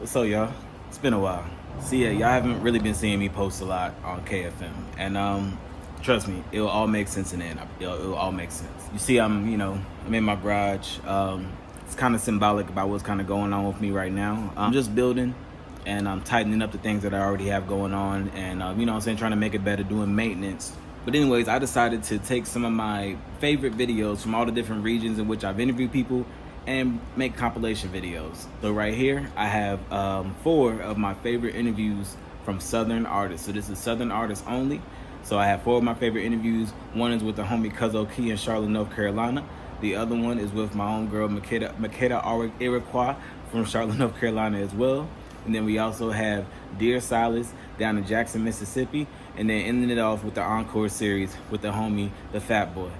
So y'all, it's been a while. See, y'all haven't really been seeing me post a lot on KFM, and trust me, it'll all make sense in the end. It'll all make sense. You see, I'm in my garage. It's kind of symbolic about what's kind of going on with me right now. I'm just building, and I'm tightening up the things that I already have going on, and what I'm saying, trying to make it better, doing maintenance. But anyways, I decided to take some of my favorite videos from all the different regions in which I've interviewed people and make compilation videos. So right here, I have 4 of my favorite interviews from Southern artists. So this is Southern artists only. So I have 4 of my favorite interviews. One is with the homie Cuzo Key in Charlotte, North Carolina. The other one is with my own girl, Makeda Irioquos from Charlotte, North Carolina as well. And then we also have Dear Silas down in Jackson, Mississippi. And then ending it off with the encore series with the homie, TheFatBoy.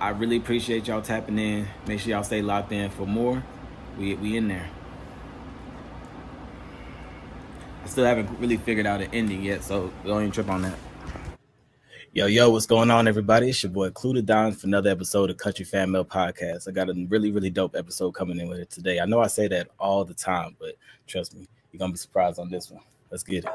I really appreciate y'all tapping in. Make sure y'all stay locked in for more. We in there. I still haven't really figured out an ending yet, so don't even trip on that. Yo, what's going on, everybody? It's your boy Cluda Don for another episode of KFM Podcast. I got a really, really dope episode coming in with it today. I know I say that all the time, but trust me, you're going to be surprised on this one. Let's get it.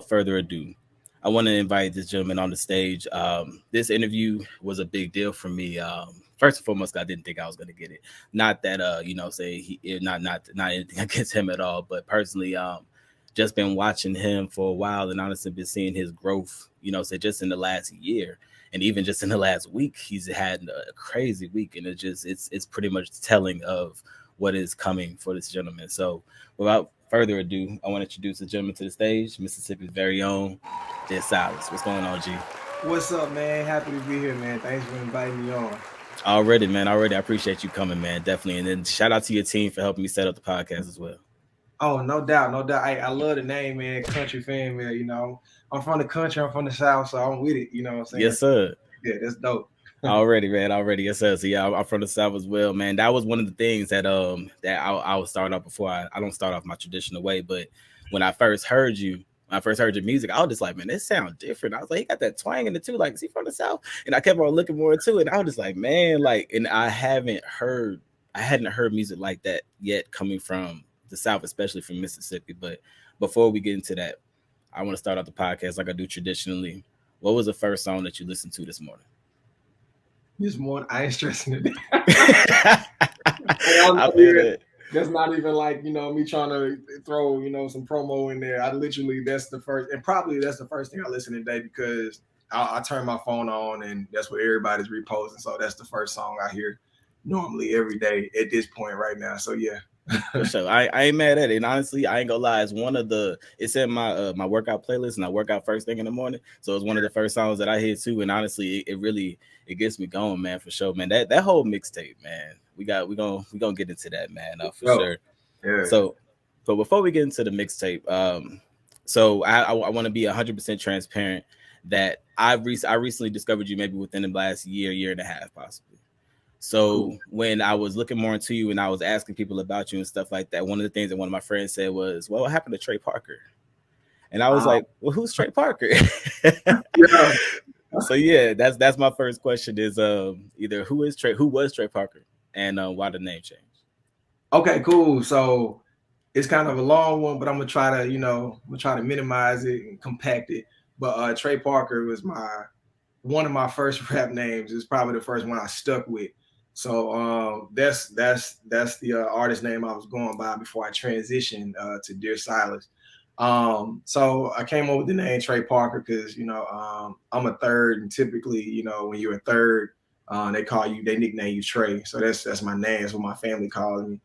Further ado, I want to invite this gentleman on the stage. This interview was a big deal for me. First and foremost, I didn't think I was going to get it. Not that not anything against him at all, but personally, just been watching him for a while and honestly been seeing his growth. Just in the last year and even just in the last week, he's had a crazy week, and it's pretty much telling of what is coming for this gentleman. So without further ado, I want to introduce the gentleman to the stage, Mississippi's very own, Dear Silas. What's going on, G? What's up, man? Happy to be here, man. Thanks for inviting me on. Already, I appreciate you coming, man. Definitely. And then shout out to your team for helping me set up the podcast as well. Oh, no doubt. I love the name, man. Country fan, man. I'm from the country. I'm from the South, so I'm with it. You know what I'm saying? Yes, sir. Yeah, that's dope. Already, man. Yes, sir. So yeah, I'm from the South as well, man. That was one of the things that I would start off before. I don't start off my traditional way, but when I first heard your music, I was just like, man, this sounds different. I was like, he got that twang in it too. Like, is he from the South? And I kept on looking more into it. I was just like, man, and I hadn't heard music like that yet coming from the South, especially from Mississippi. But before we get into that, I want to start out the podcast like I do traditionally. What was the first song that you listened to this morning? This morning, I ain't stressing it. I feel it. That's not even like, me trying to throw, some promo in there. That's the first thing I listen today, because I turn my phone on and that's what everybody's reposting. So that's the first song I hear normally every day at this point right now. So yeah. So I ain't mad at it. And honestly, I ain't gonna lie, it's in my my workout playlist, and I work out first thing in the morning. So it's one of the first songs that I hear too. And honestly, it really gets me going, man, for sure, man. That whole mixtape, man. We gonna get into that, man, for sure. Yeah. So before we get into the mixtape, so I want to be 100% transparent that I recently discovered you maybe within the last year and a half, possibly. So when I was looking more into you and I was asking people about you and stuff like that, one of the things that one of my friends said was, well, what happened to Trey Parker? And I was like, well, who's Trey Parker? Yeah. So yeah, that's my first question is either who was Trey Parker and why the name changed? Okay, cool. So it's kind of a long one, but I'm gonna try to minimize it and compact it. But Trey Parker was one of my first rap names. It's probably the first one I stuck with. So that's the artist name I was going by before I transitioned to Dear Silas. So I came up with the name Trey Parker because I'm a third, and typically when you're a third, they nickname you Trey. So that's my name. That's what my family calls me.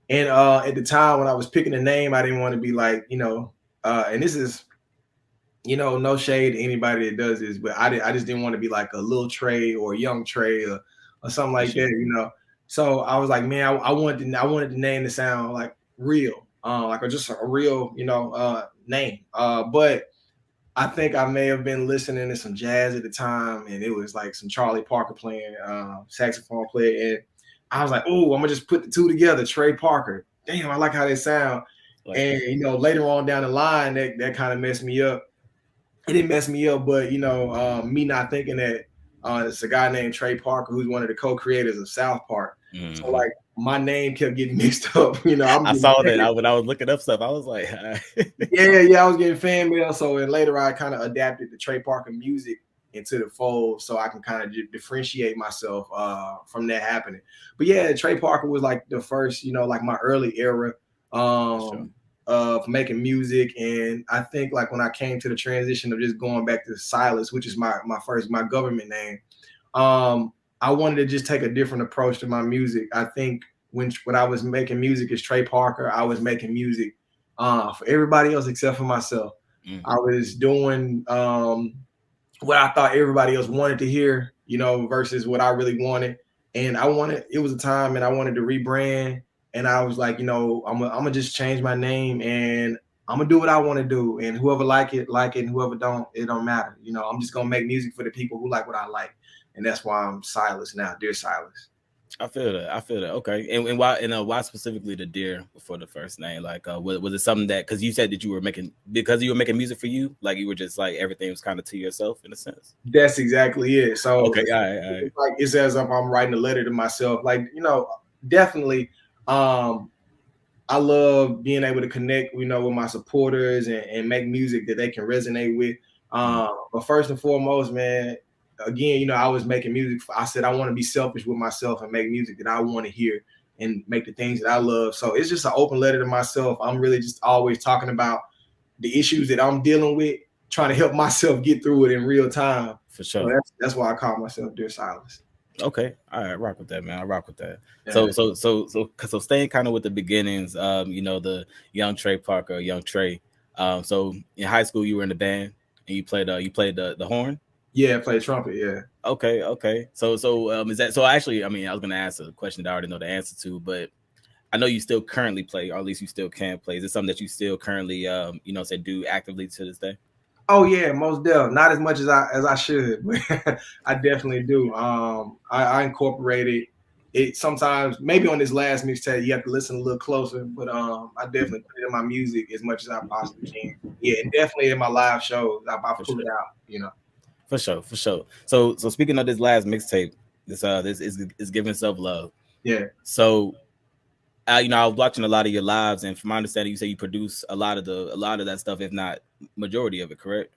And at the time when I was picking a name, I didn't want to be like and this is no shade to anybody that does this, but I just didn't want to be like a little Trey or young Trey or something like that. So I was like, man, I wanted the name to sound like real, like just a real, name. But I think I may have been listening to some jazz at the time, and it was like some Charlie Parker playing saxophone player, and I was like, oh, I'm gonna just put the two together, Trey Parker. Damn, I like how they sound. And later on down the line, that kind of messed me up. It didn't mess me up, but me not thinking that it's a guy named Trey Parker who's one of the co-creators of South Park. So like my name kept getting mixed up. I saw that when I was looking up stuff. I was like, yeah, I was getting fan mail. So and later I kind of adapted the Trey Parker music into the fold so I can kind of differentiate myself from that happening. But yeah, Trey Parker was like the first, like my early era of making music. And I think like when I came to the transition of just going back to Silas, which is my government name, I wanted to just take a different approach to my music. I think when I was making music as Trey Parker, I was making music for everybody else except for myself. I was doing what I thought everybody else wanted to hear, versus what I really wanted. And it was a time and I wanted to rebrand. And I was like, I'm gonna just change my name and I'm gonna do what I want to do. And whoever like it, and whoever don't, it don't matter. I'm just gonna make music for the people who like what I like. And that's why I'm Silas now, Dear Silas. I feel that. Okay. And why specifically the Dear before the first name? Like, was it something that, because you said that you were making music for you, like you were just like everything was kind of to yourself in a sense? That's exactly it. So okay, all right. Like it's as if I'm writing a letter to myself. Like, definitely. I love being able to connect, with my supporters and make music that they can resonate with. But first and foremost, man, again, I was making music. I said I want to be selfish with myself and make music that I want to hear and make the things that I love. So it's just an open letter to myself. I'm really just always talking about the issues that I'm dealing with, trying to help myself get through it in real time. For sure. So that's why I call myself Dear Silas. Okay, all right, rock with that, man. I rock with that. Yeah. So staying kind of with the beginnings, the young Trey Parker, young Trey. So in high school, you were in the band and you played the horn. Yeah, I played trumpet. Yeah. Okay. So is that so? Actually, I was gonna ask a question that I already know the answer to, but I know you still currently play, or at least you still can play. Is it something that you still currently, do actively to this day? Oh yeah, most definitely. Not as much as I should, but I definitely do. I incorporated it sometimes. Maybe on this last mixtape, you have to listen a little closer. But I definitely put it in my music as much as I possibly can. Yeah, and definitely in my live shows, I pull it out. For sure. So speaking of this last mixtape, this is giving self-love. Yeah. So I was watching a lot of your lives, and from my understanding, you say you produce a lot of that stuff, if not majority of it, correct?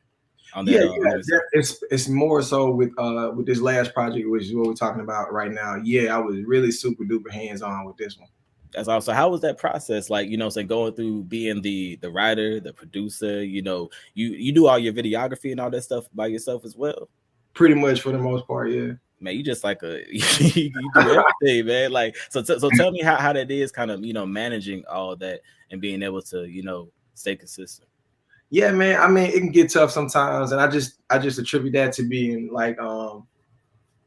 It's more so with this last project, which is what we're talking about right now. Yeah, I was really super duper hands-on with this one. That's all. So how was that process? Like, going through being the writer, the producer, you do all your videography and all that stuff by yourself as well? Pretty much for the most part, yeah. Man, you just like you do everything, man. Like, so tell me how that is kind of, managing all that and being able to, stay consistent. Yeah, man. It can get tough sometimes. And I just attribute that to being like,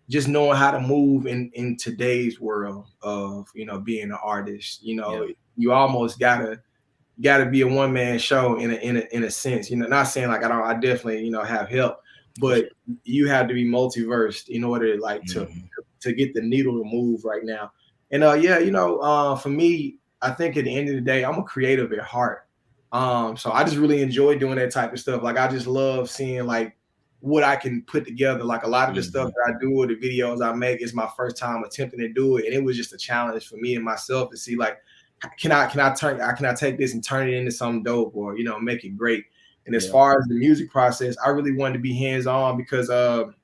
just knowing how to move in today's world of, being an artist. You almost gotta be a one-man show in a sense. Not saying like I definitely, have help, but you have to be multiversed in order like to get the needle to move right now. And for me, I think at the end of the day, I'm a creative at heart. So I just really enjoy doing that type of stuff. Like I just love seeing like what I can put together. Like a lot of the stuff that I do or the videos I make is my first time attempting to do it. And it was just a challenge for me and myself to see like, can I take this and turn it into something dope or, make it great. And as far as the music process, I really wanted to be hands-on because and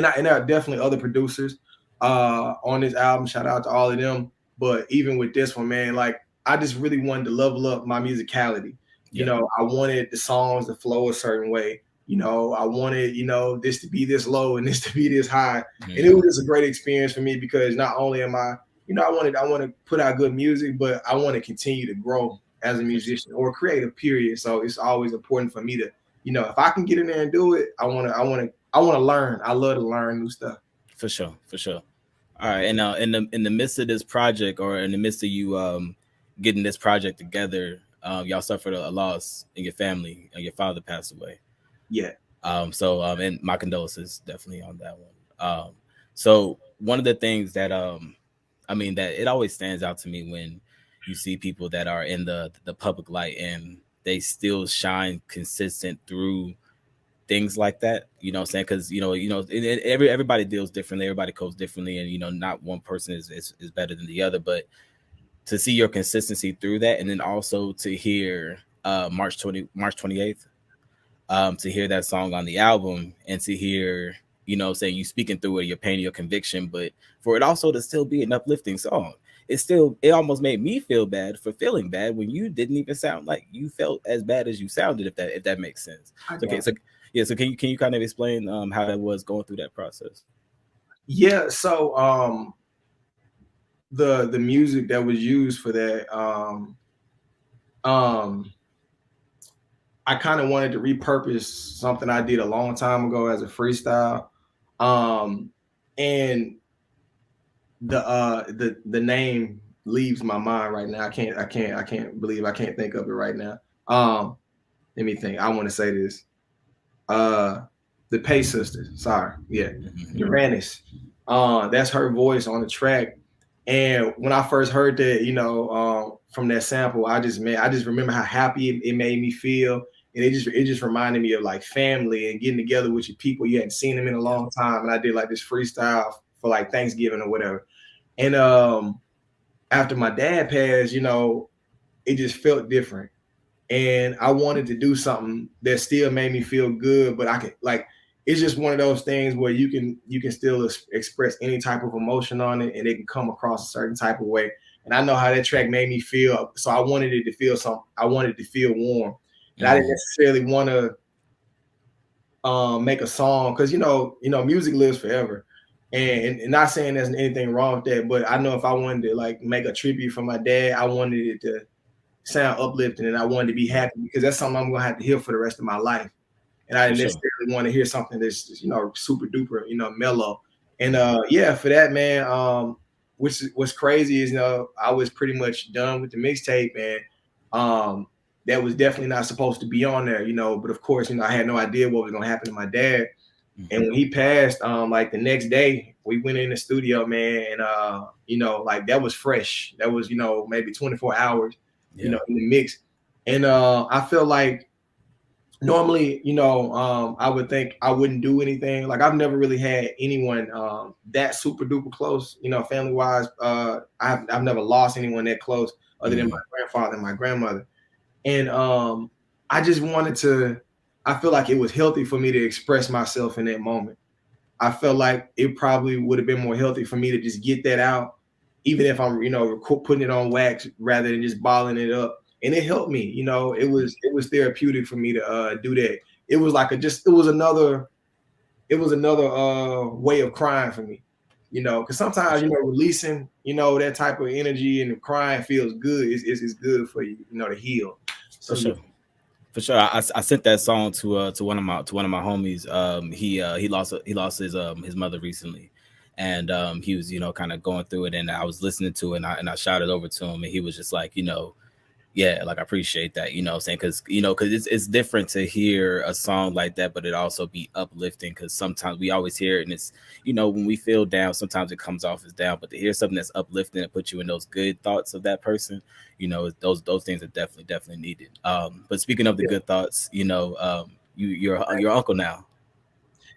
there are definitely other producers on this album. Shout out to all of them. But even with this one, man, like I just really wanted to level up my musicality. I wanted the songs to flow a certain way. I wanted, this to be this low and this to be this high. And it was just a great experience for me because not only am I, I want to put out good music, but I want to continue to grow as a musician or creative, period. So it's always important for me if I can get in there and do it, I want to learn. I love to learn new stuff. For sure, for sure. All right, and in the midst of this project, or in the midst of you getting this project together, y'all suffered a loss in your family. Your father passed away. Yeah. And my condolences definitely on that one. So one of the things that that it always stands out to me when you see people that are in the public light and they still shine consistent through things like that. You know what I'm saying? Because everybody deals differently, everybody copes differently, and not one person is better than the other. But to see your consistency through that, and then also to hear March 28th, to hear that song on the album, and to hear saying you speaking through it, your pain, your conviction, but for it also to still be an uplifting song. It almost made me feel bad for feeling bad when you didn't even sound like you felt as bad as you sounded, if that makes sense. Okay, so yeah, so can you kind of explain how that was going through that process? Yeah, so the music that was used for that, I kind of wanted to repurpose something I did a long time ago as a freestyle. And the name leaves my mind right now. I can't believe I can't think of it right now. Let me think. I want to say this. The Pay Sisters. Sorry. Yeah. Uranus. That's her voice on the track. And when I first heard that, from that sample, I just remember how happy it made me feel. And it just reminded me of like family and getting together with your people. You hadn't seen them in a long time. And I did like this freestyle for like Thanksgiving or whatever. And after my dad passed, it just felt different. And I wanted to do something that still made me feel good, but I could it's just one of those things where you can still express any type of emotion on it, and it can come across a certain type of way. And I know how that track made me feel, so I wanted it to feel something. I wanted it to feel warm, and I didn't necessarily want to make a song because music lives forever. And not saying there's anything wrong with that, but I know if I wanted to like make a tribute for my dad, I wanted it to sound uplifting, and I wanted to be happy because that's something I'm gonna have to hear for the rest of my life. And I didn't necessarily want to hear something that's just, super duper, mellow. And for that, man, what's crazy is I was pretty much done with the mixtape, and that was definitely not supposed to be on there, but of course, I had no idea what was gonna happen to my dad. And when he passed, like the next day, we went in the studio, man, and like that was fresh. That was, maybe 24 hours, in the mix. And I feel like normally, I would think I wouldn't do anything. Like I've never really had anyone that super duper close, family wise. I've never lost anyone that close other than my grandfather and my grandmother. And I just wanted to. I feel like it was healthy for me to express myself in that moment. I felt like it probably would have been more healthy for me to just get that out, even if I'm, putting it on wax rather than just balling it up. And it helped me, it was therapeutic for me to do that. It was like it was another way of crying for me, because sometimes, releasing, that type of energy and crying feels good. It's good for you, to heal. So, For sure. I sent that song to one of my homies. He lost his mother recently, and he was kind of going through it, and I was listening to it, and I shouted over to him, and he was just like, yeah, like I appreciate that, saying because it's different to hear a song like that, but it also be uplifting because sometimes we always hear it and it's when we feel down, sometimes it comes off as down, but to hear something that's uplifting and put you in those good thoughts of that person, those things are definitely needed. But speaking of the good thoughts, you're uncle now.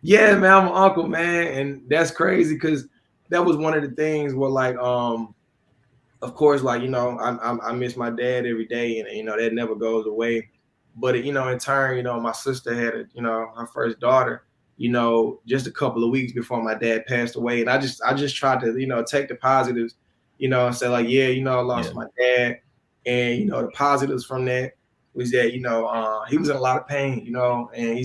Yeah, man, I'm an uncle, man, and that's crazy because that was one of the things where like of course, like, I miss my dad every day, and that never goes away. But in turn, my sister had her first daughter, just a couple of weeks before my dad passed away, and I just tried to take the positives, and say like, yeah, I lost my dad, and the positives from that was that he was in a lot of pain, and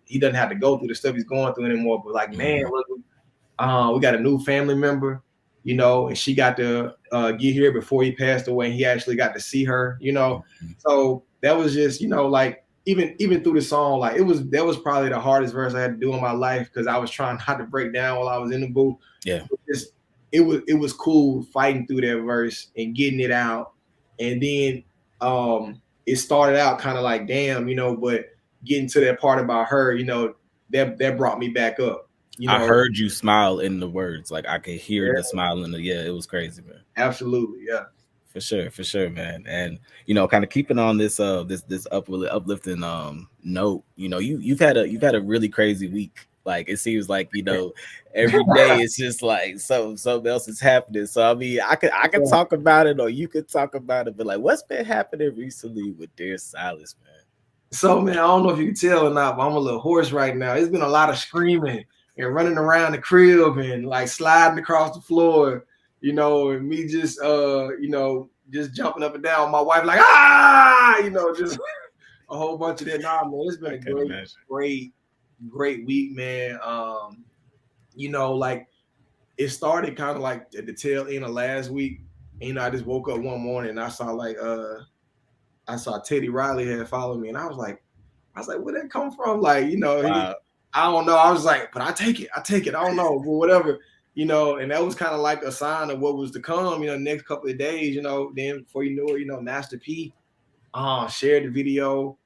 he doesn't have to go through the stuff he's going through anymore. But like, man, look, we got a new family member, and she got to get here before he passed away. And he actually got to see her, So that was just, like even through the song, like that was probably the hardest verse I had to do in my life because I was trying not to break down while I was in the booth. Yeah. It was cool fighting through that verse and getting it out. And then it started out kind of like, damn, but getting to that part about her, that brought me back up. I heard you smile in the words. Like I could hear the smile in the it was crazy, man. Absolutely, yeah. For sure, man. And kind of keeping on this this uplifting note, you've had a really crazy week. Like it seems like, every day it's just like something else is happening. So I mean, I could talk about it or you could talk about it, but like what's been happening recently with dear Silas, man? So man, I don't know if you can tell or not, but I'm a little hoarse right now. It's been a lot of screaming and running around the crib and like sliding across the floor. And me just just jumping up and down. My wife like, just a whole bunch of that. Nah, man, it's been a great week, man. Like it started kind of like at the tail end of last week. And, I just woke up one morning and I saw Teddy Riley had followed me, and I was like, where'd that come from? Like, Wow. I don't know. I was like, but I take it. I don't know, but whatever. And that was kind of like a sign of what was to come, the next couple of days, then before you knew it, Master P shared the video,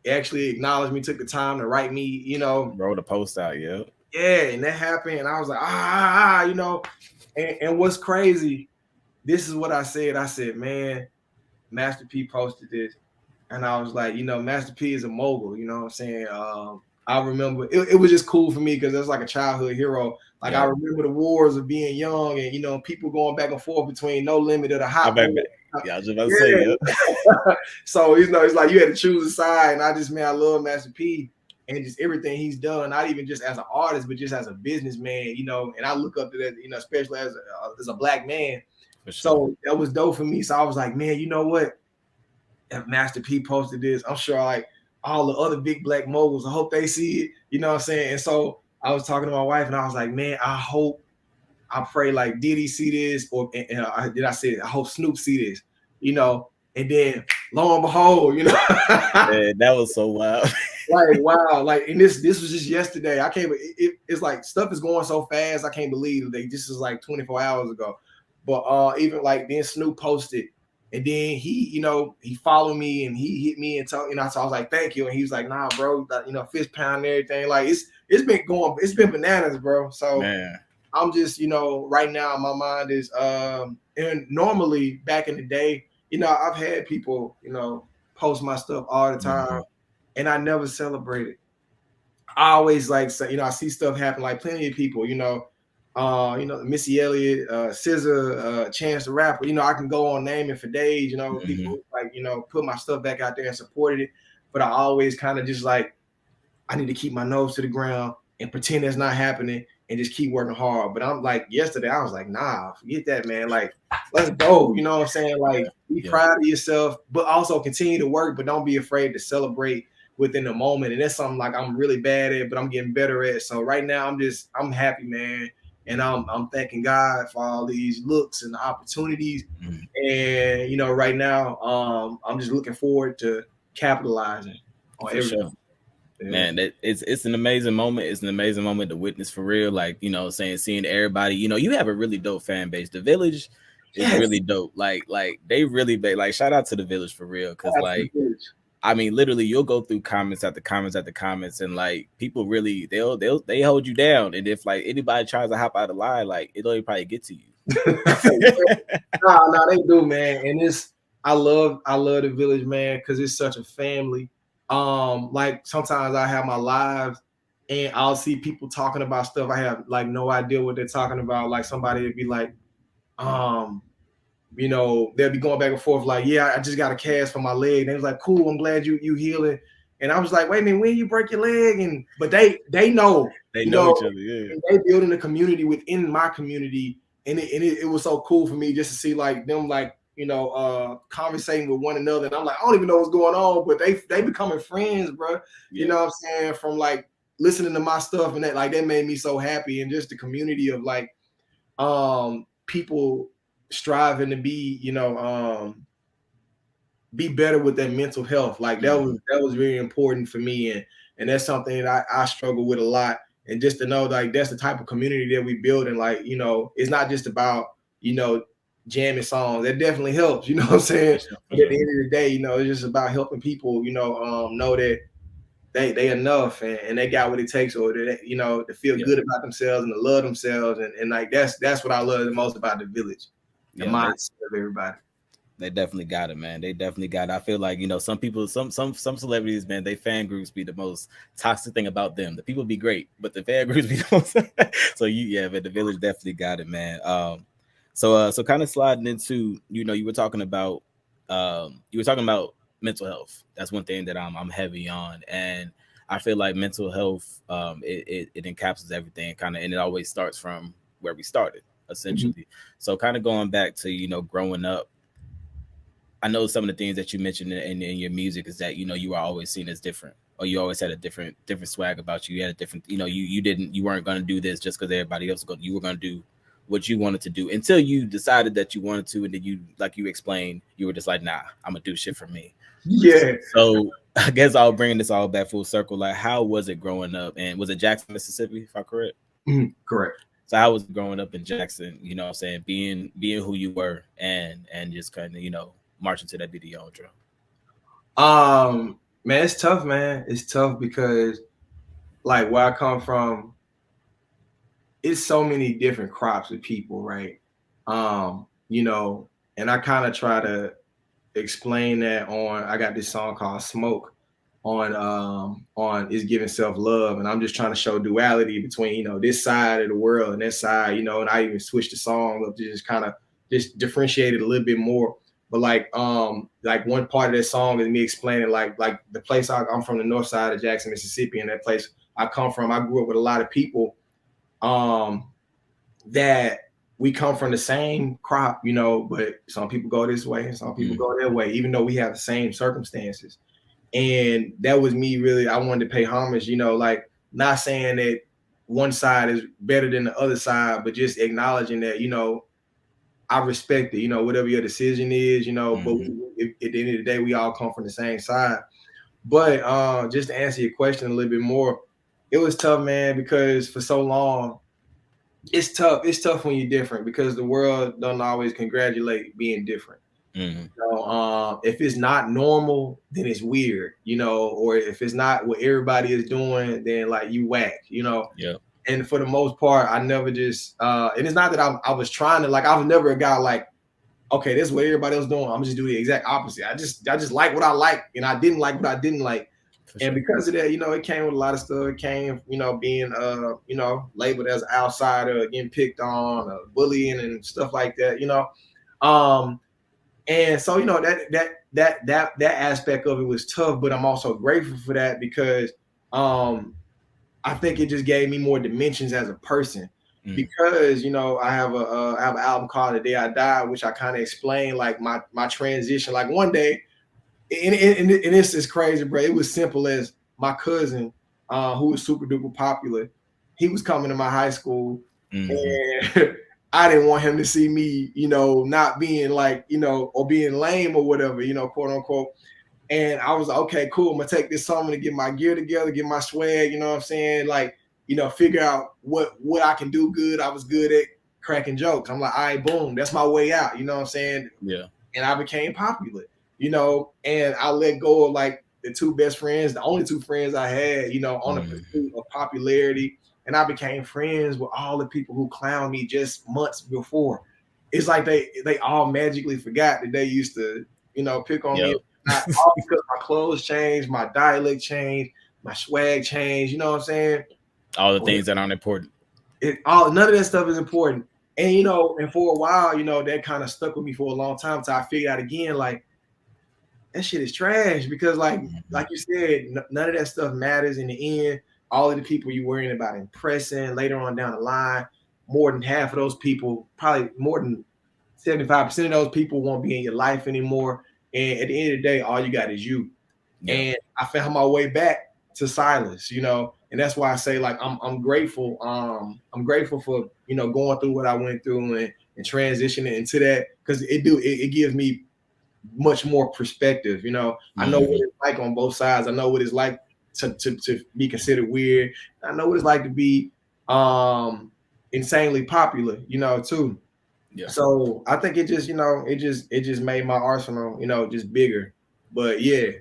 actually acknowledged me, took the time to write me, wrote a post out, yeah. Yeah, and that happened, and I was like, and what's crazy, this is what I said. I said, man, Master P posted this, and I was like, Master P is a mogul, you know what I'm saying? I remember it was just cool for me because it was like a childhood hero. Like I remember the wars of being young and people going back and forth between No Limit or the Hot Boy. Yeah, I was about to say, yeah. So it's like you had to choose a side, and I love Master P and just everything he's done, not even just as an artist, but just as a businessman, and I look up to that, especially as a black man. Sure. So that was dope for me. So I was like, man, you know what? If Master P posted this, I'm sure like all the other big black moguls, I hope they see it. You know what I'm saying? And so I was talking to my wife, and I was like, man, I pray like did he see this, or I hope Snoop see this, and then lo and behold, Man, that was so wild. Like wow, like, and this was just yesterday. I can't. It's like stuff is going so fast. I can't believe this is like 24 hours ago. But even like then Snoop posted, and then he followed me and he hit me and told, so I was like, thank you, and he was like, nah, bro, fist pound and everything. Like it's been bananas, bro. So man. I'm just, right now my mind is and normally back in the day, I've had people, post my stuff all the time. Mm-hmm. And I never celebrated. I always like say, I see stuff happen, like plenty of people, Missy Elliott, SZA, Chance the Rapper, I can go on naming for days, mm-hmm. People like, put my stuff back out there and supported it. But I always kind of just like, I need to keep my nose to the ground and pretend that's not happening and just keep working hard. But I'm like, yesterday, I was like, nah, forget that, man. Like, let's go. You know what I'm saying? Like, be proud of yourself, but also continue to work, but don't be afraid to celebrate within the moment. And that's something like I'm really bad at, but I'm getting better at. So right now I'm happy, man. And I'm thanking God for all these looks and the opportunities. Mm-hmm. And, right now, I'm just looking forward to capitalizing on everything. Sure. Yeah. Man, it's an amazing moment. It's an amazing moment to witness for real. Like, seeing everybody, you have a really dope fan base. The Village is really dope. Like they really, like, shout out to the Village for real. Cause like, I mean, literally you'll go through comments after comments after comments, and like people really, they hold you down. And if like anybody tries to hop out of line, like it'll probably get to you. No, they do, man. And I love the Village, man, because it's such a family. Like sometimes I have my lives and I'll see people talking about stuff. I have like no idea what they're talking about. Like somebody would be like, they'll be going back and forth like, yeah, I just got a cast for my leg. And they was like, cool, I'm glad you healing. And I was like, wait a minute, when you break your leg? But they know. They know each other, yeah. And they building a community within my community. And it was so cool for me just to see like them like, conversating with one another. And I'm like, I don't even know what's going on, but they becoming friends, bro. Yeah. You know what I'm saying? From like listening to my stuff and that, like, that made me so happy. And just the community of like, people striving to be, be better with that mental health. Like that was really important for me, and that's something that I struggle with a lot. And just to know like that's the type of community that we build, and like it's not just about jamming songs. That definitely helps, you know what I'm saying? But at the end of the day, it's just about helping people, know that they enough and they got what it takes, or that to feel good about themselves and to love themselves, and like that's what I love the most about the village, the mindset of everybody. They definitely got it, man. They definitely got it. I feel like some people, some celebrities, man, they fan groups be the most toxic thing about them. The people be great, but the fan groups be the most. So but the village definitely got it, man. So kind of sliding into, you were talking about mental health. That's one thing that I'm heavy on, and I feel like mental health, it encapsulates everything, kind of, and it always starts from where we started, essentially. Mm-hmm. So kind of going back to growing up. I know some of the things that you mentioned in your music is that you were always seen as different, or you always had a different swag about you. You had a different, you weren't going to do this just because everybody else was going. You were going to do what you wanted to do until you decided that you wanted to, and then you, like you explained, you were just like, nah, I'm gonna do shit for me. Yeah. So I guess I'll bring this all back full circle. Like, how was it growing up? And was it Jackson, Mississippi, if I'm correct? Mm-hmm. Correct. So how was it growing up in Jackson? You know what I'm saying? Being who you were, and just kind of marching to that video drum. Man, it's tough, man. It's tough because like where I come from, it's so many different crops of people, right? And I kind of try to explain that I got this song called Smoke on Is Giving Self-Love, and I'm just trying to show duality between this side of the world and that side, and I even switched the song up to just kind of just differentiate it a little bit more. But like one part of that song is me explaining like the place I'm from, the north side of Jackson, Mississippi, and that place I come from, I grew up with a lot of people that we come from the same crop, but some people go this way and some people go that way, even though we have the same circumstances. And that was me really, I wanted to pay homage, like not saying that one side is better than the other side, but just acknowledging that, I respect it, whatever your decision is, but at the end of the day, we all come from the same side. But just to answer your question a little bit more, it was tough, man, because for so long, it's tough. It's tough when you're different because the world don't always congratulate being different. Mm-hmm. So if it's not normal, then it's weird, or if it's not what everybody is doing, then like you whack, Yeah. And for the most part, I never just and it's not that I was trying to, like, I was never a guy like, okay, this is what everybody else doing, I'm just do the exact opposite. I just like what I like, and I didn't like what I didn't like. And because of that, it came with a lot of stuff. It came, being labeled as an outsider, getting picked on, bullying and stuff like that, and so that aspect of it was tough, but I'm also grateful for that because I think it just gave me more dimensions as a person. Because I have an album called The Day I Die, which I kind of explain like my transition. Like one day, and this is crazy, bro. It was simple as my cousin, who was super duper popular. He was coming to my high school, and I didn't want him to see me, not being like, or being lame or whatever, quote unquote. And I was like, okay, cool. I'm gonna take this summer to get my gear together, get my swag, you know what I'm saying? Like, figure out what I can do good. I was good at cracking jokes. I'm like, all right, boom, that's my way out, you know what I'm saying? Yeah. And I became popular, and I let go of like the two best friends, the only two friends I had, on the pursuit of popularity. And I became friends with all the people who clowned me just months before. It's like they all magically forgot that they used to, pick on me. Not all because my clothes changed, my dialect changed, my swag changed. You know what I'm saying? All the things that aren't important. None of that stuff is important. And and for a while, that kind of stuck with me for a long time until I figured out again, like, that shit is trash because like you said, none of that stuff matters in the end. All of the people you're worrying about impressing later on down the line, more than half of those people, probably more than 75% of those people won't be in your life anymore. And at the end of the day, all you got is you. Yeah. And I found my way back to Silas, and that's why I say like I'm grateful. I'm grateful for going through what I went through and transitioning into that, because it gives me much more perspective. You know, I know what it's like on both sides. I know what it's like to be considered weird. I know what it's like to be insanely popular, you know, too. Yeah. So I think it just, you know, it just made my arsenal, you know, just bigger. But yeah.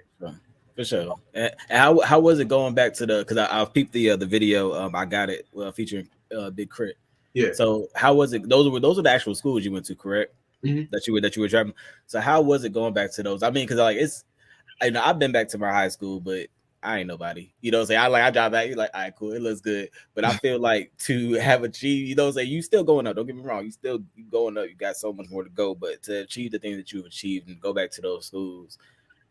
For sure. And how was it going back to the, because I peeped the video, I got it featuring Big Crit. Yeah. So how was it? Those are the actual schools you went to, correct? Mm-hmm. That you were driving. So how was it going back to those? I mean, because like I've been back to my high school, but I ain't nobody. You know what I'm saying? I drive back, you're like, all right, cool, it looks good. But I feel like to have achieved, you know what I'm saying, you still going up. Don't get me wrong, you going up, you got so much more to go. But to achieve the things that you've achieved and go back to those schools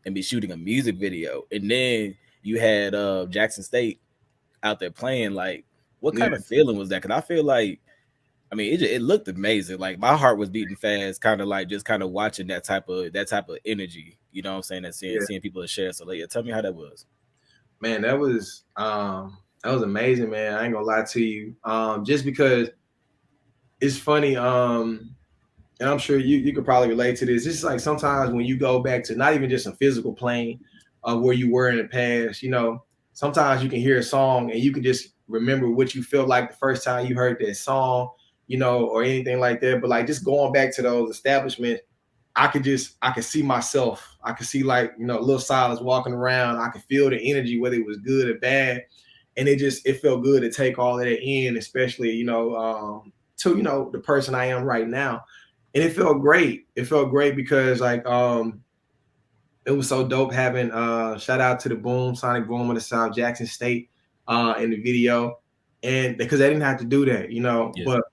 and be shooting a music video, and then you had Jackson State out there playing, like what kind of feeling was that? Because I feel like, I mean, it looked amazing. Like my heart was beating fast, kind of like just kind of watching that type of energy. You know what I'm saying? That seeing people to share. So tell me how that was. Man, that was amazing, man. I ain't gonna lie to you. Just because it's funny, and I'm sure you could probably relate to this. It's like sometimes when you go back to not even just a physical plane of where you were in the past, you know, sometimes you can hear a song and you can just remember what you felt like the first time you heard that song, you know, or anything like that. But like just going back to those establishments, I could see myself. I could see, like, you know, little Silas walking around. I could feel the energy, whether it was good or bad. And it felt good to take all of that in, especially, you know, to, you know, the person I am right now. And it felt great. It felt great because like it was so dope having shout out to the Sonic Boom of the South, Jackson State in the video. And because they didn't have to do that, you know, but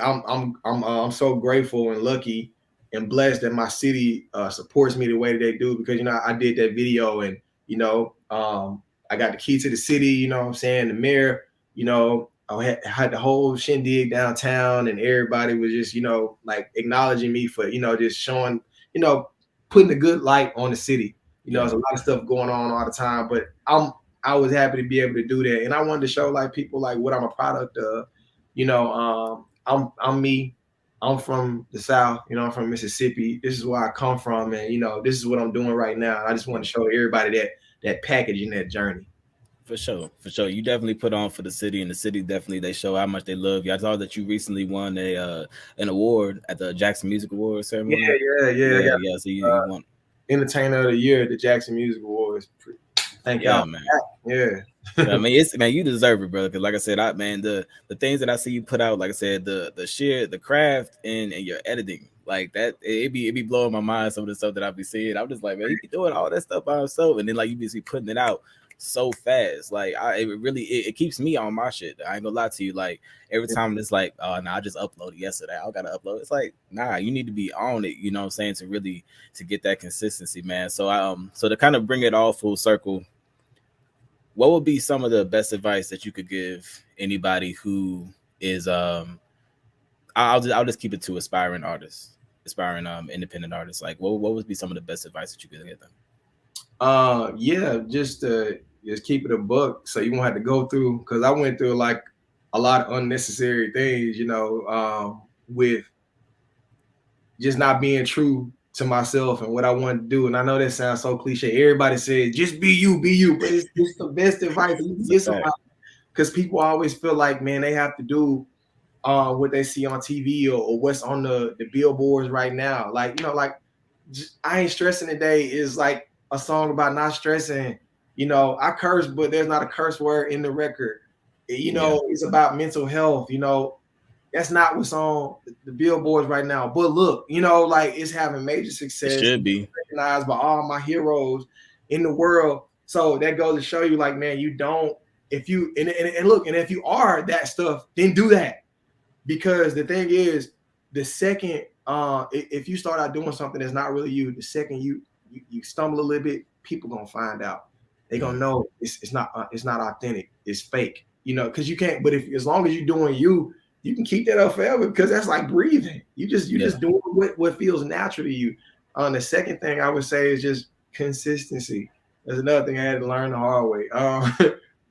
I'm so grateful and lucky and blessed that my city supports me the way that they do, because, you know, I did that video and, you know, I got the key to the city, you know what I'm saying? The mayor, you know, I had the whole shindig downtown and everybody was just, you know, like acknowledging me for, you know, just showing, you know, putting a good light on the city. You know, there's a lot of stuff going on all the time, but I was happy to be able to do that. And I wanted to show like people like what I'm a product of, you know. I'm me. I'm from the South, you know, I'm from Mississippi. This is where I come from. And, you know, this is what I'm doing right now. I just want to show everybody that package in that journey. For sure. You definitely put on for the city, and the city definitely, they show how much they love you. I saw that you recently won an award at the Jackson Music Awards ceremony. Yeah. So you won Entertainer of the Year at the Jackson Music Awards. Thank y'all, man. Yeah. I mean, you deserve it, brother. Because like I said, the things that I see you put out, like I said, the craft and your editing, like that, it be blowing my mind. Some of the stuff that I be seeing, I'm just like, man, he be doing all that stuff by himself, and then like you just be putting it out so fast. Like it keeps me on my shit. I ain't gonna lie to you. Like every time it's like, oh no, I just uploaded yesterday, I gotta upload. It's like, nah, you need to be on it. You know what I'm saying? To get that consistency, man. So so to kind of bring it all full circle, what would be some of the best advice that you could give anybody who is I'll just keep it to aspiring artists, independent artists? Like what would be some of the best advice that you could give them? Just keep it a buck, so you won't have to go through, because I went through like a lot of unnecessary things, you know, with just not being true to myself and what I want to do. And I know that sounds so cliche. Everybody says just be you, but it's the best advice you can get somebody, because people always feel like, man, they have to do what they see on TV or what's on the billboards right now. Like, you know, like I Ain't Stressing Today is like a song about not stressing. You know, I curse, but there's not a curse word in the record. You know, It's about mental health. You know, that's not what's on the billboards right now. But look, you know, like it's having major success. It should be recognized by all my heroes in the world. So that goes to show you, like, man, you don't, if you, and look, and if you are that stuff, then do that. Because the thing is, the second, if you start out doing something that's not really you, the second you stumble a little bit, people gonna find out. They gonna know it's not authentic. It's fake. You know, because you can't. But as long as you're doing you can keep that up forever, because that's like breathing. You just doing what feels natural to you. The second thing I would say is just consistency. That's another thing I had to learn the hard way.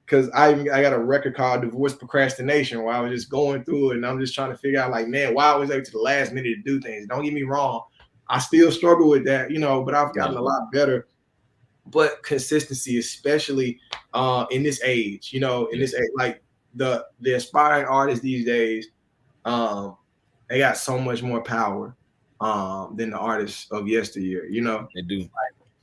Because I got a record called Divorce Procrastination, where I was just going through it, and I'm just trying to figure out, like, man, why I was able to the last minute to do things. Don't get me wrong, I still struggle with that, but I've gotten a lot better. But consistency, especially in this age, in this age, like the aspiring artists these days, they got so much more power than the artists of yesteryear. They do.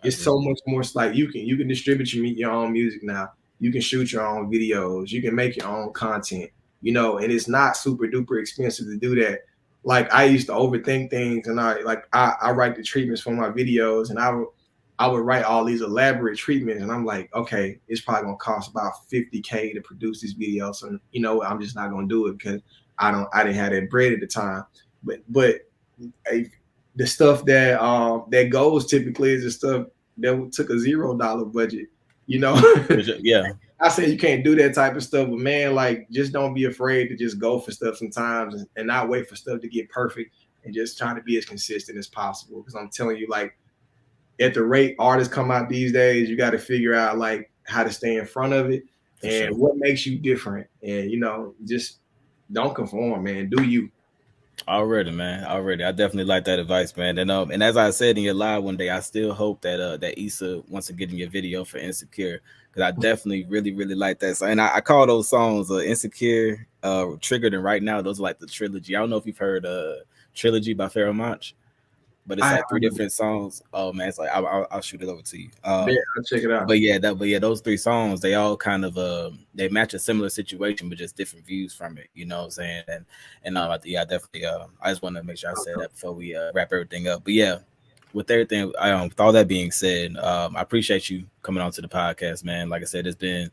It's so much more. Like you can distribute your own music now. You can shoot your own videos. You can make your own content. And it's not super duper expensive to do that. Like I used to overthink things, and I write the treatments for my videos, and I would write all these elaborate treatments, and I'm like, okay, it's probably gonna cost about $50K to produce this video. So I'm just not gonna do it because I didn't have that bread at the time. But the stuff that goes typically is the stuff that took a $0 budget. Yeah. I say you can't do that type of stuff, but man, like just don't be afraid to just go for stuff sometimes and not wait for stuff to get perfect and just trying to be as consistent as possible. Because I'm telling you, like at the rate artists come out these days, you got to figure out like how to stay in front of it and what makes you different. And just don't conform, man. Do you? Already, man. Already. I definitely like that advice, man. And as I said in your live one day, I still hope that that Issa wants to get in your video for Insecure. Because I definitely really, really like that. So, and I call those songs Insecure, Triggered, and Right Now. Those are like the trilogy. I don't know if you've heard Trilogy by Pharoah Monch. But it's like 3 different songs. Oh man, it's like I'll shoot it over to you. Yeah, I'll check it out. But yeah, those 3 songs, they all kind of they match a similar situation, but just different views from it. You know what I'm saying? And yeah, definitely. I just want to make sure I said that before we wrap everything up. But yeah, with everything, with all that being said, I appreciate you coming on to the podcast, man. Like I said, it's been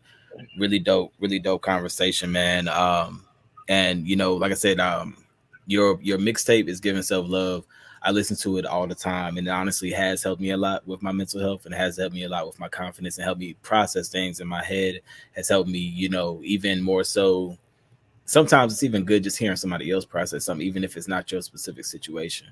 really dope conversation, man. And like I said, your mixtape is Giving Self Love. I listen to it all the time, and it honestly has helped me a lot with my mental health, and has helped me a lot with my confidence, and helped me process things in my head. Has helped me, even more so. Sometimes it's even good just hearing somebody else process something, even if it's not your specific situation.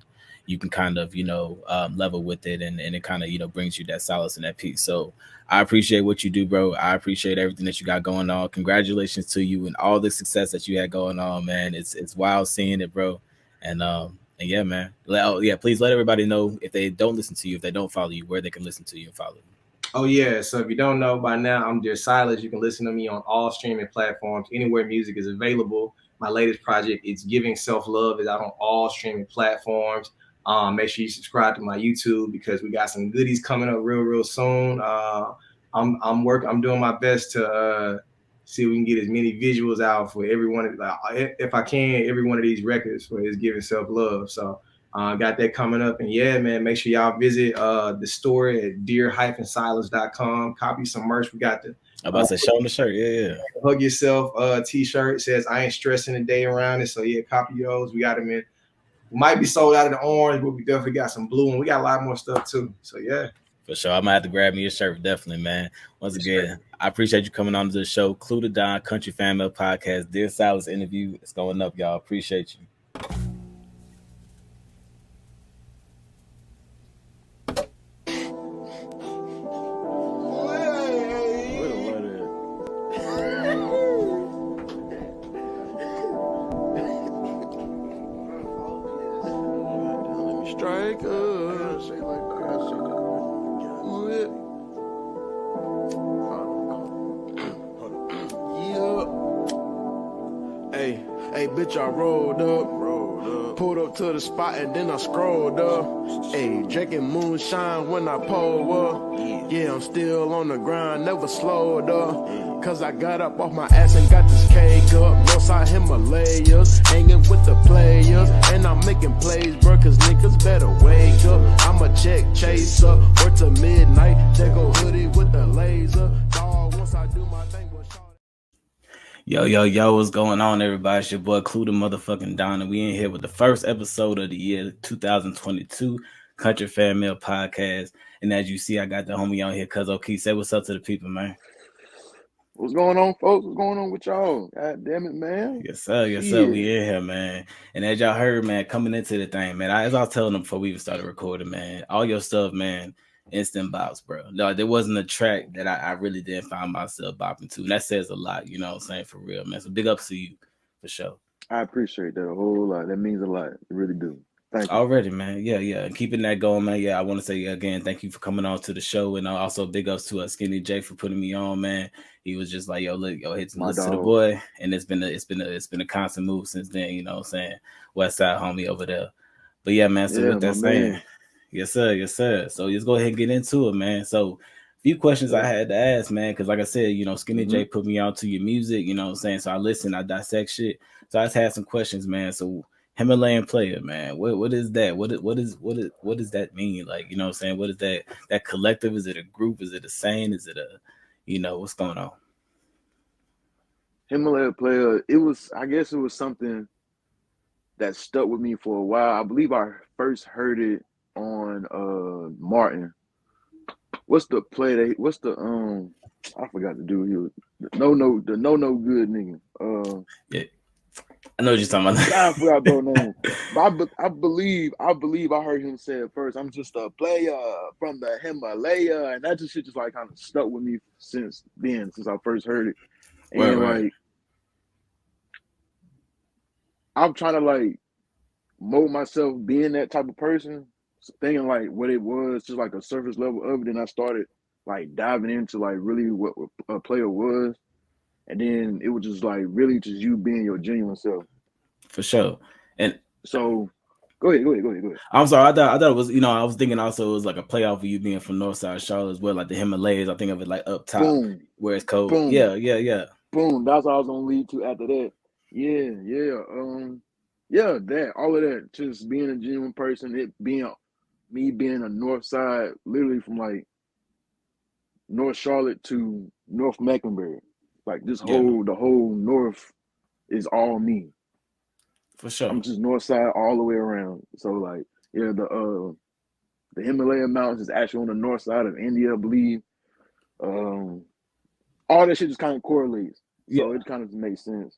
You can kind of, level with it, and it kind of, brings you that solace and that peace. So I appreciate what you do, bro. I appreciate everything that you got going on. Congratulations to you and all the success that you had going on, man. It's wild seeing it, bro. And yeah, man. Please let everybody know if they don't listen to you, if they don't follow you, where they can listen to you and follow you. Oh yeah. So if you don't know by now, I'm just Silas. You can listen to me on all streaming platforms, anywhere music is available. My latest project, It's Giving Self Love, is out on all streaming platforms. Make sure you subscribe to my YouTube because we got some goodies coming up real soon. I'm doing my best to see if we can get as many visuals out for everyone. If I can, every one of these records for It's Giving Self Love. So got that coming up. And yeah, man, make sure y'all visit the store at dear-silas.com. Copy some merch. We got the I'm about to say, show them the shirt. Yeah. Hug Yourself t-shirt. It says I ain't stressing the day around it. So yeah, copy those. We got them in. We might be sold out of the orange, but we definitely got some blue, and we got a lot more stuff too. So yeah. For sure. I'm gonna have to grab me a shirt, definitely, man. Once again, I appreciate you coming on to the show. Clue to Don, Country Family Podcast. Dear Silas interview. It's going up, y'all. Appreciate you. Hey, bitch, I rolled up, pulled up to the spot and then I scrolled up. Hey, drinking moonshine when I pull up. Yeah, I'm still on the grind, never slowed up. Cause I got up off my ass and got this cake up. Northside Himalayas, hanging with the players. And I'm making plays, bro, cause niggas better wake up. I'm a check chaser, work to midnight, take a hoodie with the laser. Dog, once I do my thing, with Yo, what's going on, everybody? It's your boy Clue the motherfucking Don, and we in here with the first episode of the year 2022 Country Family Podcast. And as you see, I got the homie on here, Cuzo Key. Say what's up to the people, man. What's going on, folks? What's going on with y'all? God damn it, man. Yes, sir. We in here, man. And as y'all heard, man, coming into the thing, man, as I was telling them before we even started recording, man, all your stuff, man, instant bops, bro. No, there wasn't a track that I really didn't find myself bopping to. And that says a lot, you know what I'm saying, for real, man. So big ups to you, for sure. I appreciate that a whole lot. That means a lot. It really do. Thank you. Already, man. Yeah. And keeping that going, man. Yeah, I want to say again, thank you for coming on to the show. And also big ups to Skinny J for putting me on, man. He was just like, yo, look, My listen to the dog. boy. And it's been a constant move since then, you know what I'm saying? West Side homie over there. But yeah, man. So Yeah, with that my saying, man. yes, sir. So let's go ahead and get into it, man. So a few questions I had to ask, man, because like I said, you know, Skinny J put me on to your music, you know what I'm saying? So I listen, I dissect shit. So I just had some questions, man. So Himalayan player, man. What is that? What does that mean? Like, you know what I'm saying? What is that collective? Is it a group? Is it a saying? Is it a, you know, what's going on? Himalaya player, I guess it was something that stuck with me for a while. I believe I first heard it on Martin. What's the I forgot the dude here. The no good nigga. Yeah. I know what you're talking about. I forgot the name. But I believe I heard him say it first. I'm just a player from the Himalaya, and that shit just like kind of stuck with me since I first heard it. And Right. like I'm trying to like mold myself being that type of person, thinking like what it was, just like a surface level of it. Then I started like diving into like really what a player was, and then it was just like really just you being your genuine self. For sure. And so, go ahead. I'm sorry. I thought it was, you know, I was thinking also it was like a playoff for you being from Northside Charlotte as well, like the Himalayas. I think of it like up top, Boom, where it's cold. boom, Yeah. boom. That's what I was gonna lead to after that. Yeah. That all of that, just being a genuine person, it being me being a North Side, literally from like North Charlotte to North Mecklenburg, like the whole North is all me. For sure. I'm just North Side all the way around. So like, yeah, the Himalayan mountains is actually on the north side of India, I believe. All that shit just kind of correlates. So it kind of makes sense.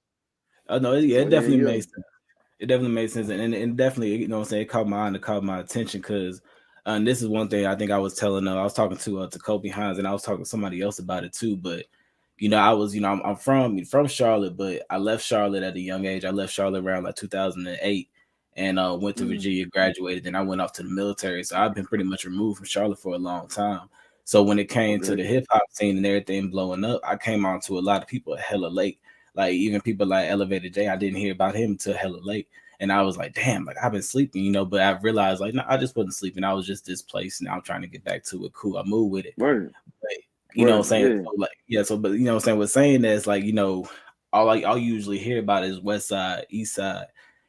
No, it definitely makes sense. It definitely makes sense, and definitely, you know what I'm saying, it caught my eye and it caught my attention because this is one thing I think I was telling. I was talking to Kobe Hines, and I was talking to somebody else about it too. But you know, I'm from Charlotte, but I left Charlotte at a young age. I left Charlotte around like 2008, and went to Virginia, graduated, and I went off to the military. So I've been pretty much removed from Charlotte for a long time. So when it came to the hip hop scene and everything blowing up, I came on to a lot of people hella late. Like even people like Elevator J, I didn't hear about him until hella late. And I was like, damn, like I've been sleeping, you know, but I realized like, no, I just wasn't sleeping. I was just displaced. And I'm trying to get back to it. Cool. I moved with it. Right. But, you know what I'm saying? Yeah. But you know what I'm saying? With saying that, it's like, you know, all you usually hear about is West Side, East Side,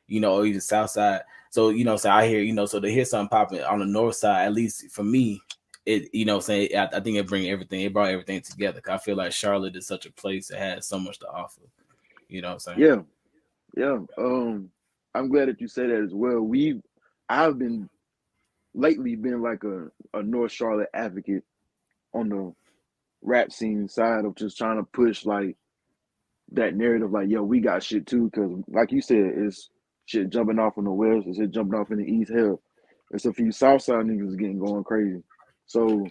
you know, or even South Side. So, you know, so I hear, you know, so to hear something popping on the North Side, at least for me, it, you know, saying I think it brought everything together. I feel like Charlotte is such a place that has so much to offer. You know what I'm saying? Yeah. I'm glad that you say that as well. I've been lately been like a North Charlotte advocate on the rap scene side of just trying to push like that narrative, like, yo, we got shit too, because like you said, it's shit jumping off in the west, it's shit jumping off in the east. Hell, there's a few south side niggas getting going crazy. So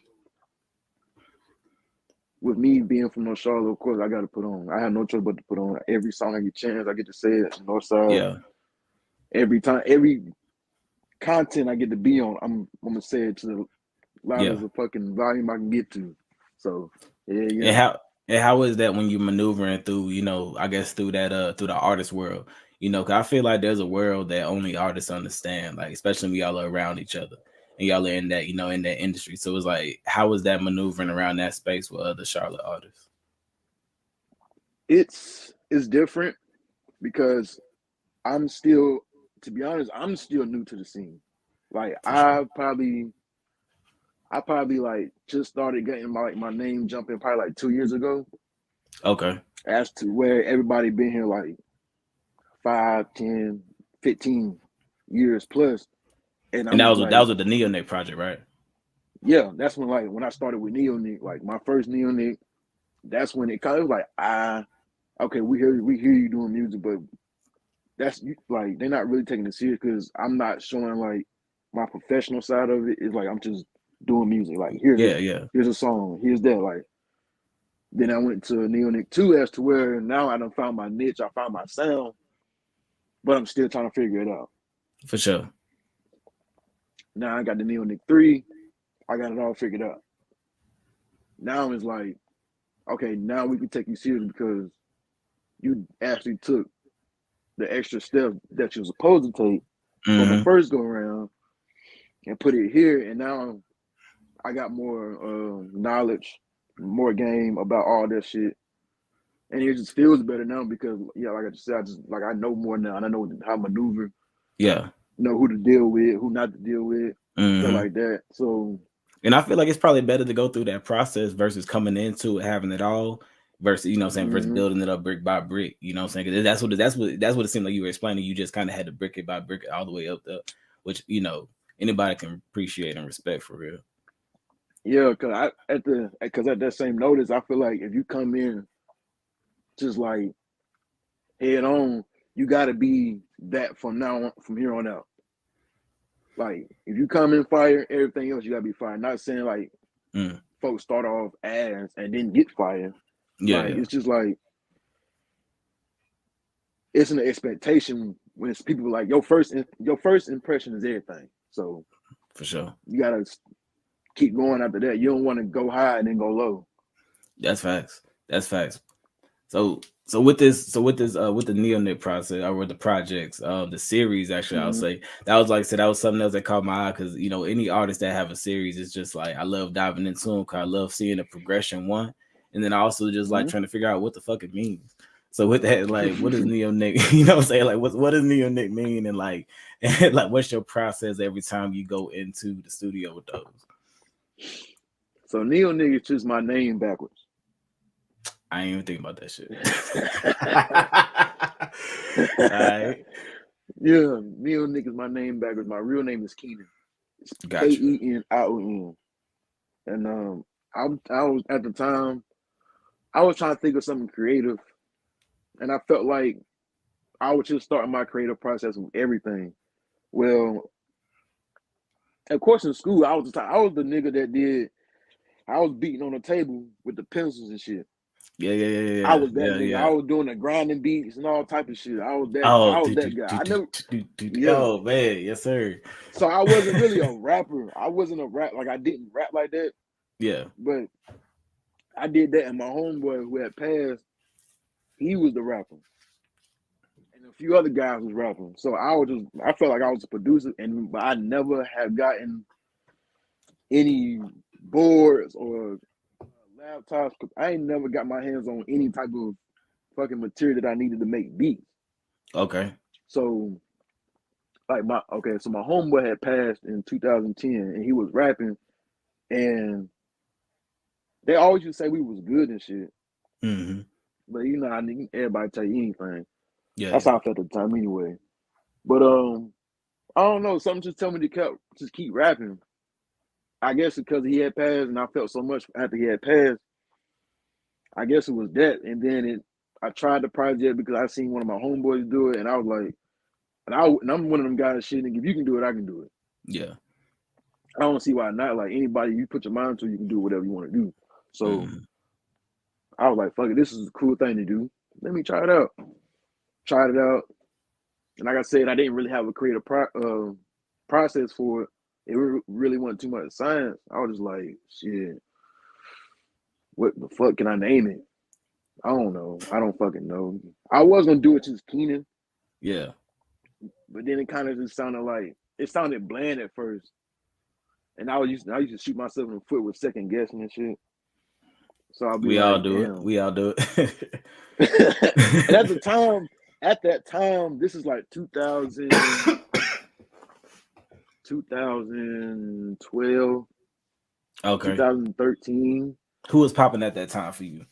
with me being from North Charlotte, of course, I got to put on. I have no choice but to put on every song I get a chance. I get to say it. North Side. Yeah. Every time, every content I get to be on, I'm gonna say it to the loudest of fucking volume I can get to. So yeah. And how is that when you're maneuvering through, you know, I guess through the artist world, you know, because I feel like there's a world that only artists understand, like especially when y'all are around each other and y'all are in that, you know, in that industry. So it's like, how is that maneuvering around that space with other Charlotte artists? It's different because to be honest, I'm still new to the scene. Like I probably like just started getting my name jumping probably like 2 years ago. Okay. As to where everybody been here like 5, 10, 15 years plus. And that was with the Neonic project, right? Yeah, that's when I started with Neonic, like my first Neonic, that's when it kind of like okay, we hear you doing music, but that's like they're not really taking it serious because I'm not showing like my professional side of it. It's like I'm just doing music. Like here's a song, here's that. Like then I went to Neonic 2 as to where now I done found my niche, I found my sound, but I'm still trying to figure it out. For sure. Now I got the Neonic 3. I got it all figured out. Now it's like, okay, now we can take you serious because you actually took the extra step that you were supposed to take on the first go around and put it here. And now I got more knowledge, more game about all that shit. And it just feels better now because, yeah, like I just said, I know more now and I know how to maneuver. Yeah. Know who to deal with, who not to deal with, stuff like that. So, and I feel like it's probably better to go through that process versus coming into it, having it all versus, you know what I'm saying, versus building it up brick by brick, you know what I'm saying? Because that's what it seemed like you were explaining. You just kind of had to brick it by brick all the way up there, which, you know, anybody can appreciate and respect for real. Yeah, because at that same notice, I feel like if you come in just like head on, you got to be that from here on out. Like if you come in fire, everything else you got to be fired. Not saying like folks start off ass and then get fired. Yeah, like, it's just like it's an expectation when it's people like your first impression is everything. So for sure, you got to keep going after that. You don't want to go high and then go low. That's facts. So with the Neonic process or with the projects, the series actually, I'll say that was like I said, that was something else that caught my eye because, you know, any artist that have a series is just like I love diving into them because I love seeing the progression one, and then I also just like trying to figure out what the fuck it means. So with that, like, what does Neonic, you know what I'm saying? Like, what does Neonic mean, and like what's your process every time you go into the studio with those? So Neonic is just my name backwards. I ain't even thinking about that shit. All right. Yeah, Neonic is my name backwards. My real name is Keenan. It's Gotcha. Kenion. And I was at the time, I was trying to think of something creative, and I felt like I was just starting my creative process with everything. Well, of course, in school, I was the nigga that I was beating on the table with the pencils and shit. Yeah. I was that nigga. Yeah. I was doing the grinding beats and all type of shit. I was that guy. Oh man, yes sir. So I wasn't really a rapper. I wasn't a rap, like I didn't rap like that. Yeah. But I did that, and my homeboy who had passed, he was the rapper. And a few other guys was rapping. So I felt like I was a producer, but I never have gotten any boards or laptops. I ain't never got my hands on any type of fucking material that I needed to make beats. Okay. So my homeboy had passed in 2010 and he was rapping, and they always used to say we was good and shit. But you know, I need everybody tell you anything. Yeah. That's how I felt at the time anyway. But I don't know, something just told me to just keep rapping. I guess because he had passed and I felt so much after he had passed. I guess it was that. And then I tried the project because I seen one of my homeboys do it, and I was like, and I'm one of them guys shit, nigga, if you can do it, I can do it. Yeah. I don't see why not. Like anybody you put your mind to, you can do whatever you want to do. So I was like, fuck it, this is a cool thing to do. Let me try it out. Tried it out. And like I said, I didn't really have a creative process for it. It really wasn't too much science. I was just like, shit, what the fuck can I name it? I don't know. I don't fucking know. I was gonna do it just Keenan. Yeah. But then it kind of just sounded bland at first. And I used to shoot myself in the foot with second guessing and shit. So I'll be We like, all do it. We all do it. And at that time, this is like 2012. Okay. 2013. Who was popping at that time for you?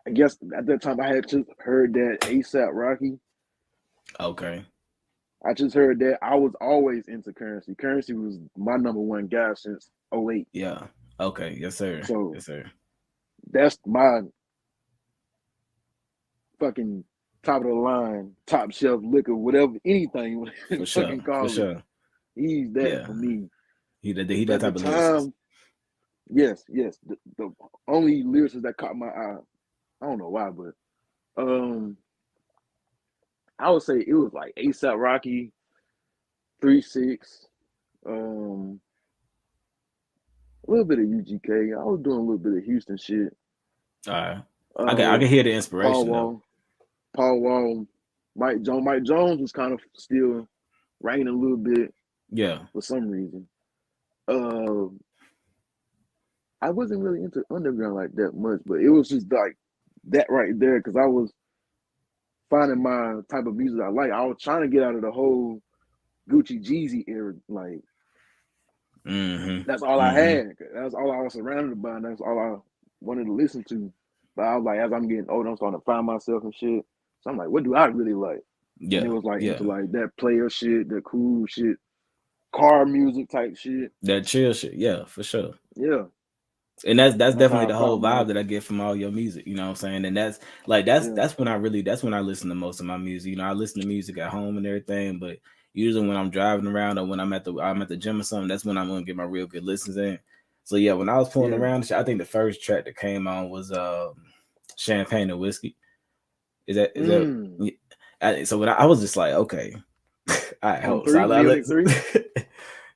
I guess at that time I had just heard that ASAP Rocky. Okay. I just heard that. I was always into Currency. Currency was my number one guy since 2008. Yeah. Okay. Yes, sir. So yes, sir. That's my fucking top of the line, top shelf liquor, whatever, anything. For sure. For sure. He's that for me. He that type of lyricist. Yes. The only lyricist that caught my eye, I don't know why, but I would say it was like ASAP Rocky, 3-6, a little bit of UGK. I was doing a little bit of Houston shit. All right. I can hear the inspiration though. Paul Wall, Mike Jones. Mike Jones was kind of still writing a little bit. Yeah. For some reason. I wasn't really into underground like that much, but it was just like that right there because I was finding my type of music I like. I was trying to get out of the whole Gucci Jeezy era. Like, that's all I had. That's all I was surrounded by, and that's all I wanted to listen to. But I was like, as I'm getting older, I'm starting to find myself and shit. So I'm like, what do I really like? Yeah. And it was like into like that player shit, that cool shit, car music type shit. That chill shit. Yeah, for sure. Yeah. And that's definitely the whole vibe that I get from all your music, you know what I'm saying? And that's when I listen to most of my music. You know, I listen to music at home and everything, but usually when I'm driving around or when I'm at the gym or something, that's when I'm gonna get my real good listens in. So yeah, when I was pulling around, I think the first track that came on was Champagne and Whiskey. Is that so when I was just like, okay. All right, hold. So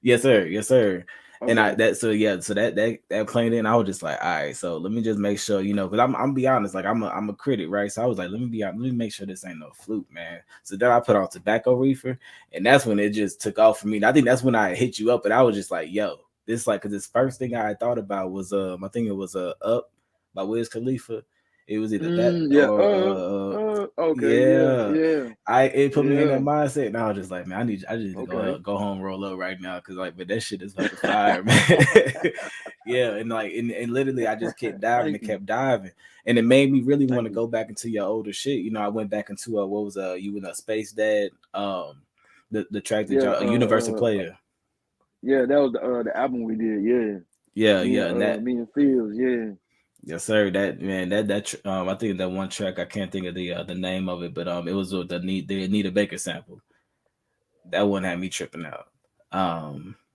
yes, sir. Okay. And that played in. I was just like, all right, so let me just make sure, you know, because I'm be honest, like I'm a critic, right? So I was like, let me make sure this ain't no fluke, man. So then I put on Tobacco Reefer, and that's when it just took off for me. And I think that's when I hit you up, and I was just like, yo, this like, because this first thing I thought about was I think it was Up by Wiz Khalifa. It was either that or okay, It put me in that mindset, and I was just like, man, I just need to go home, roll up right now, because like, but that shit is fucking fire, man. Yeah, and like, and literally, I just kept diving, and it made me really want to go back into your older shit. You know, I went back into what was you in a Space Dad, the track that y'all Universal Player. Yeah, that was the album we did. Yeah, and that me and Fields, Yes, sir. That man, I think that one track, I can't think of the name of it, but it was the Anita Baker sample. That one had me tripping out.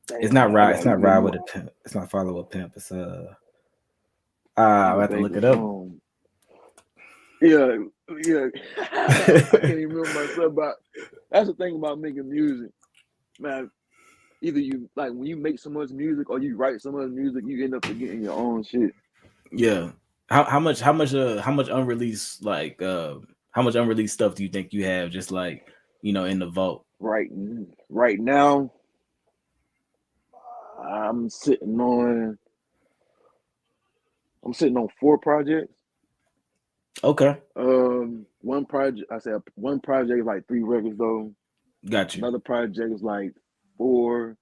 It's not Ride with a Pimp. It's not Follow a Pimp. It's I have to look it up. Yeah. I can't even remember myself, but that's the thing about making music, man. Either you like when you make so much music or you write so much music, you end up forgetting your own shit. Yeah. How much unreleased how much unreleased stuff do you think you have just like, you know, in the vault? Right now, I'm sitting on 4 projects. Okay. One project is like 3 records though. Got you. Another project is like 4.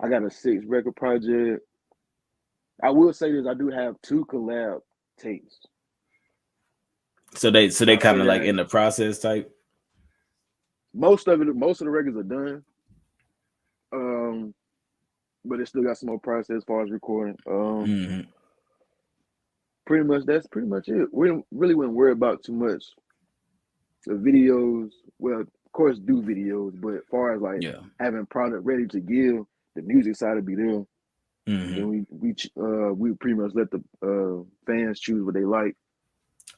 I got a 6 record project. I will say this: I do have 2 collab tapes. So they kind of like in the process type. Most of the records are done. But it still got some more process as far as recording. That's pretty much it. We really wouldn't worry about too much the videos. Well, of course, do videos, but as far as like having product ready to give, the music side to be there. And we pretty much let the fans choose what they like.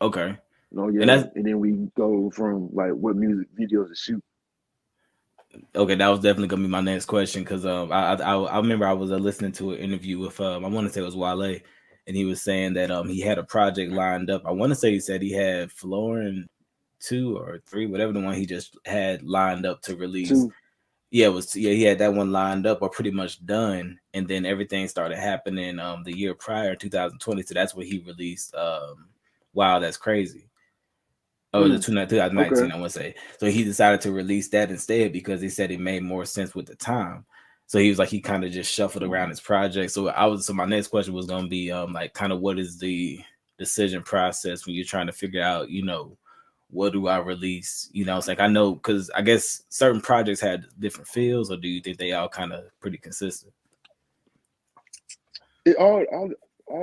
Okay. And then we go from like what music videos to shoot. Okay, that was definitely gonna be my next question, because I remember I was listening to an interview with I want to say it was Wale, and he was saying that he had a project lined up. I want to say he said he had Florin 2 or 3, whatever the one he just had lined up to release. 2. Yeah, he had that one lined up or pretty much done, and then everything started happening the year prior, 2020. So that's when he released Wow, That's Crazy. Oh, the 2019, okay. I want to say. So he decided to release that instead because he said it made more sense with the time. So he was like, he kind of just shuffled around his project. So my next question was going to be like, kind of what is the decision process when you're trying to figure out, you know, what do I release? You know, it's like, I know, because I guess certain projects had different feels, or do you think they all kind of pretty consistent? All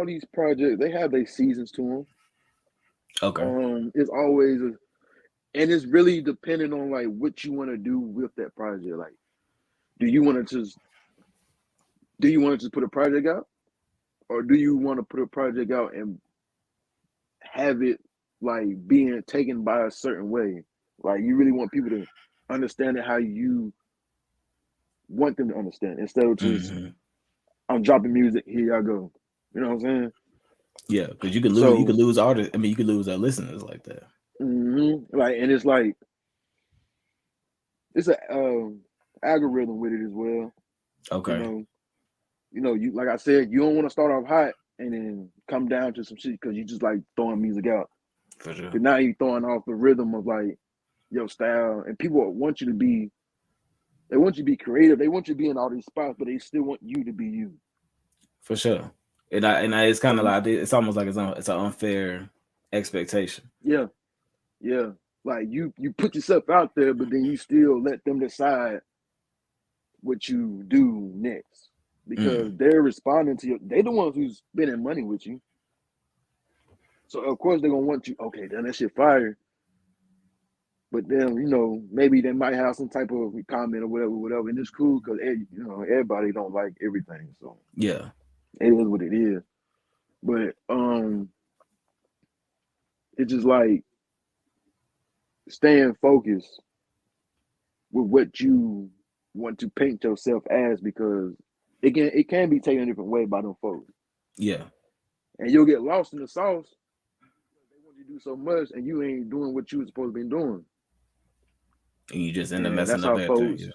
these projects, they have their seasons to them. Okay. It's always and it's really dependent on like what you want to do with that project. Like, do you want to just put a project out, or do you want to put a project out and have it like being taken by a certain way? Like, you really want people to understanding how you want them to understand instead of just I'm dropping music, here y'all go. You know what I'm saying? Yeah, because you could lose artists. I mean, you could lose listeners like that. Like, and it's like it's a algorithm with it as well. Okay. You like I said, you don't want to start off hot and then come down to some shit because you just like throwing music out. For sure. But now you're throwing off the rhythm of like your style, and people want you to be. They want you to be creative. They want you to be in all these spots, but they still want you to be you. For sure. And it's kind of like it's almost like it's an unfair expectation. Yeah. Like you put yourself out there, but then you still let them decide what you do next because they're responding to you. They're the ones who's spending money with you. So of course they're gonna want you. Okay, then that shit fire. But then maybe they might have some type of comment or whatever, and it's cool because everybody don't like everything. So yeah, it is what it is. But it's just like staying focused with what you want to paint yourself as, because it can be taken a different way by them folks. Yeah. And you'll get lost in the sauce because they want you to do so much and you ain't doing what you were supposed to be doing. And you just end up messing up everything.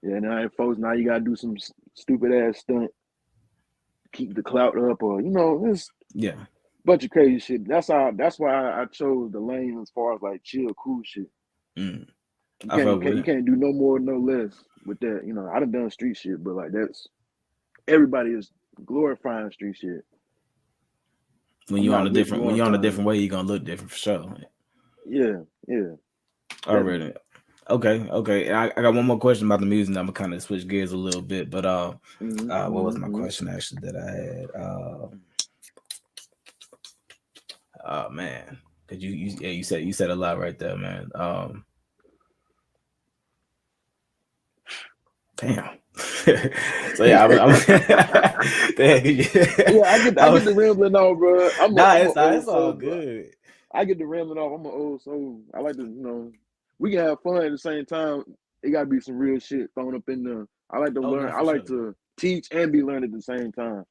Now you gotta do some stupid ass stunt, keep the clout up, or this bunch of crazy shit. That's why I chose the lane as far as like chill, cool shit. You can't do no more, no less with that. I done street shit, but like that's everybody is glorifying street shit. When you're on a different way, you're gonna look different for sure. Yeah. Already. Okay. I got one more question about the music. I'm gonna kind of switch gears a little bit, but what was my question actually that I had? Oh man, cause you said a lot right there, man. Damn. So yeah, I get the rambling off, bro. It's all good. I get the rambling off. I'm an old soul. I like to, we can have fun at the same time. It gotta be some real shit thrown up in there. I like to learn. I like to teach and be learned at the same time.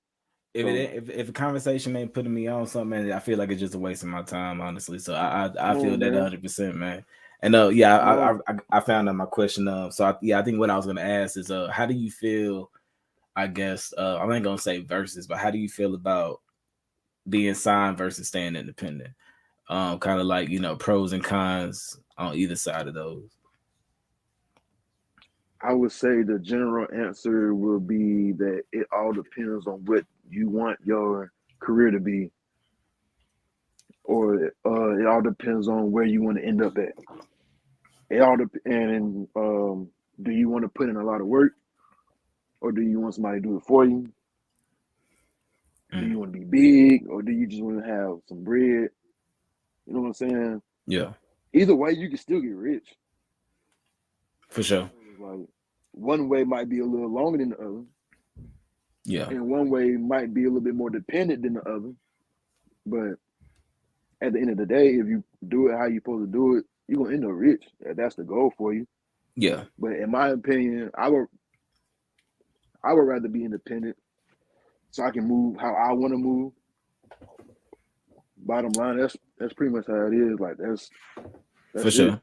If a conversation ain't putting me on something, man, I feel like it's just a waste of my time, honestly. So I feel that 100%, man. And I found out my question. So I think what I was gonna ask is how do you feel? I guess I ain't gonna say versus, but how do you feel about being signed versus staying independent? Kind of like pros and cons on either side of those. I would say the general answer will be that it all depends on what you want your career to be, or it all depends on where you want to end up at. It all depends. Do you want to put in a lot of work, or do you want somebody to do it for you? Do you want to be big, or do you just want to have some bread? You know what I'm saying? Yeah. Either way, you can still get rich. For sure. Like one way might be a little longer than the other. Yeah. And one way might be a little bit more dependent than the other. But at the end of the day, if you do it how you're supposed to do it, you're gonna end up rich. That's the goal for you. Yeah. But in my opinion, I would rather be independent so I can move how I want to move. Bottom line, that's pretty much how it is. Like that's for sure.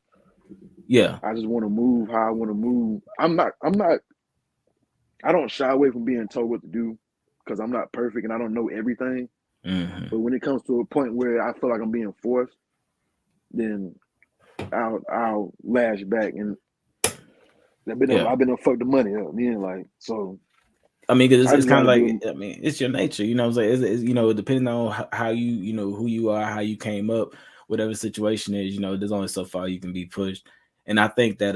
Yeah. I just want to move how I want to move. I don't shy away from being told what to do because I'm not perfect and I don't know everything. But when it comes to a point where I feel like I'm being forced, then I'll lash back and I've been fuck the money up, like so. I mean, because it's kind of like it's your nature, what I'm saying. It's depending on how you who you are, how you came up, whatever situation is, there's only so far you can be pushed. And I think that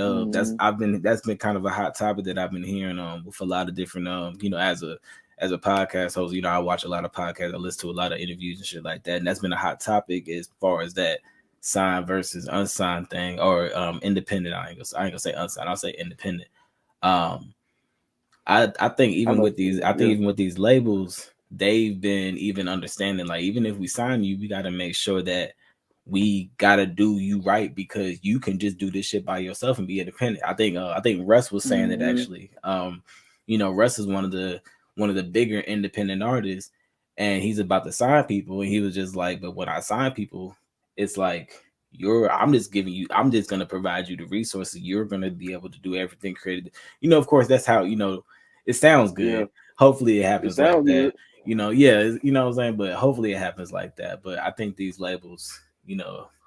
that's been kind of a hot topic that I've been hearing with a lot of different as a podcast host, I watch a lot of podcasts, I listen to a lot of interviews and shit like that, and that's been a hot topic as far as that signed versus unsigned thing, or independent. I ain't gonna say unsigned, I'll say independent. I think even with these labels, they've been even understanding, like, even if we sign you, we got to make sure that we gotta do you right because you can just do this shit by yourself and be independent. I think Russ was saying it actually. Russ is one of the bigger independent artists, and he's about to sign people, and he was just like, but when I sign people, it's like I'm just gonna provide you the resources. You're gonna be able to do everything created. Of course, that's how it sounds good. Yeah. Hopefully it happens like that. Good. What I'm saying, but hopefully it happens like that. But I think these labels,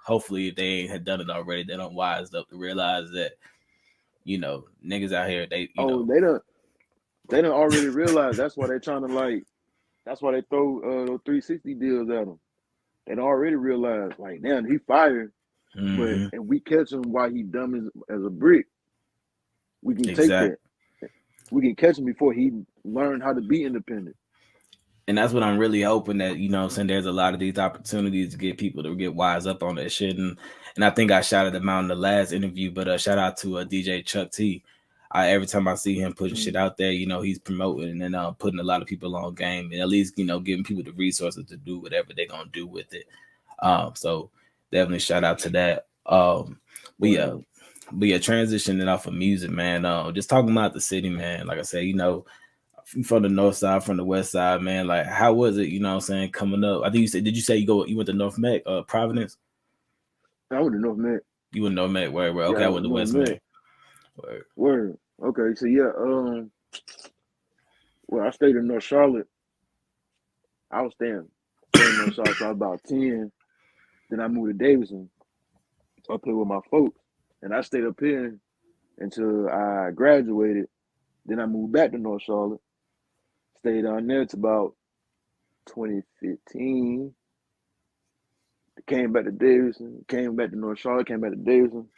hopefully if they ain't had done it already, they don't wise up to realize that, niggas out here, they don't already realize. That's why they're trying to that's why they throw 360 deals at them. They don't already realize, like, damn, he fired, but if we catch him while he dumb as a brick, we can take that. We can catch him before he learned how to be independent. And that's what I'm really hoping that, there's a lot of these opportunities to get people to get wise up on that shit. And I think I shouted them out in the last interview, but shout out to DJ Chuck T. Every time I see him putting shit out there, he's promoting and putting a lot of people on game and at least, giving people the resources to do whatever they're going to do with it. So definitely shout out to that. But transitioning off of music, man, just talking about the city, man. Like I said, from the north side, from the west side, man. Like, how was it? Coming up. I think you said. Did you say you went to North Mac, Providence? I went to North Mac. You went to North Mac. Where? Okay, I went to West Mac. Word. Okay, so yeah. Well, I stayed in North Charlotte. I was staying in North Charlotte. So I was about 10. Then I moved to Davidson, up here with my folks, and I stayed up here until I graduated. Then I moved back to North Charlotte. Stayed down there to about 2015. Came back to Davidson. Came back to North Charlotte. Came back to Davidson.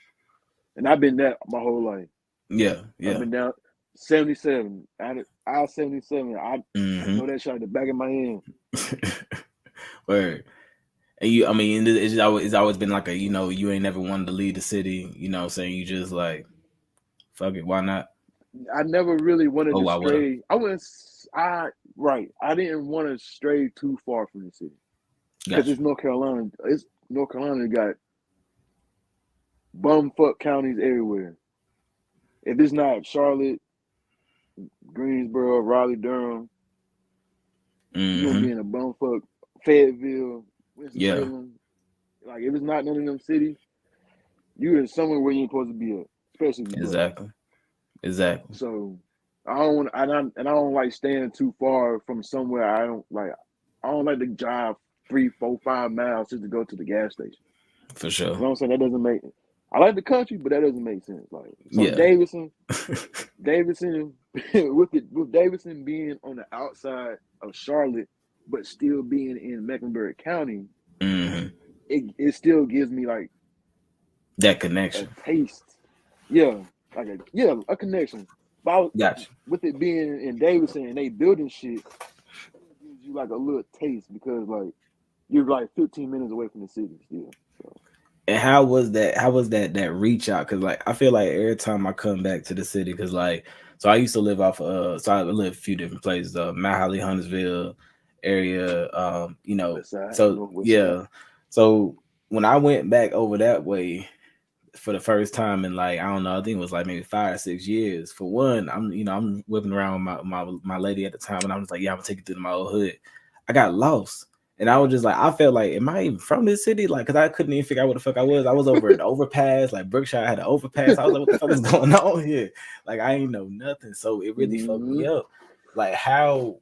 And I've been there my whole life. Yeah. I've been down 77. I 77. I know that shot at the back of my hand. Word. And it's always been like you ain't never wanted to leave the city, saying you just like, fuck it, why not? I never really wanted to stray. I didn't want to stray too far from the city. Because it's North Carolina. North Carolina got bumfuck counties everywhere. If it's not Charlotte, Greensboro, Raleigh, Durham, you're gonna be in a bumfuck Fayetteville, Winston-Salem. Like, if it's not none of them cities, you're in somewhere where you ain't supposed to be at, especially Exactly. So I don't like staying too far from somewhere. I don't like to drive 3, 4, 5 miles just to go to the gas station. For sure. You know what I'm saying? That doesn't make. I like the country, but that doesn't make sense. Like, so Davidson, with Davidson being on the outside of Charlotte, but still being in Mecklenburg County, it still gives me like that connection, a taste. Yeah, like a connection. But with it being in Davidson and they building shit, it gives you like a little taste because like you're like 15 minutes away from the city still. So. And how was that reach out? Because like I feel like every time I come back to the city, because like so I used to live off so I lived a few different places, Mount Holly, Huntersville area, So when I went back over that way for the first time in like I don't know, I think it was like maybe 5 or 6 years. For one, I'm whipping around with my lady at the time, and I was like, yeah, I'm gonna take you through my old hood. I got lost. And I was just like, I felt like, am I even from this city? Like, because I couldn't even figure out what the fuck I was. I was over an overpass, like Brookshire had an overpass. I was like, what the fuck is going on here? Like, I ain't know nothing. So it really fucked me up. Like, how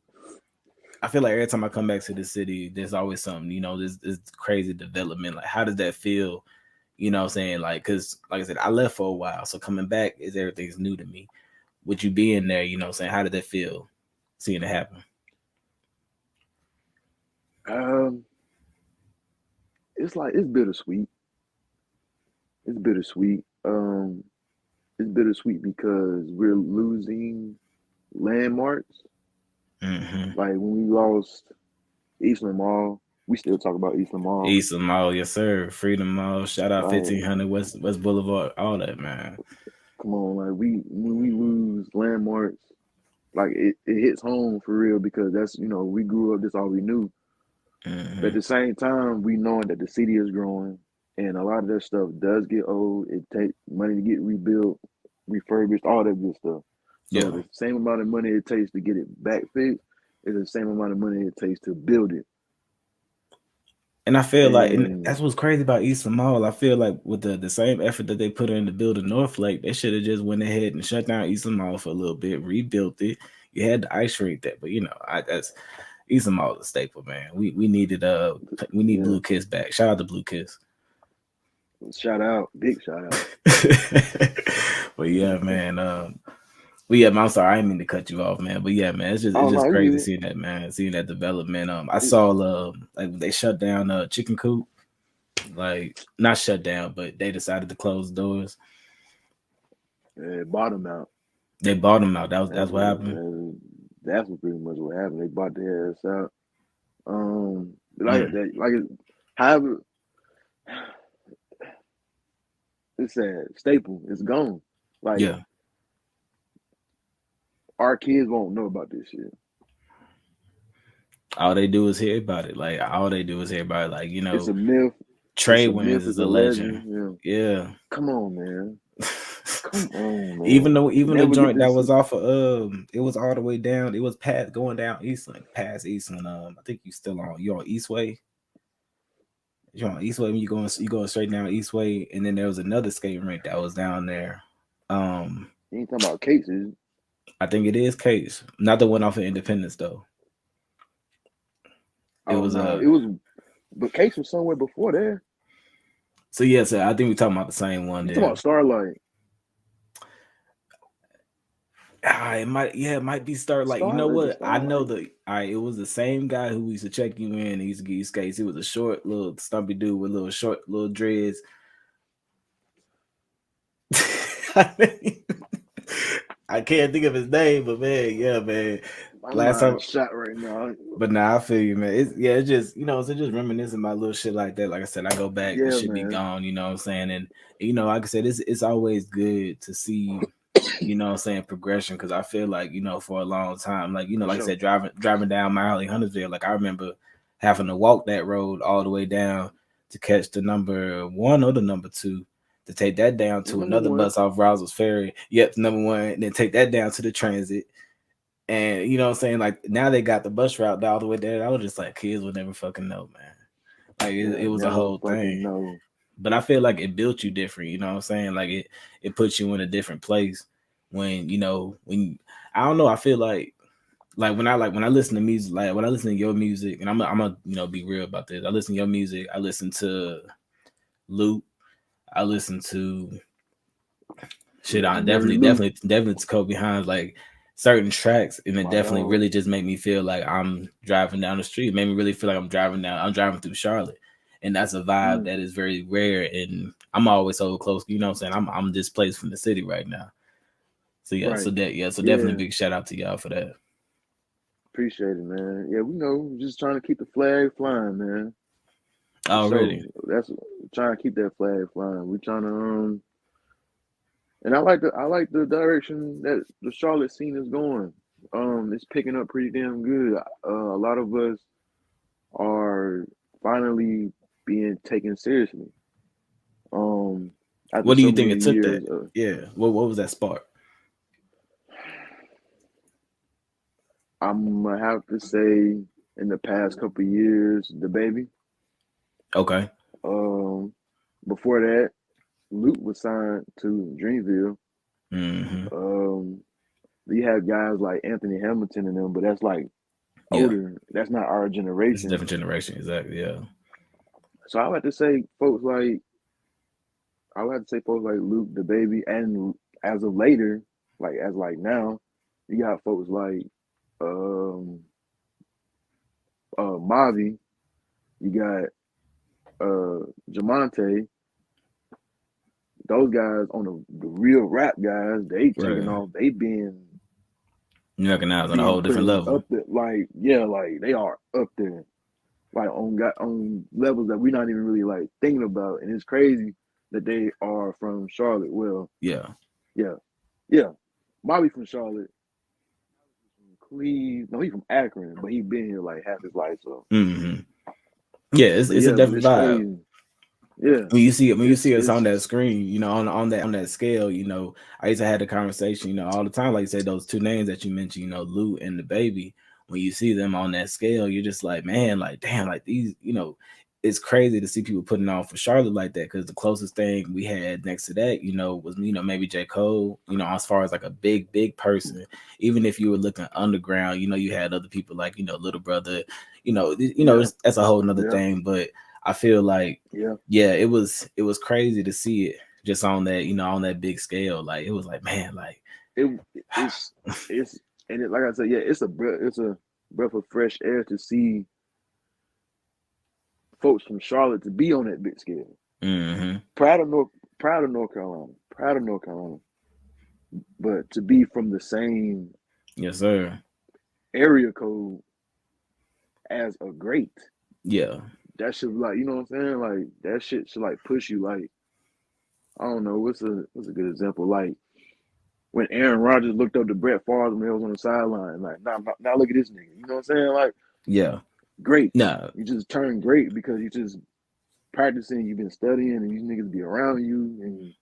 I feel like every time I come back to the city, there's always something, this crazy development. Like, how does that feel? You know what I'm saying? Like, because, like I said, I left for a while. So coming back is everything's new to me. With you being there, you know what I'm saying? How did that feel seeing it happen? It's bittersweet. It's bittersweet. It's bittersweet because we're losing landmarks. Like when we lost Eastland Mall, we still talk about Eastland Mall. Eastland Mall, yes sir. Freedom Mall, shout out 1500 West Boulevard, all that, man. Come on, like when we lose landmarks, like it hits home for real because that's we grew up, that's all we knew. But at the same time, we knowing that the city is growing, And a lot of that stuff does get old. It takes money to get rebuilt, refurbished, all that good stuff. So Yeah. the same amount of money it takes to get it back fixed is the same amount of money it takes to build it. And I feel like, and And that's what's crazy about Eastern Mall. I feel like with the same effort that they put in to build a North Lake, they should have just went ahead and shut down Eastern Mall for a little bit, rebuilt it. You had the ice rink there, but that's Eastern Mall is a staple, man. We needed we need Blue Kiss back. Shout out to Blue Kiss. shout out, big shout out. But yeah, man. But yeah, man, I'm sorry, I didn't mean to cut you off, man. But yeah, man, it's just crazy seeing that, man, seeing that development. I saw like they shut down Chicken Coop, like not shut down, but they decided to close doors. They bought them out. They bought them out. That's what happened. That's what pretty much what happened. They bought their ass out. However, it's sad. Staple, it's gone. Like, yeah. Our kids won't know about this shit. All they do is hear about it. Like all they do is hear about it. Like it's a myth. Trey Waynes is a legend. Yeah. Come on, man. Come on, man. Even the joint that was off of it was all the way down. It was going down Eastland, past Eastland. I think you're on Eastway. You're on Eastway when you going straight down Eastway, and then there was another skating rink that was down there. You ain't talking about cases. I think it is Case, not the one off of Independence though. It was, but Case was somewhere before there. So I think we're talking about the same one. Talking about Starlight. It might be Starlight. You know what? I know it was the same guy who used to check you in and used to give you skates. He was a short, little stumpy dude with little dreads. I can't think of his name, but man. Last time shot right now. But I feel you, man. It's just it's just reminiscing about little shit like that. Like I said, I go back, it should be gone, you know what I'm saying? And like I said, it's always good to see, progression, because I feel like, for a long time, like, like I said, driving down my alley Huntersville, like I remember having to walk that road all the way down to catch the number 1 or the number 2. To take that down to another bus off Rouse's Ferry. Yep, number 1, and then take that down to the transit. And you know what I'm saying? Like now they got the bus route all the way there. I was just like, kids would never fucking know, man. Like it was a whole thing. Know. But I feel like it built you different, you know what I'm saying? Like it puts you in a different place when I don't know, I feel like when I listen to music, like when I listen to your music, and I'm gonna be real about this. I listen to your music, I listen to Luke. I listen to shit. I definitely to Kobe Hines, like certain tracks, and it definitely really just made me feel like I'm driving down the street. It made me really feel like I'm driving through Charlotte, and that's a vibe that is very rare. And I'm always so close. You know what I'm saying? I'm displaced from the city right now. So definitely big shout out to y'all for that. Appreciate it, man. Yeah, we know. Just trying to keep the flag flying, man. Already. So that's trying to keep that flag flying. We're trying to and I like the direction that the Charlotte scene is going. It's picking up pretty damn good. A lot of us are finally being taken seriously. What do you think it took that? What was that spark? I'm gonna have to say in the past couple of years, the baby. Okay. Before that, Luke was signed to Dreamville. Mm-hmm. You have guys like Anthony Hamilton and them, but that's like older. That's not our generation. It's a different generation, exactly. Yeah. So I like to say folks like Luke, the baby, and as of later, as now, you got folks like Mavi, you got Jamonte. Those guys on the real rap guys, they taking off. They being recognized on a whole different level. Up there, they are up there, like on levels that we're not even really thinking about. And it's crazy that they are from Charlotte. Well, yeah. Bobby from Charlotte. Cleveland. No, he's from Akron, but he been here half his life. So yeah, it's a different vibe. Yeah. When you see us It's on that screen, you know, on that scale, you know, I used to have the conversation, you know, all the time. Like you said, those two names that you mentioned, you know, Lou and the baby. When you see them on that scale, you're just like, man, like damn, like these, you know, it's crazy to see people putting on for Charlotte like that. Because the closest thing we had next to that, you know, was maybe J. Cole. You know, as far as like a big person. Even if you were looking underground, you know, you had other people like, you know, Little Brother. That's a whole nother thing. But I feel like it was crazy to see it just on that, you know, on that big scale. Like it was like, man, like it's and it, like I said, it's a breath of fresh air to see folks from Charlotte to be on that big scale. Mm-hmm. Proud of North Carolina, but to be from the same yes sir area code as a great, that should, like, you know what I'm saying, like that shit should like push you. Like, I don't know, what's a good example, like when Aaron Rodgers looked up to Brett Favre when he was on the sideline, like, now look at this nigga. You know what I'm saying? Like, great. No, you just turned great because you just practicing, you've been studying, and these niggas be around you. And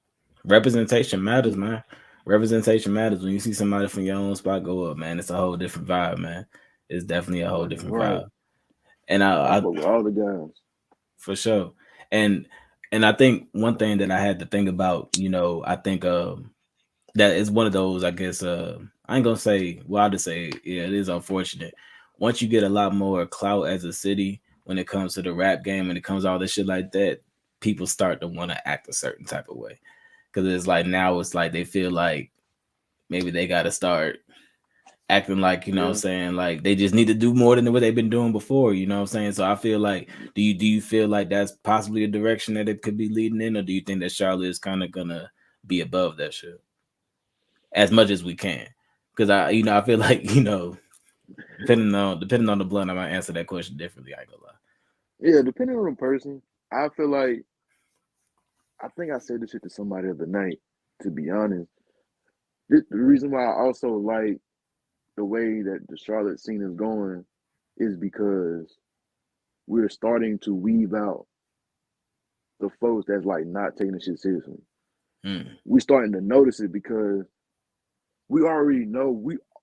representation matters, man. Representation matters. When you see somebody from your own spot go up, man, it's a whole different vibe, man. It's definitely a whole different vibe. And I fuck with all the guys for sure. And I think one thing that I had to think about, you know, I think that is one of those, I guess, I ain't gonna say, well, I'll just say, yeah, it is unfortunate. Once you get a lot more clout as a city when it comes to the rap game, when it comes to all this shit like that, people start to want to act a certain type of way. Because it's like now it's like they feel like maybe they got to start acting like, you know what I'm saying, like they just need to do more than what they've been doing before, you know what I'm saying? So I feel like, do you feel like that's possibly a direction that it could be leading in, or do you think that Charlotte is kind of gonna be above that shit as much as we can? Because I feel like, you know, depending on the blunt, I might answer that question differently. I ain't gonna lie. Yeah, depending on the person, I feel like, I think I said this shit to somebody the other night, to be honest. The reason why I also like the way that the Charlotte scene is going is because we're starting to weave out the folks that's like not taking the shit seriously. We're starting to notice it because we already know,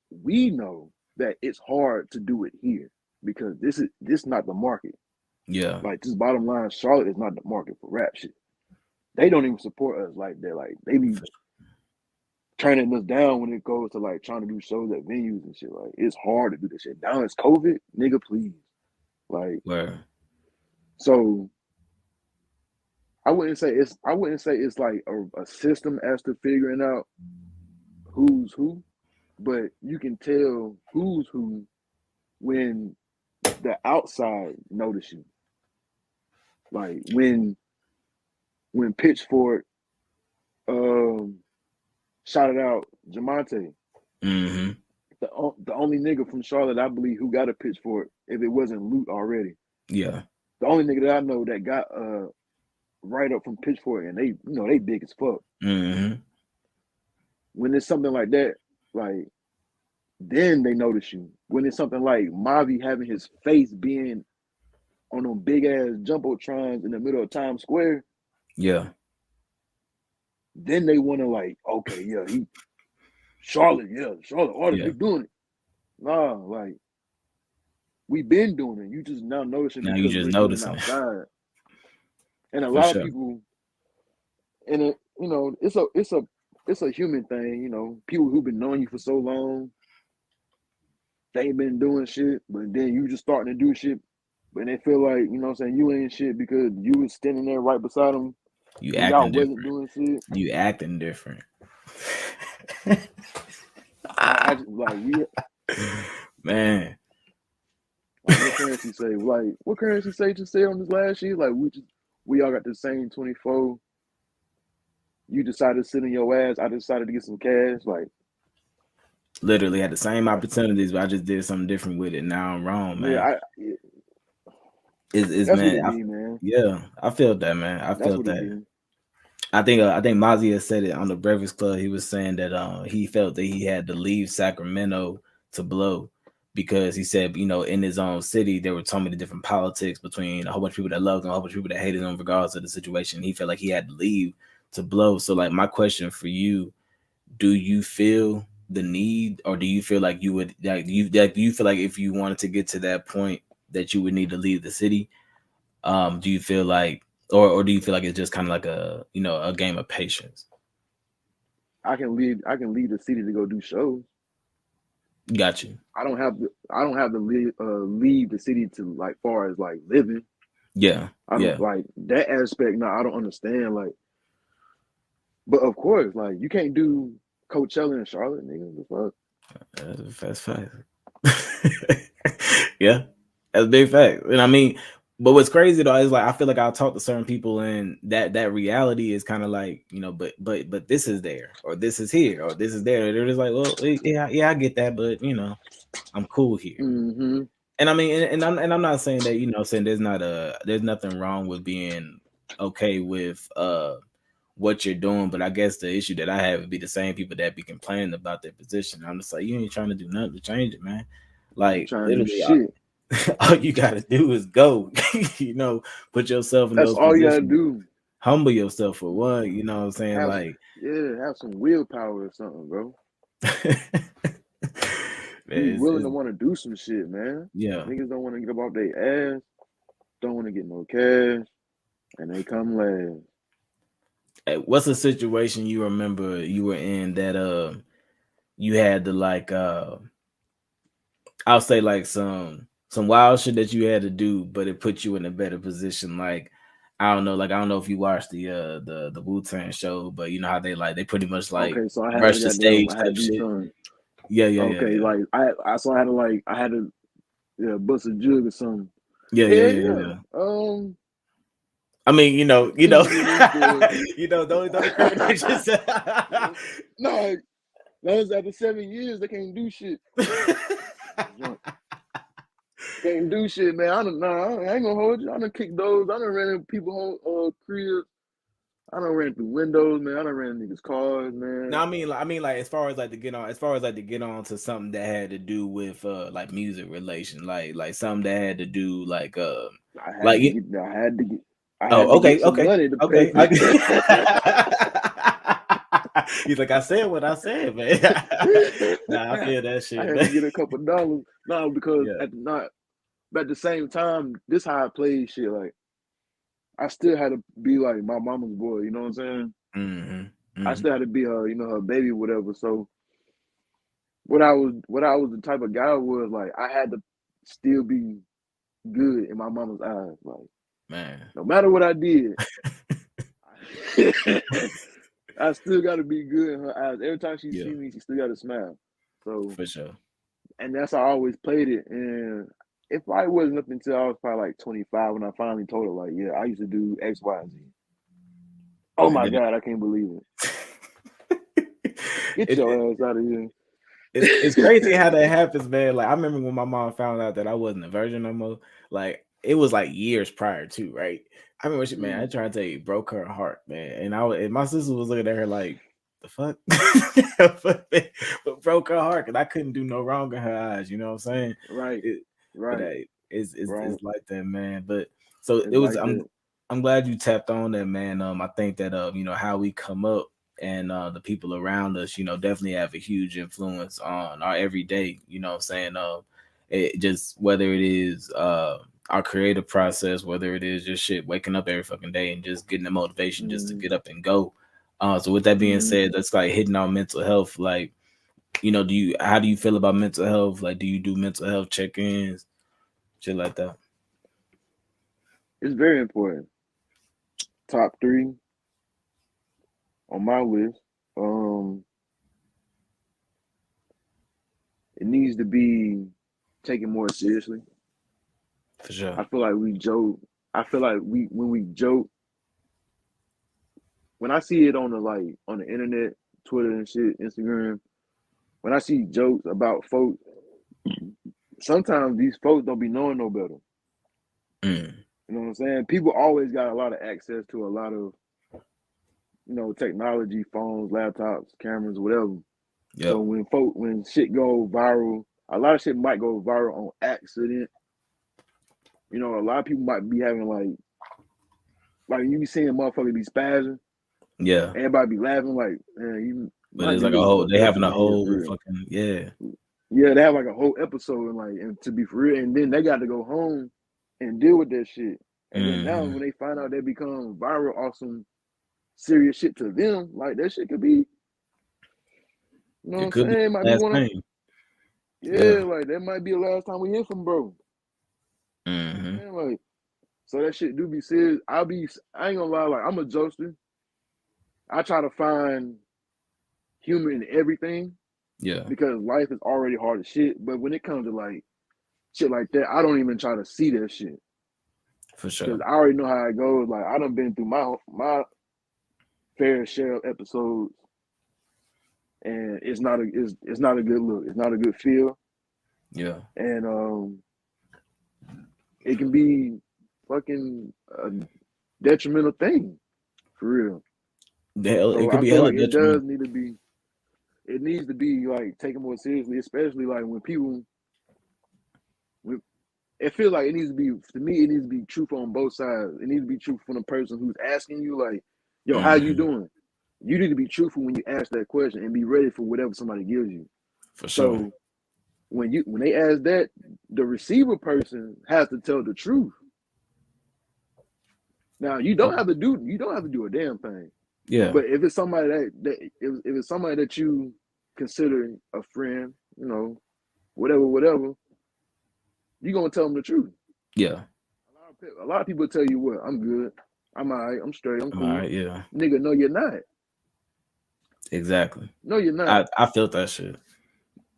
we know that it's hard to do it here because this is not the market. Yeah. Like, just bottom line, Charlotte is not the market for rap shit. They don't even support us like that. Like, they be turning us down when it goes to like trying to do shows at venues and shit. Like, it's hard to do this shit. Now it's COVID, nigga, please. Like, so I wouldn't say it's like a system as to figuring out who's who, but you can tell who's who when the outside notice you. Like when Pitchfork shouted out Jamonte. Mm-hmm. The only nigga from Charlotte, I believe, who got a pitchfork, if it wasn't Loot already. Yeah. The only nigga that I know that got write up from Pitchfork, and they big as fuck. Mm-hmm. When it's something like that, like, then they notice you. When it's something like Mavi having his face being on them big ass jumbotrons in the middle of Times Square, then they want to, like, okay, Charlotte artist, they doing it. Nah, like, we been doing it. You just now noticing now because you just we're noticing outside. And a lot of people, and it, you know, it's a human thing. You know, people who've been knowing you for so long, they ain't been doing shit, but then you just starting to do shit, but they feel like, you know what I'm saying, you ain't shit because you was standing there right beside them. You acting y'all wasn't doing shit. You acting different. Man. Like, what Currency say? Like, what Currency say to say on this last sheet? Like, we all got the same 24. You decided to sit in your ass. I decided to get some cash. Like, literally had the same opportunities, but I just did something different with it. Now I'm wrong, man. That's man, what it be, man. Yeah, I felt that, man. I felt that. I think Mazia said it on the Breakfast Club. He was saying that he felt that he had to leave Sacramento to blow because he said, in his own city, there were so many different politics between a whole bunch of people that loved him, a whole bunch of people that hated him, regardless of the situation. He felt like he had to leave to blow. So, like, my question for you: do you feel the need, or do you feel like you would, do you feel like if you wanted to get to that point that you would need to leave the city? Do you feel like, or do you feel like it's just kind of like a game of patience? I can leave the city to go do shows. Got you. I don't have to leave the city to, like, far as like living. Yeah. I don't like that aspect. No, I don't understand. Like, but of course, like, you can't do Coachella in Charlotte, nigga. The fuck? That's fact. Yeah, that's a big fact. And I mean, but what's crazy though is, like, I feel like I'll talk to certain people, and that reality is kind of like, but this is there, or this is here, or this is there. They're just like, well, yeah, I get that, but I'm cool here. Mm-hmm. And I mean, and I'm not saying that, saying there's nothing wrong with being okay with what you're doing, but I guess the issue that I have would be the same people that be complaining about their position. I'm just like, you ain't trying to do nothing to change it, man. Like, Trying to do literally, shit. all you gotta do is go. Put yourself in That's those all positions. you gotta do. Humble yourself for one. You know what I'm saying? Have some willpower or something, bro. Be Man, willing to want to do some shit, man. Yeah. Niggas don't want to get up off their ass, don't want to get no cash, and they come last. Hey, what's a situation you remember you were in that you had to, like, I'll say, like, some wild shit that you had to do, but it put you in a better position? Like, I don't know if you watched the Wu-Tang show, but you know how they pretty much like so I had rush to the stage I had to type do shit. something. Yeah. Like, I had to bust a jug or something. Yeah. I mean, don't incriminate yourself. No, that was after 7 years. They can't do shit. Can't do shit, man. I ain't gonna hold you. I done kicked doors. I done ran in people's home cribs. I done ran through windows, man. I done ran in niggas' cars, man. No, I mean, like, as far as to get on to something that had to do with like music relation, like something that had to do like I had to okay. get some money to pay. He's like, I said what I said, man. Nah, I feel that shit. I had to get a couple dollars. No, because at the same time, this how I played shit. Like, I still had to be like my mama's boy. You know what I'm saying? Mm-hmm. I still had to be her, her baby, whatever. So what I was the type of guy I was, like, I had to still be good in my mama's eyes. Like, man, no matter what I did, I still got to be good in her eyes. Every time she see me, she still got to smile. So for sure. And that's how I always played it. And it probably wasn't up until I was probably like 25 when I finally told her, like, yeah, I used to do X, Y, and Z. Oh my God, I can't believe it. Get your ass out of here. It's crazy how that happens, man. Like, I remember when my mom found out that I wasn't a virgin no more. Like, it was like years prior to, right? I remember she, man, I tried to tell you, broke her heart, man. And my sister was looking at her like, the fuck? but broke her heart because I couldn't do no wrong in her eyes. You know what I'm saying? Right. But it's right. like that, man. But so it was. I'm glad you tapped on that, man. I think that how we come up and the people around us, definitely have a huge influence on our everyday. You know what I'm saying? It just, whether it is our creative process, whether it is just shit waking up every fucking day and just getting the motivation just to get up and go. So with that being said, that's like hitting on mental health. Like, how do you feel about mental health? Like, do you do mental health check-ins, shit like that? It's very important. Top 3 on my list. It needs to be taken more seriously. For sure. I feel like we joke. I feel like when we joke, when I see it on the internet, Twitter and shit, Instagram, when I see jokes about folks, sometimes these folks don't be knowing no better. You know what I'm saying? People always got a lot of access to a lot of, technology, phones, laptops, cameras, whatever. Yep. So when shit go viral, a lot of shit might go viral on accident. You know, a lot of people might be having like you be seeing motherfuckers be spazzing. Yeah. Everybody be laughing like, man, you But my it's like a niggas whole, fucked they up having in a the head for whole real. fucking, yeah. Yeah, they have like a whole episode and to be for real, and then they got to go home and deal with that shit. And then now when they find out they become viral off some serious shit to them, like that shit could be, you know what It I'm could be saying? It might the be last one of, thing. yeah, like that might be the last time we hear from bro. Mm-hmm. Man, like, so that shit do be serious. I ain't gonna lie, like I'm a jokester. I try to find humor in everything Yeah, because life is already hard as shit. But when it comes to like shit like that, I don't even try to see that shit. for sure. Because I already know how it goes. Like I done been through my fair share of episodes, and it's not a good look. It's not a good feel, Yeah. and it can be fucking a detrimental thing for real. Hell, it So could I be feel hella like it detrimental. does need to be. It needs to be like taken more seriously, especially like when people. It feels like it needs to be, to me, it needs to be truth on both sides. It needs to be truth from the person who's asking you, like, yo, how you doing? You need to be truthful when you ask that question and be ready for whatever somebody gives you. For sure. So when they ask that, the receiver person has to tell the truth. Now you don't have to do a damn thing. Yeah. But if it's somebody if it's somebody that you consider a friend, you know, whatever, you're gonna tell them the truth. Yeah. A lot of people tell you what, I'm good, I'm all right, I'm straight, I'm cool. All right. Yeah. Nigga, no, you're not. Exactly. No, you're not. I felt that shit.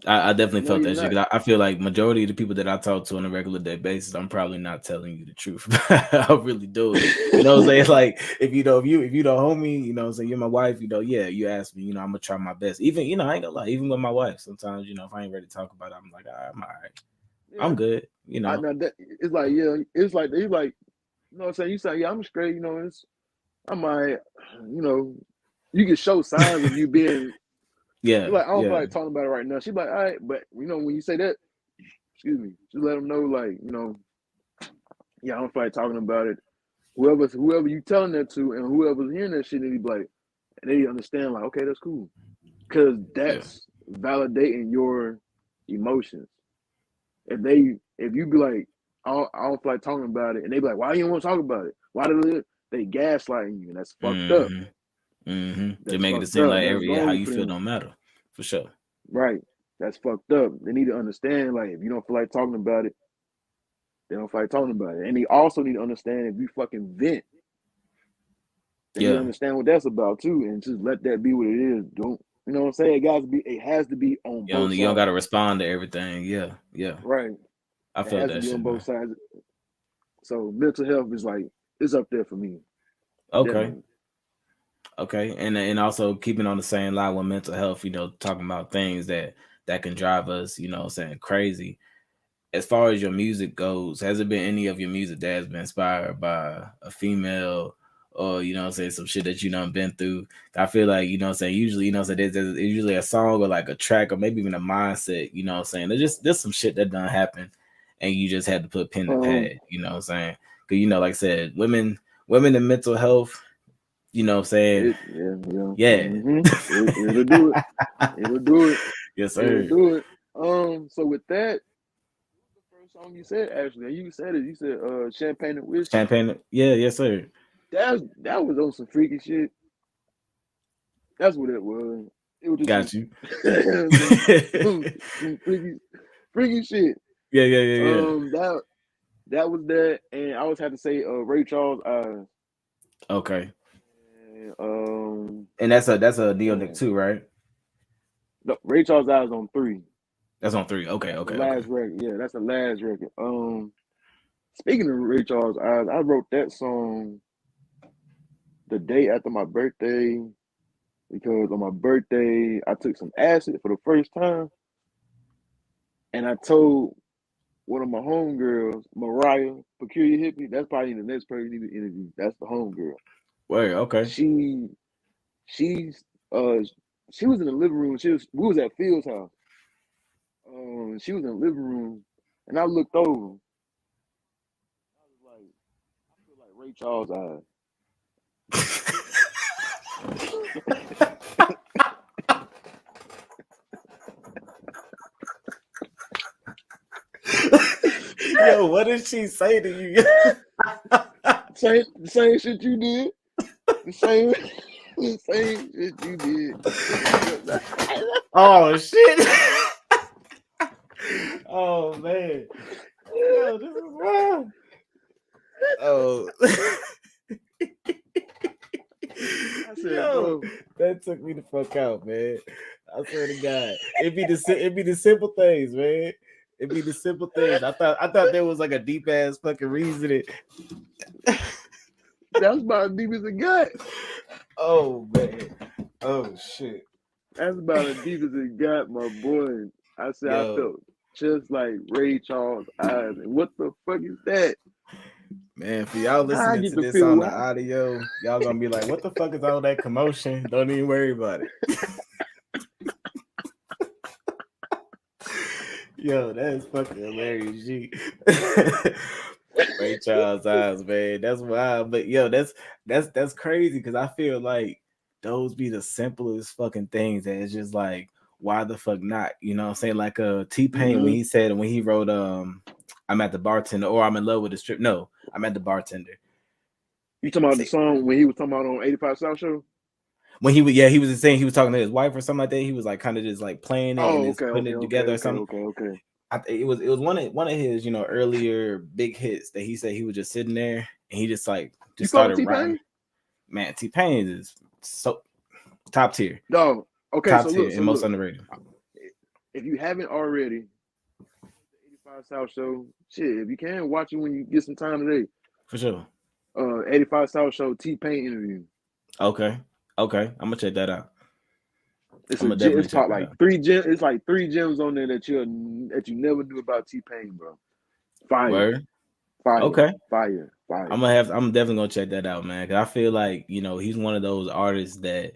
I definitely No, felt you're that shit. not. 'Cause I feel like majority of the people that I talk to on a regular day basis, I'm probably not telling you the truth. I really do. You know what I'm saying? Like if you don't homie, you know what I'm saying, you're my wife, you know, yeah, you ask me, you know, I'm gonna try my best. Even, you know, I ain't gonna lie, even with my wife, sometimes, you know, if I ain't ready to talk about it, I'm like, I'm all right. Yeah. I'm good, you know. It's like, yeah, it's like, you know what I'm saying? You say, yeah, I'm straight, you know, I'm all right, you know, you can show signs of you being, Yeah. you're like, I don't feel Yeah. like talking about it right now. She's like, all right, but you know, when you say that, excuse me, just let them know, like, you know, yeah, I don't feel like talking about it. Whoever you telling that to and whoever's hearing that shit, they be like, and they understand, like, okay, that's cool. Because that's validating your emotions. If you be like, I don't feel like talking about it, and they be like, why you don't want to talk about it? Why they gaslighting you? And that's fucked up. They That's make it fucked seem up. like That's how wrong you for feel them. don't matter. For sure. Right. That's fucked up. They need to understand, like, if you don't feel like talking about it, they don't feel like talking about it. And they also need to understand if you fucking vent, they need to understand what that's about too, and just let that be what it is. Don't, you know what I'm saying? It has to be on both sides. You don't gotta respond to everything. Yeah. Right. I It felt has to that be shit, on man. both sides. So mental health is like, it's up there for me. Okay. Definitely. Okay. And also keeping on the same line with mental health, you know, talking about things that can drive us, you know, saying crazy. As far as your music goes, has it been any of your music that has been inspired by a female, or, you know, say some shit that you done been through? I feel like, you know, saying usually, you know, so there's usually a song or like a track or maybe even a mindset, you know, saying there's some shit that done happen, and you just had to put pen to pad, you know, what I'm saying, because, you know, like I said, women in mental health, you know, saying It'll do it. It'll do it. Yes, It'll sir. do it. So with that, what's the first song you said? Actually, you said it. You said Champagne and Whiskey. Champagne. Yeah, yes, sir. That was on some freaky shit. That's what it was. It was just Got you. some freaky shit. Yeah. That was that, and I always had to say Ray Charles Eyes. Okay. And, And that's a Neo Nick too, right? no, Ray Charles Eyes on 3. That's on 3. Okay. The last record. Yeah, that's the last record. Speaking of Ray Charles Eyes, I wrote that song the day after my birthday because on my birthday I took some acid for the first time, and I told one of my homegirls, Mariah, Peculiar Hippie. That's probably the next person you need to interview. That's the homegirl. Wait, okay. She's she was in the living room. We was at Phil's house. She was in the living room, and I looked over. I was like, I feel like Ray Charles' eyes. Yo, what did she say to you? Same shit you did. The same shit you did. Oh shit! Oh man! Yo, this is wild. Oh. I said, Yo, bro, that took me the fuck out, man. I swear to God, it'd be the simple things, man. It'd be the simple things. I thought there was like a deep ass fucking reasoning. that's about as deep as it got. Oh man. Oh shit. That's about as deep as it got, my boy. I said, Yo. I felt just like Ray Charles' eyes. And what the fuck is that? Man, for y'all listening to this on the audio, y'all gonna be like, what the fuck is all that commotion? Don't even worry about it. Yo, that's fucking hilarious, G. Ray Charles' eyes, man. That's wild. But yo, that's crazy because I feel like those be the simplest fucking things that it's just like, why the fuck not? You know what I'm saying? Like T-Pain when he said when he wrote I'm at the bartender or I'm in love with the strip. No, I'm at the bartender. You talking about the song when he was talking about on 85 South Show? When he was saying he was talking to his wife or something like that. He was like kind of just like playing it and just putting it together or something. Okay. It was one of his earlier big hits that he said he was just sitting there and he just started rapping. Man, T-Pain is so top tier. No, okay, top tier and most underrated. If you haven't already, the 85 South Show, shit, if you can watch it when you get some time today. For sure. 85 South Show T-Pain interview. Okay, I'm gonna check that out. It's like 3 gems. It's like 3 gems on there that you never knew about T-Pain, bro. Fire. Word. Fire. Okay. Fire. I'm definitely gonna check that out, man. Cause I feel like he's one of those artists that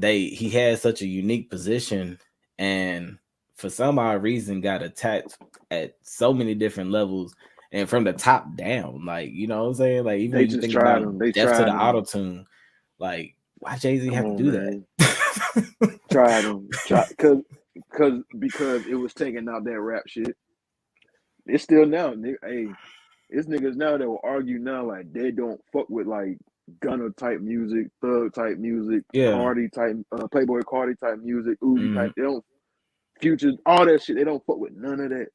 he has such a unique position, and for some odd reason got attacked at so many different levels and from the top down. Like you know what I'm saying? Like even when you think about death to the auto tune, like why Jay-Z have to do that? Tried him, because it was taking out that rap shit. It's still now, hey, it's niggas now that will argue now like they don't fuck with like Gunna type music, Thug type music, Cardi type, Playboy Cardi type music, Uzi type. They don't Future, all that shit. They don't fuck with none of that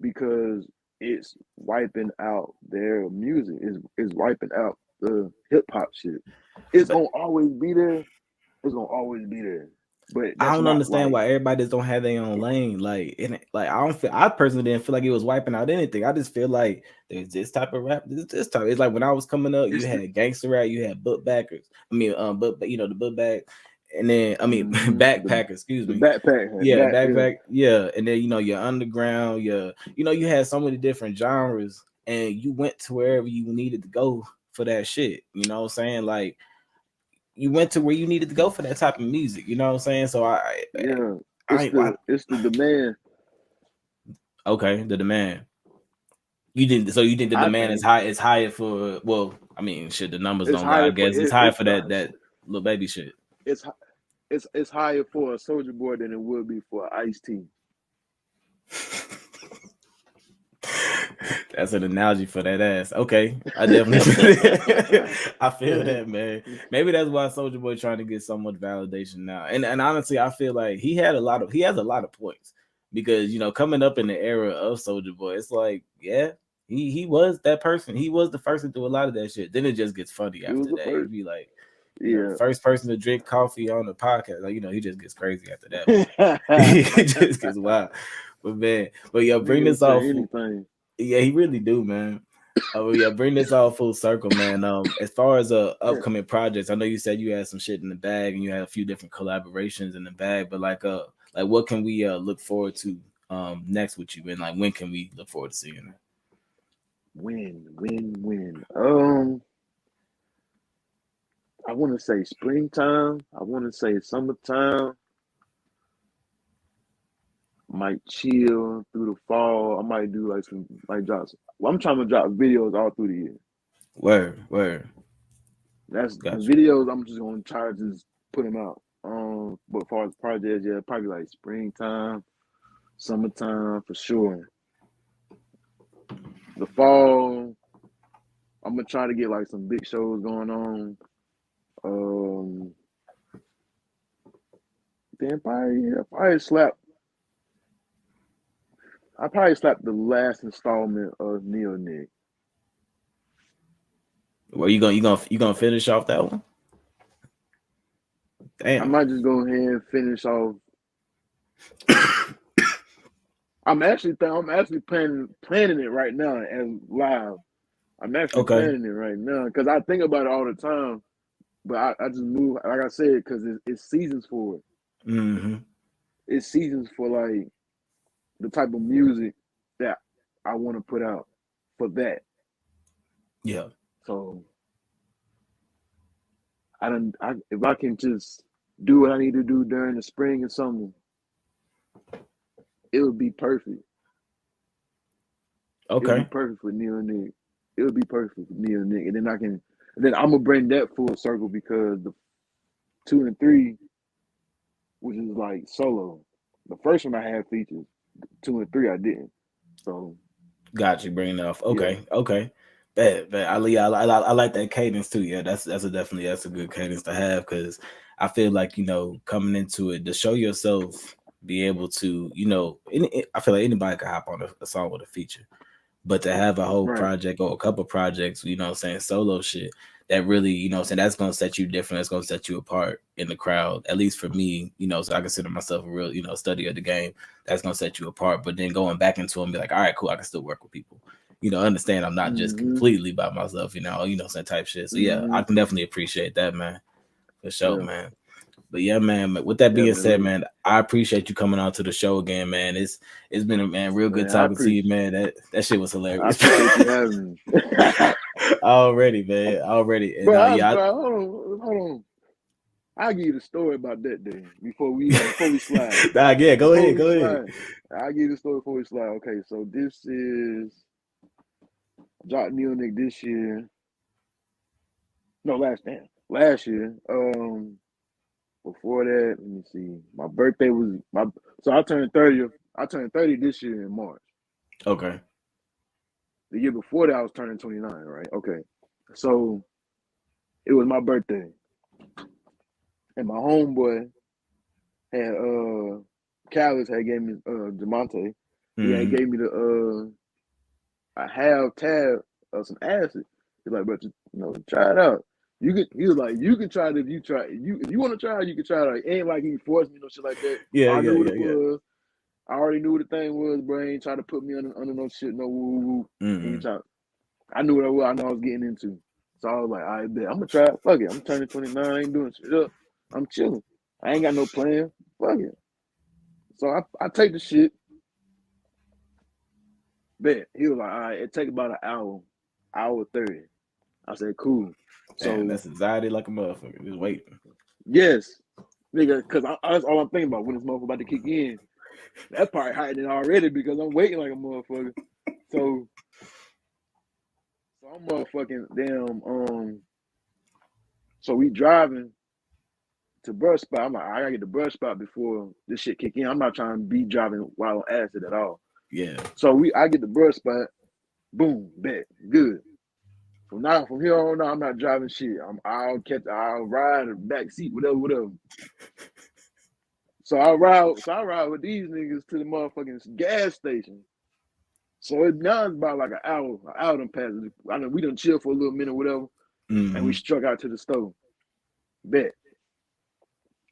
because it's wiping out their music. It's wiping out the hip hop shit. It's gonna always be there. It's gonna always be there. But I don't understand why everybody just don't have their own lane. I personally didn't feel like it was wiping out anything. I just feel like there's this type of rap, this type. It's like when I was coming up, you had gangster rap, you had book backers. I mean, the book bag, and then backpacker. Excuse me, backpack. Yeah, backpack. Yeah, and then your underground. You had so many different genres, and you went to wherever you needed to go for that shit. You know what I'm saying? Like. You went to where you needed to go for that type of music, you know what I'm saying? So it's the demand. Okay, the demand. You think the demand is high? It's higher for the numbers don't lie. I guess it's higher for that little baby shit. It's higher for a Soulja Boy than it would be for Ice-T. That's an analogy for that ass. Okay, I definitely I feel that, man. Maybe that's why Soulja Boy trying to get so much validation now. And honestly, I feel like he has a lot of points because coming up in the era of Soulja Boy, it's like he was that person. He was the first to do a lot of that shit. Then it just gets funny after that. He'd be like, first person to drink coffee on the podcast. Like he just gets crazy after that. He just gets wild. But bring this off. Yeah, he really do, man. Bring this all full circle, man. As far as upcoming projects, I know you said you had some shit in the bag and you had a few different collaborations in the bag, but like what can we look forward to next with you, and like when can we look forward to seeing it? When? I want to say springtime. I want to say summertime. Might chill through the fall. I might do like some like drops. Well, I'm trying to drop videos all through the year. Word. That's the Gotcha. videos. I'm just gonna try to just put them out. But as far as projects, yeah, probably like springtime, summertime for sure. The fall, I'm gonna try to get like some big shows going on. Then probably slap. I probably slapped the last installment of Neo Nick. Well, you gonna finish off that one? I Damn. might just go ahead and finish off. I'm actually planning it right now as live. I'm actually planning it right now because I think about it all the time, but I just move like I said because it's seasons for it. Mm-hmm. It's seasons for like the type of music that I want to put out for that. Yeah. So if I can just do what I need to do during the spring and summer, it would be perfect. Okay. It would be perfect for Neil Nick. It would be perfect for Neil Nick. And then I'm gonna bring that full circle because the 2 and 3, which is like solo. The first one I had features. 2 and 3 I didn't. So got you bringing it off. Okay. But I like that cadence too. Yeah, that's a good cadence to have because I feel like coming into it to show yourself, be able to I feel like anybody can hop on a song with a feature, but to have a whole project or a couple projects, solo shit that really that's gonna set you different. That's gonna set you apart in the crowd. At least for me, so I consider myself a real study of the game. That's gonna set you apart. But then going back into it and be like, all right, cool, I can still work with people. Understand I'm not just completely by myself, some type shit. So yeah, I can definitely appreciate that, man. For sure, man. But yeah, man, with that being said, man, I appreciate you coming on to the show again, man. It's been a real good talking to you, man. That shit was hilarious. I appreciate you having me. Already, man. Already. And, hold on. I'll give you the story about that day before we slide. Yeah, go ahead. I'll give you the story before we slide. Okay, so this is Jock Neil Nick this year. No, last year. Before that, let me see. My birthday was so I turned 30. I turned 30 this year in March. Okay. The year before that, I was turning 29, right? Okay. So it was my birthday. And my homeboy had Callis had gave me Demonte. He had gave me a half tab of some acid. He's like, but try it out. He was like, you can try it if you try it. If you want to try it, you can try it. Like, ain't like he forced me no shit like that. I knew what it was. I already knew what the thing was, bro. He ain't trying to put me under no shit, no woo woo. I knew what I was. I know I was getting into. So I was like, all right, bet. I'm gonna try it. Fuck it. I'm turning 29. I ain't doing shit up. I'm chilling. I ain't got no plan. Fuck it. So I take the shit. Bet. He was like, all right, it take about an hour 30. I said, cool. So that's anxiety like a motherfucker. Just waiting. Yes. Nigga, because that's all I'm thinking about when this motherfucker about to kick in. That's probably hiding already because I'm waiting like a motherfucker. So I'm motherfucking damn. So we driving to brush spot. I'm like, I gotta get the brush spot before this shit kick in. I'm not trying to be driving while on acid at all. Yeah. So I get the brush spot. Boom, bet, good. From here on out, I'm not driving shit. I'll ride a back seat, whatever. So I ride with these niggas to the motherfucking gas station. So now it's about like an hour done passed. I know we done chill for a little minute, whatever, and we struck out to the stove. Bet.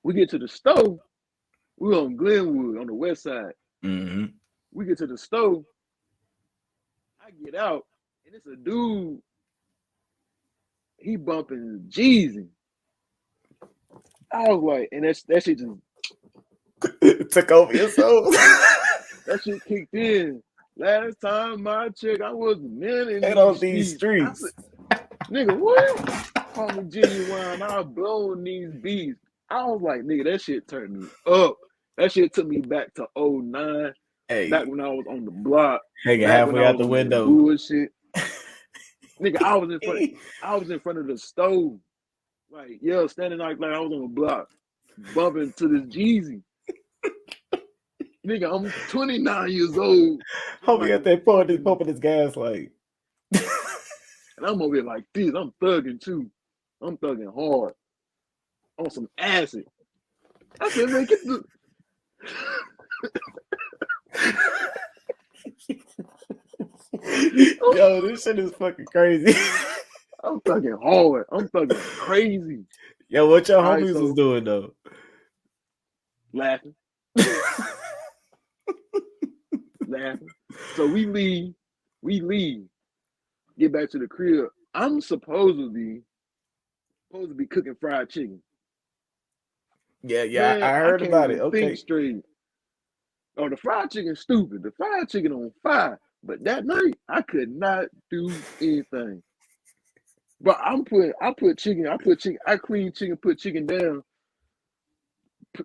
We get to the stove. We on Glenwood on the west side. We get to the stove. I get out, and it's a dude. He bumping Jeezy. I was like, and that shit just took over your soul. That shit kicked in. Last time my chick, I was men on these streets. Said, nigga, what? Call me genuine. I blown these beats. I was like, nigga, that shit turned me up. That shit took me back to 09, Hey, back when I was on the block, hanging back when halfway I out was the on that window. bullshit. Nigga, I was in front of the stove. Like, yeah, standing like I was on the block, bumping to this Jeezy. Nigga, I'm 29 years old. Homie got that pumping his gas like. And I'm over here like this. I'm thugging too. I'm thugging hard. On some acid. I said, man, get the... Yo, this shit is fucking crazy. I'm thugging hard. I'm thugging crazy. Yo, what your All right, homies so- was doing though? Laughing. Laughing. So we leave. Get back to the crib. I'm supposed to be cooking fried chicken. Yeah, Man, I heard can't about it. even Okay. think straight. Oh, the fried chicken stupid. The fried chicken on fire. But that night, I could not do anything. But I clean chicken, put chicken down,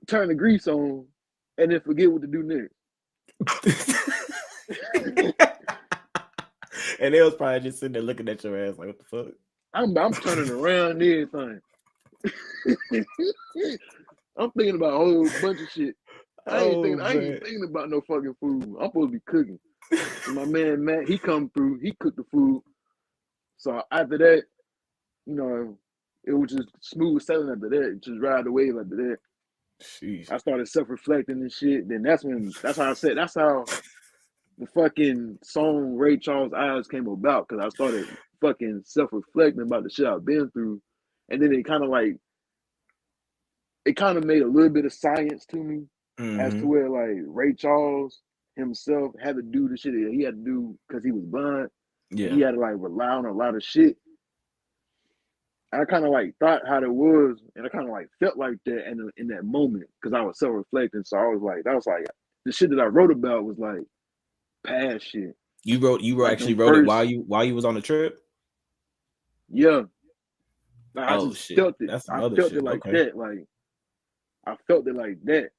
turn the grease on, and then forget what to do next. And they was probably just sitting there looking at your ass like, what the fuck? I'm turning around and everything. I'm thinking about a whole bunch of shit. I ain't even thinking about no fucking food. I'm supposed to be cooking. And my man Matt, he come through, he cooked the food. So after that, you know, it was just smooth sailing after that. Just ride the wave after that. Sheesh. I started self-reflecting and shit. Then that's how the fucking song Ray Charles' Eyes came about, because I started fucking self-reflecting about the shit I've been through. And then it kind of made a little bit of science to me, as to where like Ray Charles himself had to do the shit that he had to do because he was blind. Yeah. He had to like rely on a lot of shit. I kind of like thought how it was, and I kind of like felt like that in that moment, because I was self-reflecting. So I was like, the shit that I wrote about was like past shit. You wrote Like actually them wrote it first- while you was on the trip? Yeah. Like, I Oh, just shit. felt it. That's some I other felt shit. it like Okay. that. Like I felt it like that.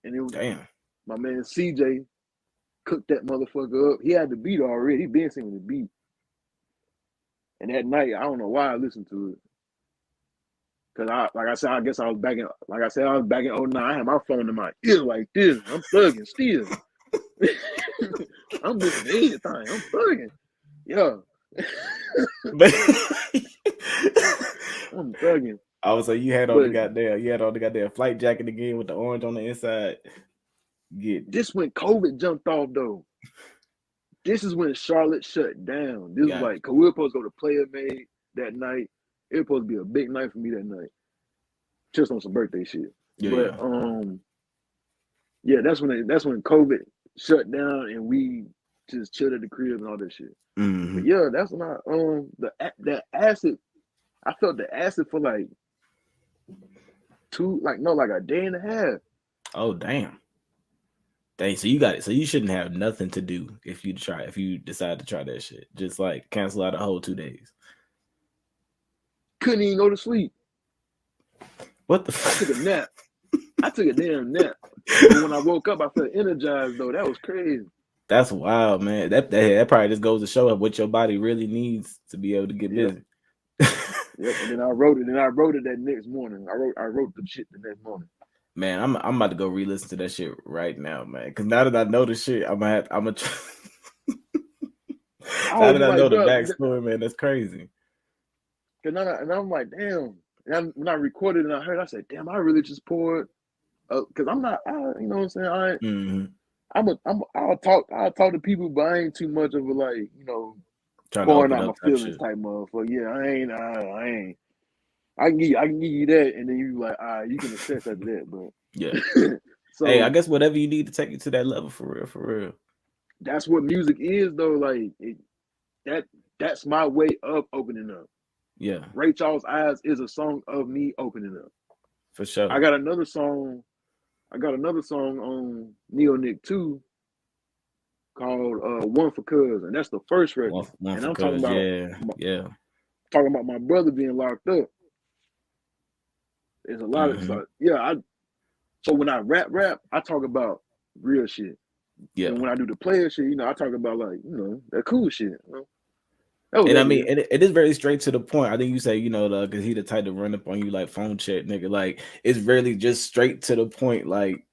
And it was Damn. my man CJ cooked that motherfucker up. He had the beat already. He been singing the beat. And that night, I don't know why I listened to it. Cause I guess I was back in 09. I had my phone in my ear like this. I'm thugging still. I'm listening to anything. I'm thugging. Yeah. I'm thugging. I was like, you had on the goddamn flight jacket again with the orange on the inside. This when COVID jumped off though. This is when Charlotte shut down. This was like, cause we were supposed to go to Player Made that night. It was supposed to be a big night for me that night. Just on some birthday shit. But that's when COVID shut down and we just chilled at the crib and all that shit. Mm-hmm. But yeah, that's when I the acid. I felt the acid for like a day and a half. Oh damn. Dang, so you got it. So you shouldn't have nothing to do if you decide to try that shit. Just like cancel out a whole 2 days. Couldn't even go to sleep. What the fuck? I took a nap. I took a damn nap. But when I woke up, I felt energized though. That was crazy. That's wild, man. That probably just goes to show what your body really needs to be able to get busy. Yep. And then I wrote it. That next morning. I wrote the shit the next morning. Man, I'm about to go re-listen to that shit right now, man. Because now that I know the shit, I'm gonna try. Now that I know the backstory, man, that's crazy. And I'm like, damn. And when I recorded and I heard, I said, damn, I really just poured. Because I'm not, you know what I'm saying? I'll talk to people, but I ain't too much of a like, you know, pouring out my feelings type motherfucker. Yeah, I ain't. I can give you that, and then you like, you can accept after that, but yeah. So, hey, I guess whatever you need to take you to that level, for real. That's what music is, though. Like that's my way of opening up. Yeah. Ray Charles' Eyes is a song of me opening up. For sure. I got another song on Neo Nick 2 called One for Cuz, and that's the first record. One and I'm talking about talking about my brother being locked up. There's a lot of So when I rap, I talk about real shit. Yeah. And when I do the player shit, I talk about like, that cool shit. That And I that mean, is. it is very straight to the point. I think you say, because he the type to run up on you like phone check, nigga. Like it's really just straight to the point. Like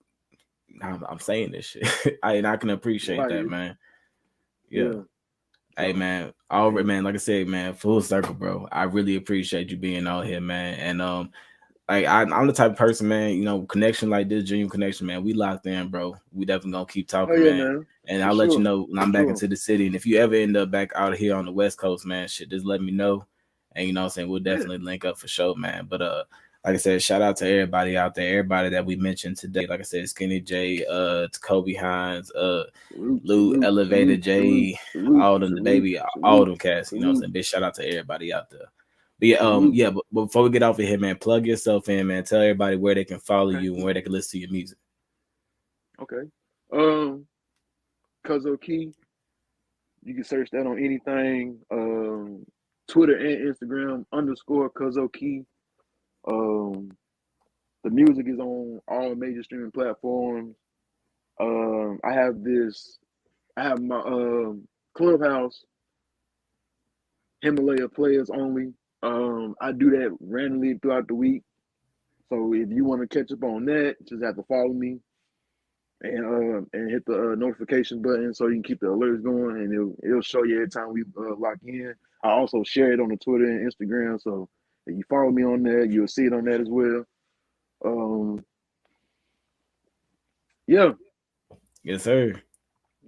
I'm saying this shit, I can appreciate Like, that, man. yeah. Hey, So, man. All right, man. Like I said, man, full circle, bro. I really appreciate you being out here, man. And like I'm the type of person, man. Connection like this, genuine connection, man. We locked in, bro. We definitely gonna keep oh talking, yeah, man. man. And For I'll let you sure. know when I'm back into the city. And if you ever end up back out here on the West Coast, man, shit, just let me know. And you know what I'm saying, we'll definitely link up for sure, man. But like I said, shout out to everybody out there, everybody that we mentioned today. Like I said, Skinny J, Kobe Hines, Lou, Elevator J, all them, the baby, all them cats. You know what I'm saying? Big shout out to everybody out there. But yeah, but before we get off of here, man, plug yourself in, man. Tell everybody where they can follow you and where they can listen to your music. Okay. Cuzo Key. You can search that on anything. Twitter and Instagram _Cuzo Key. The music is on all major streaming platforms. I have my Clubhouse, Himalaya Players Only. I do that randomly throughout the week. So if you want to catch up on that, just have to follow me and hit the notification button so you can keep the alerts going, and it'll show you every time we lock in. I also share it on the Twitter and Instagram, so if you follow me on there, you'll see it on that as well. Yeah. Yes, sir.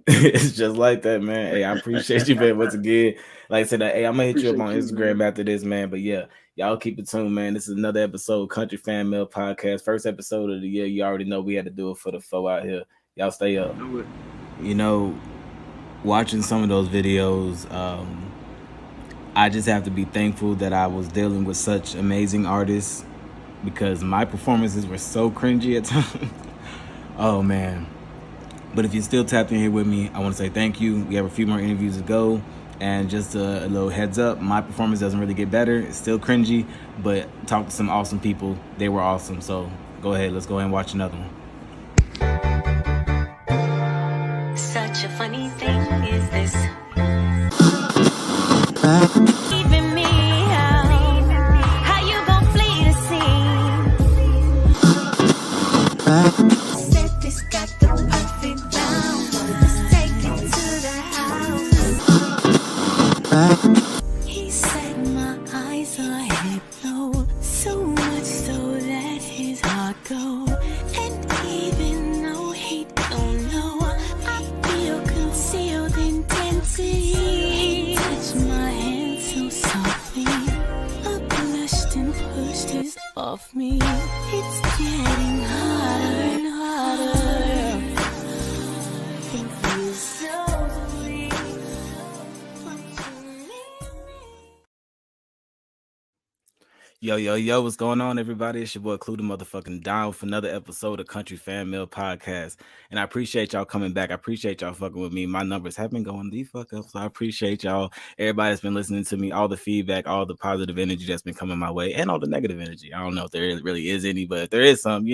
It's just like that, man. Hey, I appreciate you, man. Once again, like I said, hey, I'm gonna hit you up on Instagram after this, man. But yeah, y'all keep it tuned, man. This is another episode, Country Fan Mail Podcast, first episode of the year. You already know we had to do it for the foe out here. Y'all stay up. Watching some of those videos, I just have to be thankful that I was dealing with such amazing artists because my performances were so cringy at times. Oh man. But if you're still tapped in here with me, I want to say thank you. We have a few more interviews to go. And just a little heads up, my performance doesn't really get better. It's still cringy, but talk to some awesome people. They were awesome. So go ahead. Let's go ahead and watch another one. Such a funny thing is this. Keeping me out. How you gon' flee the scene? Said this got the perfect round. Let's take it to the house. He said my eyes are hypno, so much so that his heart go. And even though he don't know, I feel concealed intensity. Touch my hand so softly, I blushed and pushed his off me. It's getting harder and harder. Think you so sweet. Yo, what's going on, everybody? It's your boy Clue the motherfucking Down for another episode of Country Fan Mail Podcast. And I appreciate y'all coming back. I appreciate y'all fucking with me. My numbers have been going the fuck up, so I appreciate y'all. Everybody that's been listening to me, all the feedback, all the positive energy that's been coming my way, and all the negative energy. I don't know if there really is any, but if there is some,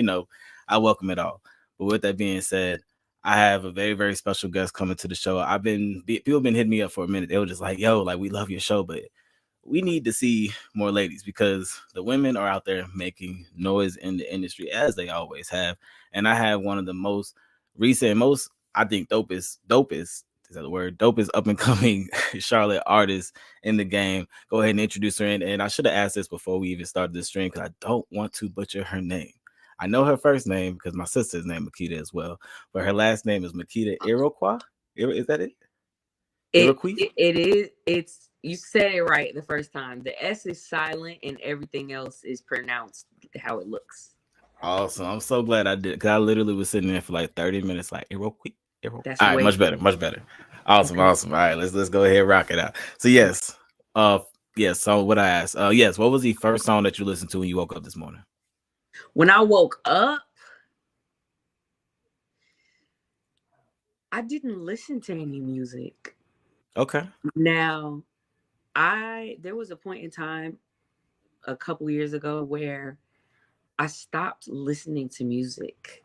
I welcome it all. But with that being said, I have a very, very special guest coming to the show. People have been hitting me up for a minute. They were just like, yo, like, we love your show, but we need to see more ladies because the women are out there making noise in the industry as they always have. And I have one of the most recent, I think dopest, is that the word? Dopest up and coming Charlotte artists in the game. Go ahead and introduce her in. And I should have asked this before we even started the stream because I don't want to butcher her name. I know her first name because my sister's name Makeda as well, but her last name is Makeda Irioquos. Is that it? It is. It's, you said it right the first time. The S is silent and everything else is pronounced how it looks. Awesome. I'm so glad I did because I literally was sitting there for like 30 minutes like Irioquos. That's all right, much better. Awesome. All right, let's go ahead and rock it out. So yes. So what I asked, what was the first song that you listened to when you woke up this morning? When I woke up, I didn't listen to any music. Okay. Now, there was a point in time a couple years ago where I stopped listening to music.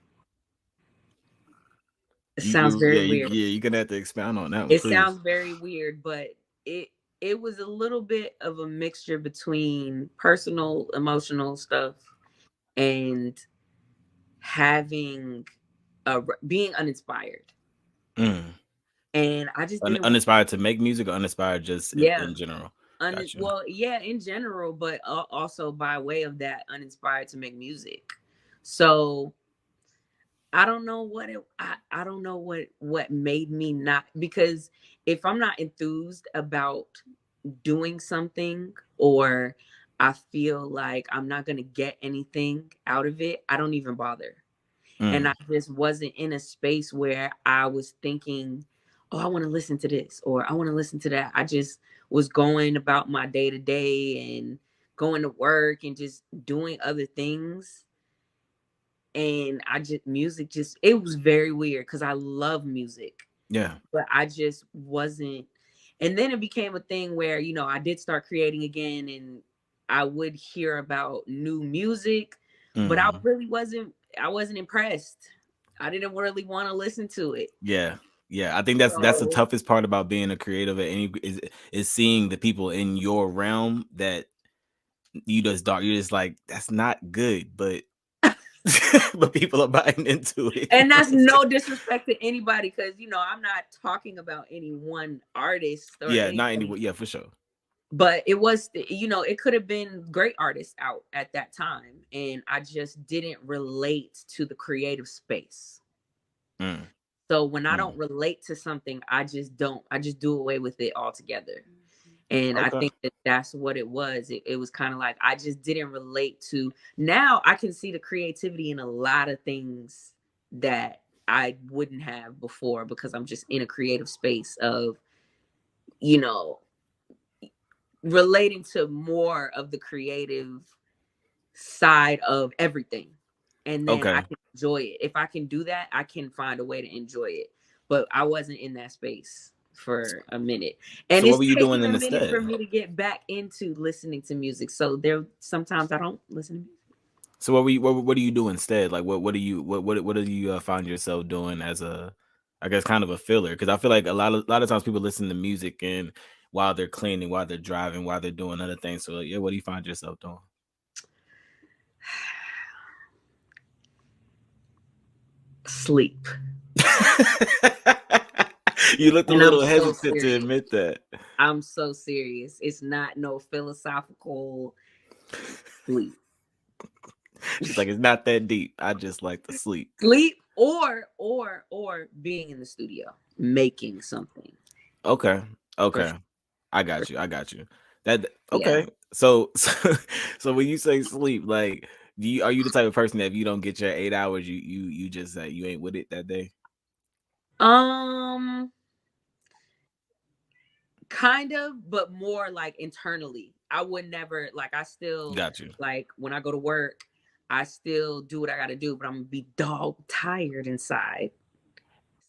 It You, sounds you very yeah, weird. you're gonna have to expound on that one, It please. sounds very weird, but it was a little bit of a mixture between personal, emotional stuff and having being uninspired. Mm. And I just didn't. Uninspired to make music, or uninspired just Yeah. in general. Gotcha. Well, yeah, in general, but also by way of that, uninspired to make music. So I don't know what I don't know what made me not, because if I'm not enthused about doing something, or I feel like I'm not going to get anything out of it, I don't even bother. And I just wasn't in a space where I was thinking, oh, I want to listen to this or I want to listen to that. I just was going about my day to day and going to work and just doing other things. And music just, it was very weird because I love music. Yeah. But I just wasn't. And then it became a thing where, I did start creating again, and I would hear about new music, but I wasn't impressed. I didn't really want to listen to it. Yeah. I think that's the toughest part about being a creative at any is seeing the people in your realm that you're just like, that's not good, but but people are buying into it. And that's no disrespect to anybody, because I'm not talking about any one artist or anything. Not anyone. Yeah, for sure. But it was, it could have been great artists out at that time, and I just didn't relate to the creative space. So when I don't relate to something, I just do away with it altogether. And I think that's what it was. It was kind of like I just didn't relate to. Now I can see the creativity in a lot of things that I wouldn't have before, because I'm just in a creative space of, relating to more of the creative side of everything. And then I can enjoy it. If I can do that, I can find a way to enjoy it. But I wasn't in that space for a minute. And so it's what were you doing taking a minute instead for me to get back into listening to music. So sometimes I don't listen to music. So what do you do instead? Like what do you find yourself doing as a, I guess, kind of a filler? Because I feel like a lot of times people listen to music and while they're cleaning, while they're driving, while they're doing other things. So yeah, what do you find yourself doing? Sleep. You looked a little hesitant to admit that. I'm so serious. It's not no philosophical sleep. She's like, it's not that deep. I just like to sleep. Sleep or being in the studio making something. Okay. Sure. I got you. That okay. Yeah. So when you say sleep, like, are you the type of person that if you don't get your 8 hours, you just say you ain't with it that day? Kind of, but more like internally. I would never, like, I still got you. Like when I go to work, I still do what I got to do, but I'm gonna be dog tired inside.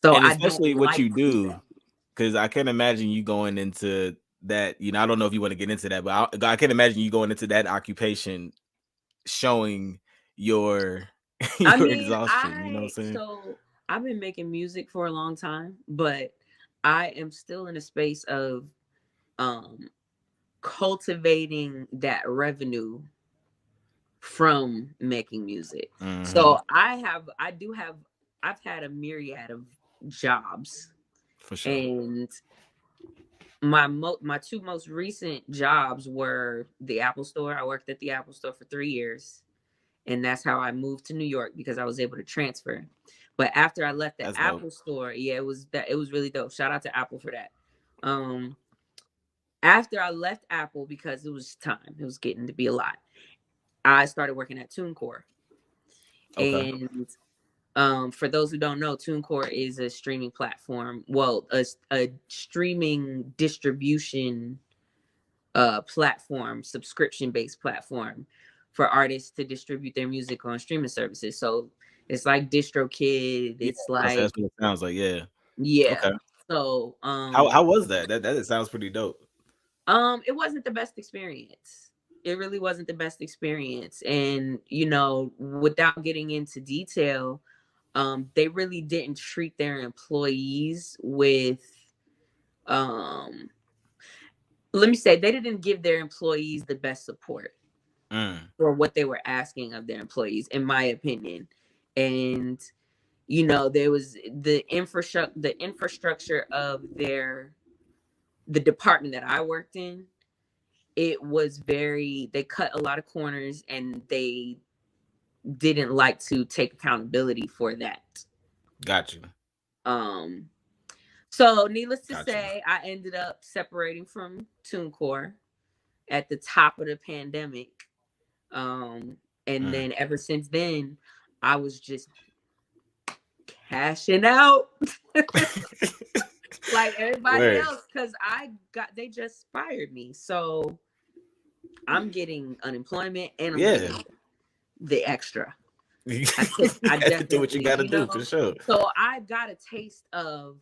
So and especially what you do, because I can't imagine you going into that. I don't know if you want to get into that, but I can't imagine you going into that occupation showing your exhaustion. You know what I'm saying? So I've been making music for a long time, but I am still in a space of cultivating that revenue from making music. So I've had a myriad of jobs. For sure. And my two most recent jobs were the Apple Store. I worked at the Apple Store for 3 years, and that's how I moved to New York, because I was able to transfer. But after I left the Apple Store, it was really dope. Shout out to Apple for that. After I left Apple, because it was time, it was getting to be a lot, I started working at TuneCore. Okay. And for those who don't know, TuneCore is a streaming platform. Well, a streaming distribution platform, subscription-based platform for artists to distribute their music on streaming services. So it's like DistroKid. It's like, that's what it sounds like. Yeah. Okay. So how was that? That sounds pretty dope. It wasn't the best experience. really wasn't the best experience. And, you know, without getting into detail, they really didn't treat their employees with, let me say, they didn't give their employees the best support for what they were asking of their employees, in my opinion. And, you know, there was the infrastructure of the department that I worked in. It was they cut a lot of corners, and they didn't like to take accountability for that. Got you. So needless to say, I ended up separating from TuneCore at the top of the pandemic. And then ever since then, I was just cashing out like everybody else, because they just fired me. So I'm getting unemployment, and I'm getting the extra. I definitely do what you gotta do, for sure. So I got a taste of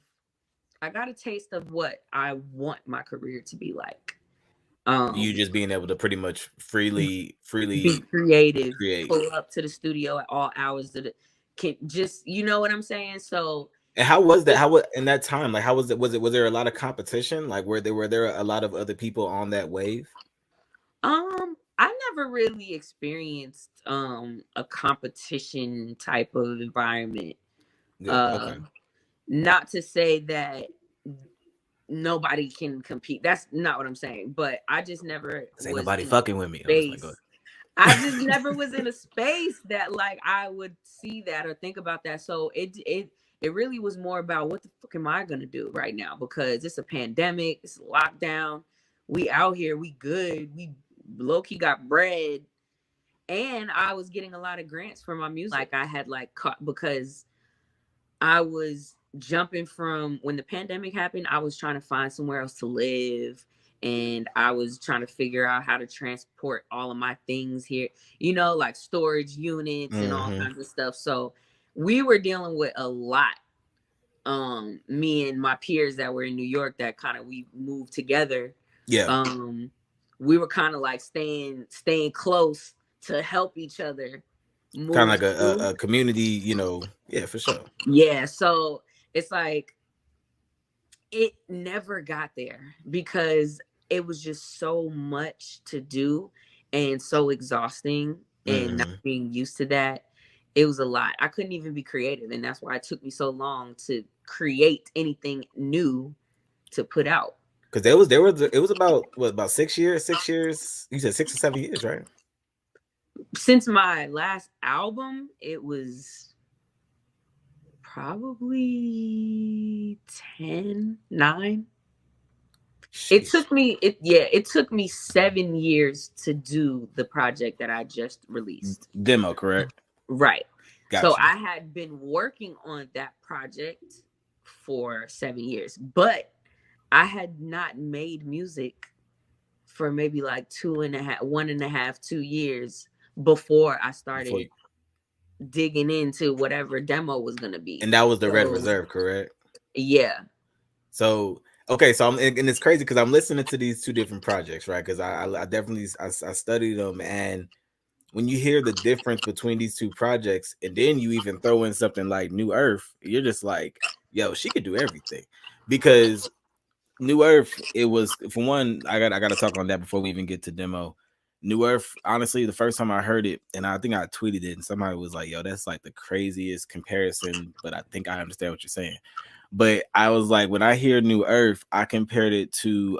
what I want my career to be like. You just being able to pretty much freely be creative, pull up to the studio at all hours of the you know what I'm saying? So, and how was that? In that time, like, how was it? Was there a lot of competition? Like, were there a lot of other people on that wave? I never really experienced a competition type of environment. Okay. Not to say that nobody can compete. That's not what I'm saying. But I just never was nobody fucking with me. I just never was in a space that like I would see that or think about that. So it really was more about what the fuck am I gonna do right now? Because it's a pandemic, it's a lockdown. We out here, we good, we low-key got bread. And I was getting a lot of grants for my music. Like I had like caught, because I was jumping from when the pandemic happened, I was trying to find somewhere else to live. And I was trying to figure out how to transport all of my things here, you know, like storage units and all kinds of stuff. So we were dealing with a lot. Me and my peers that were in New York that kind of we moved together. Yeah. We were kind of like staying close to help each other. Kind of like a community, you know. Yeah, for sure. Yeah. So it's like it never got there because it was just so much to do and so exhausting, and not being used to that. It was a lot. I couldn't even be creative. And that's why it took me so long to create anything new to put out. Because it was about 6 years? 6 years? You said 6 or 7 years, right? Since my last album, it was probably 9. It took me 7 years to do the project that I just released. Demo, correct? Right. Gotcha. So I had been working on that project for 7 years, but I had not made music for maybe like 1.5, 2 years before I started digging into whatever demo was going to be. And that was the Red Reserve, correct? Yeah. So, okay, so and it's crazy because I'm listening to these two different projects, right? Because I definitely studied them, and when you hear the difference between these two projects, and then you even throw in something like New Earth, you're just like, yo, she could do everything. Because New Earth, it was, for one, I gotta talk on that before we even get to demo. New Earth, honestly, the first time I heard it, and I think I tweeted it, and somebody was like, yo, that's like the craziest comparison, but I think I understand what you're saying. But I was like, when I hear New Earth, I compared it to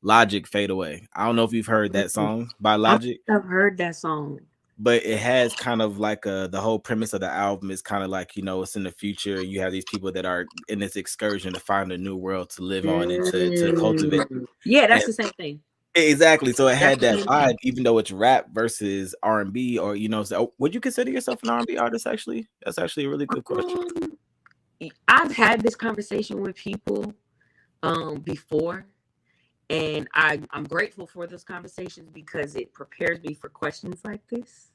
Logic, Fade Away. I don't know if you've heard that song by Logic. I've heard that song. But it has kind of like the whole premise of the album is kind of like, you know, it's in the future. You have these people that are in this excursion to find a new world to live on and to cultivate. Yeah, that's the same thing. Exactly. So it had that vibe, even though it's rap versus R&B, or, you know, so would you consider yourself an R&B artist, actually? That's actually a really good question. I've had this conversation with people before, and I'm grateful for those conversations because it prepares me for questions like this.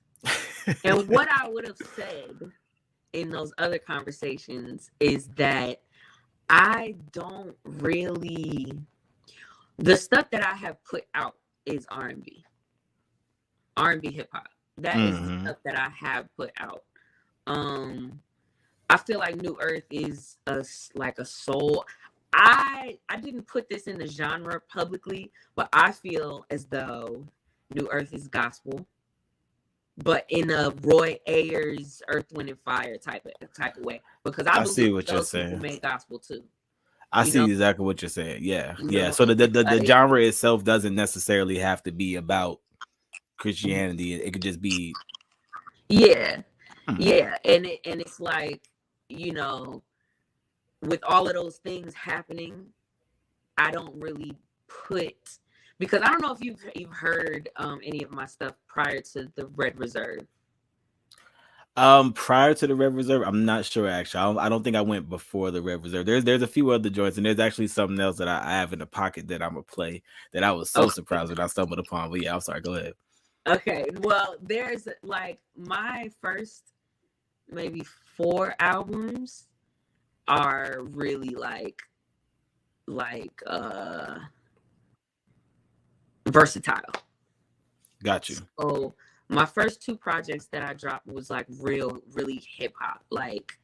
And what I would have said in those other conversations is that I don't really... The stuff that I have put out is R&B hip hop. That is the stuff that I have put out. I feel like New Earth is a soul. I didn't put this in the genre publicly, but I feel as though New Earth is gospel, but in a Roy Ayers, Earth, Wind, and Fire type of way. Because I see believe what you're those people saying. made gospel too. I see exactly what you're saying. Yeah. So the genre itself doesn't necessarily have to be about Christianity. It could just be. Yeah. And it's like, with all of those things happening, I don't really put, because I don't know if you've heard any of my stuff prior to the Red Reserve. Prior to the Red Reserve, I'm not sure actually. I don't think I went before the Red Reserve. There's a few other joints, and there's actually something else that I have in the pocket that I'm gonna play that I was so surprised when I stumbled upon. But yeah, I'm sorry. Go ahead. Okay. Well, there's like my first maybe 4 albums are really like versatile. Got you. So my first 2 projects that I dropped was like really hip hop. Like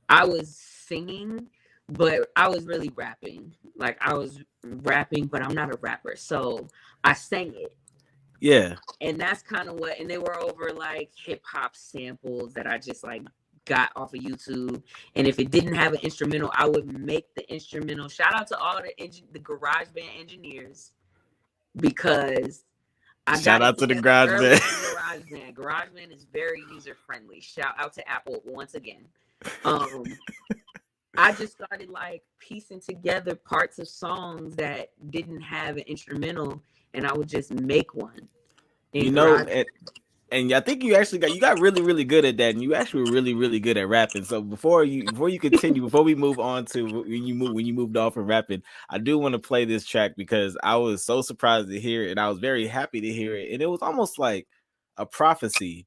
I was singing, but I was really rapping. Like I was rapping, but I'm not a rapper. So I sang it. Yeah. And that's kind of what, and they were over like hip hop samples that I just like got off of YouTube. And if it didn't have an instrumental, I would make the instrumental. Shout out to all the garage band engineers, because shout out to the garage band. Garage band is very user friendly. Shout out to Apple once again. I just started like piecing together parts of songs that didn't have an instrumental, and I would just make one. And I think you got really, really good at that, and you actually were really, really good at rapping. So before you continue, before we move on to when you moved off from rapping, I do want to play this track because I was so surprised to hear it, and I was very happy to hear it, and it was almost like a prophecy,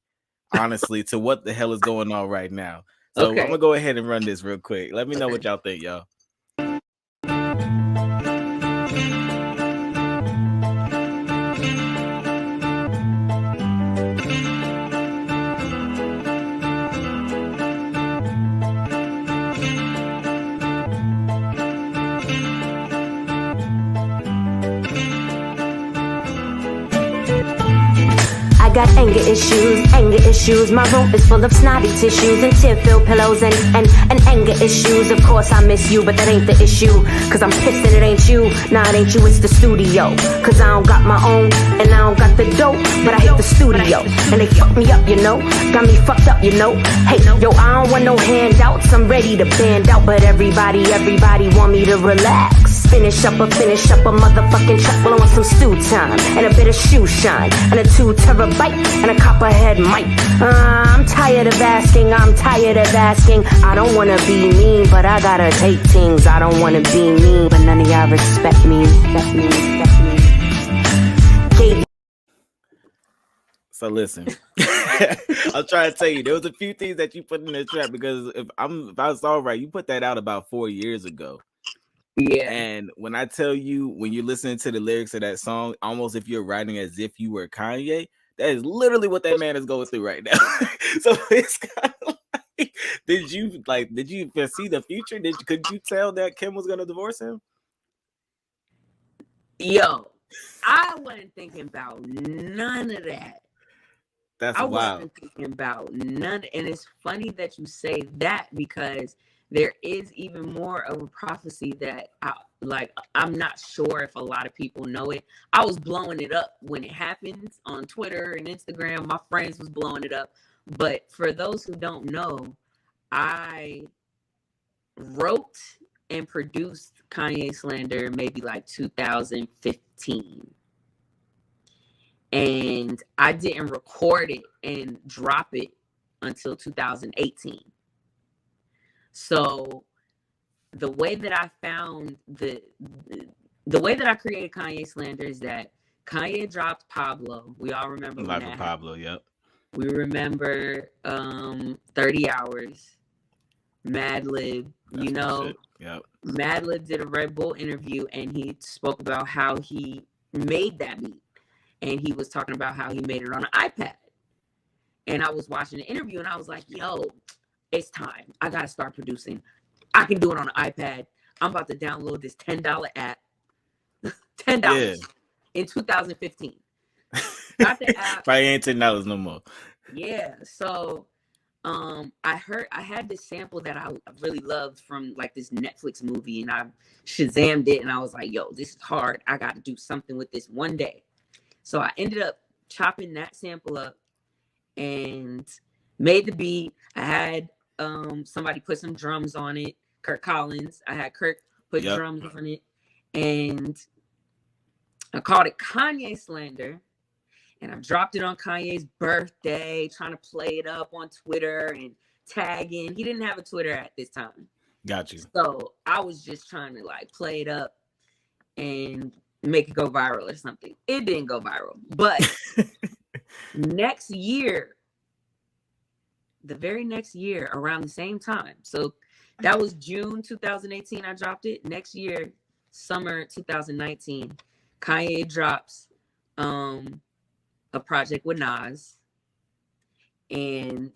honestly, to what the hell is going on right now. So I'm gonna go ahead and run this real quick. Let me know what y'all think, y'all. I got anger issues. My room is full of snotty tissues and tear-filled pillows and anger issues. Of course I miss you, but that ain't the issue. Cause I'm pissed and it ain't you. Nah, it ain't you, it's the studio. Cause I don't got my own and I don't got the dope, but I hit the studio. And they fuck me up, got me fucked up, Hey, yo, I don't want no handouts. I'm ready to band out, but everybody want me to relax. Finish up a motherfucking truck while I want some stew time and a bit of shoe shine and a 2 terabyte and a copperhead mic. I'm tired of asking. I don't wanna be mean, but I gotta take things. I don't wanna be mean, but none of y'all respect me. So listen, I'll try to tell you, there was a few things that you put in the trap, because if I saw right, you put that out about 4 years ago. Yeah. And when I tell you, when you're listening to the lyrics of that song, almost if you're writing as if you were Kanye, that is literally what that man is going through right now. So it's kind of like, did you see the future? Could you tell that Kim was going to divorce him? Yo, I wasn't thinking about none of that. That's I wild. wasn't thinking about none. And it's funny that you say that, because there is even more of a prophecy that I'm not sure if a lot of people know it. I was blowing it up when it happened on Twitter and Instagram. My friends was blowing it up. But for those who don't know, I wrote and produced Kanye Slander maybe like 2015. And I didn't record it and drop it until 2018. So the way that I found the way that I created Kanye Slander is that Kanye dropped Pablo. We all remember Life of Pablo, yep. We remember 30 Hours. Madlib, That's you my know. shit. Yep. Madlib did a Red Bull interview and he spoke about how he made that beat. And he was talking about how he made it on an iPad. And I was watching the interview and I was like, yo, it's time. I got to start producing. I can do it on an iPad. I'm about to download this $10 app. $10 in 2015. Got the app. Probably ain't $10 no more. Yeah. So I had this sample that I really loved from like this Netflix movie, and I Shazammed it, and I was like, yo, this is hard. I got to do something with this one day. So I ended up chopping that sample up and made the beat. I had somebody put some drums on it, Kirk Collins. I had Kirk put drums on it, and I called it Kanye Slander. And I dropped it on Kanye's birthday, trying to play it up on Twitter and tagging. He didn't have a Twitter at this time. Got you. So I was just trying to like play it up and make it go viral or something. It didn't go viral. But next year, the very next year, around the same time. So that was June 2018, I dropped it. Next year, summer 2019, Kanye drops a project with Nas, and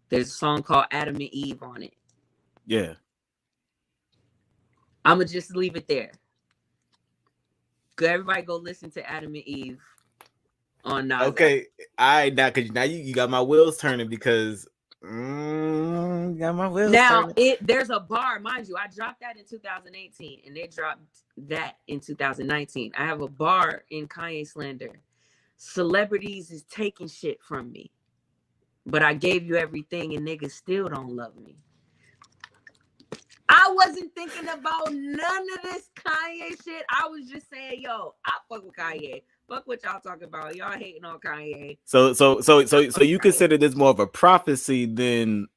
there's a song called Adam and Eve on it. Yeah. I'm gonna just leave it there. Everybody go listen to Adam and Eve on Nas. Okay, now because now you got my wheels turning because got my wheels now turning. There's a bar, mind you. I dropped that in 2018, and they dropped that in 2019. I have a bar in Kanye Slander. Celebrities is taking shit from me, but I gave you everything and niggas still don't love me. I wasn't thinking about none of this Kanye shit. I was just saying, yo, I fuck with Kanye. Fuck what y'all talking about. Y'all hating on Kanye. So you consider this more of a prophecy than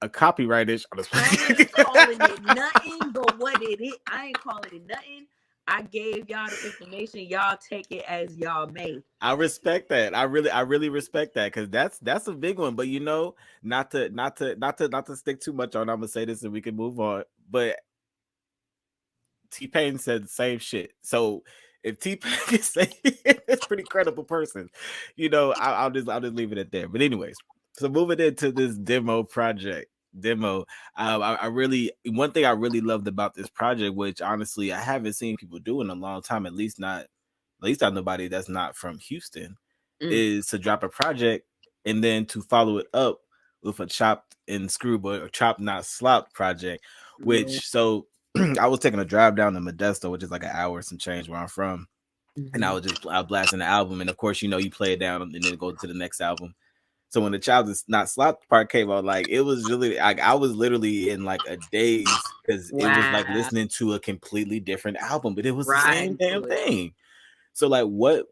a copyrightish? I ain't calling it nothing but what it is. I ain't calling it nothing. I gave y'all the information. Y'all take it as y'all may. I respect that. I really respect that because that's a big one. But you know, not to stick too much on. I'm gonna say this and we can move on. But T-Pain said the same shit. So if T-Pain can say it's pretty credible person, you know, I'll just leave it at there. But anyways, so moving into this demo project. I really, one thing I really loved about this project, which honestly I haven't seen people do in a long time, at least not nobody that's not from Houston, is to drop a project and then to follow it up with a chopped and screwed or chopped not slopped project. Which so I was taking a drive down to Modesto, which is like an hour and some change where I'm from, and I was blasting the album, and of course you know you play it down and then go to the next album. So when the child is not slopped part came out, like it was really, I was literally in like a daze because it was like listening to a completely different album, but it was the same damn thing. So like, what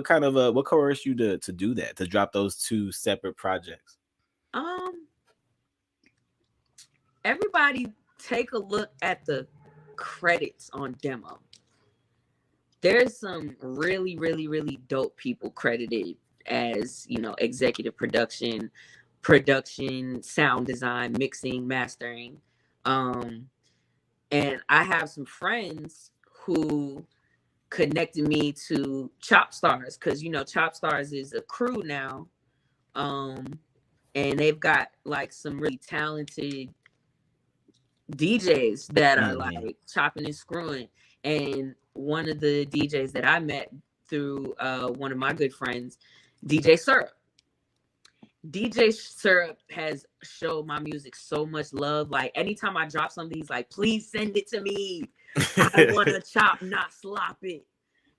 kind of what coerced you to do that, to drop those two separate projects? Everybody take a look at the credits on demo. There's some really, really, really dope people credited as, you know, executive production, sound design, mixing, mastering. And I have some friends who connected me to Chop Stars because, you know, Chop Stars is a crew now. And they've got like some really talented DJs that are like chopping and screwing. And one of the DJs that I met through one of my good friends, DJ Syrup. DJ Syrup has showed my music so much love. Like anytime I drop something, he's like, please send it to me. I want to chop, not slop it.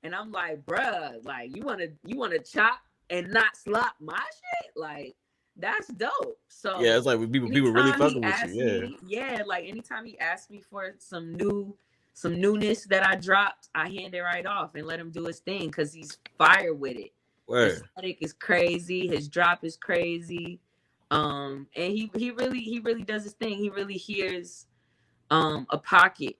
And I'm like, bruh, like you want to chop and not slop my shit? Like that's dope. So yeah, it's like people really fucking with you. Yeah, like anytime he asks me for some newness that I dropped, I hand it right off and let him do his thing because he's fire with it. His aesthetic is crazy. His drop is crazy. And he really does his thing. He really hears a pocket,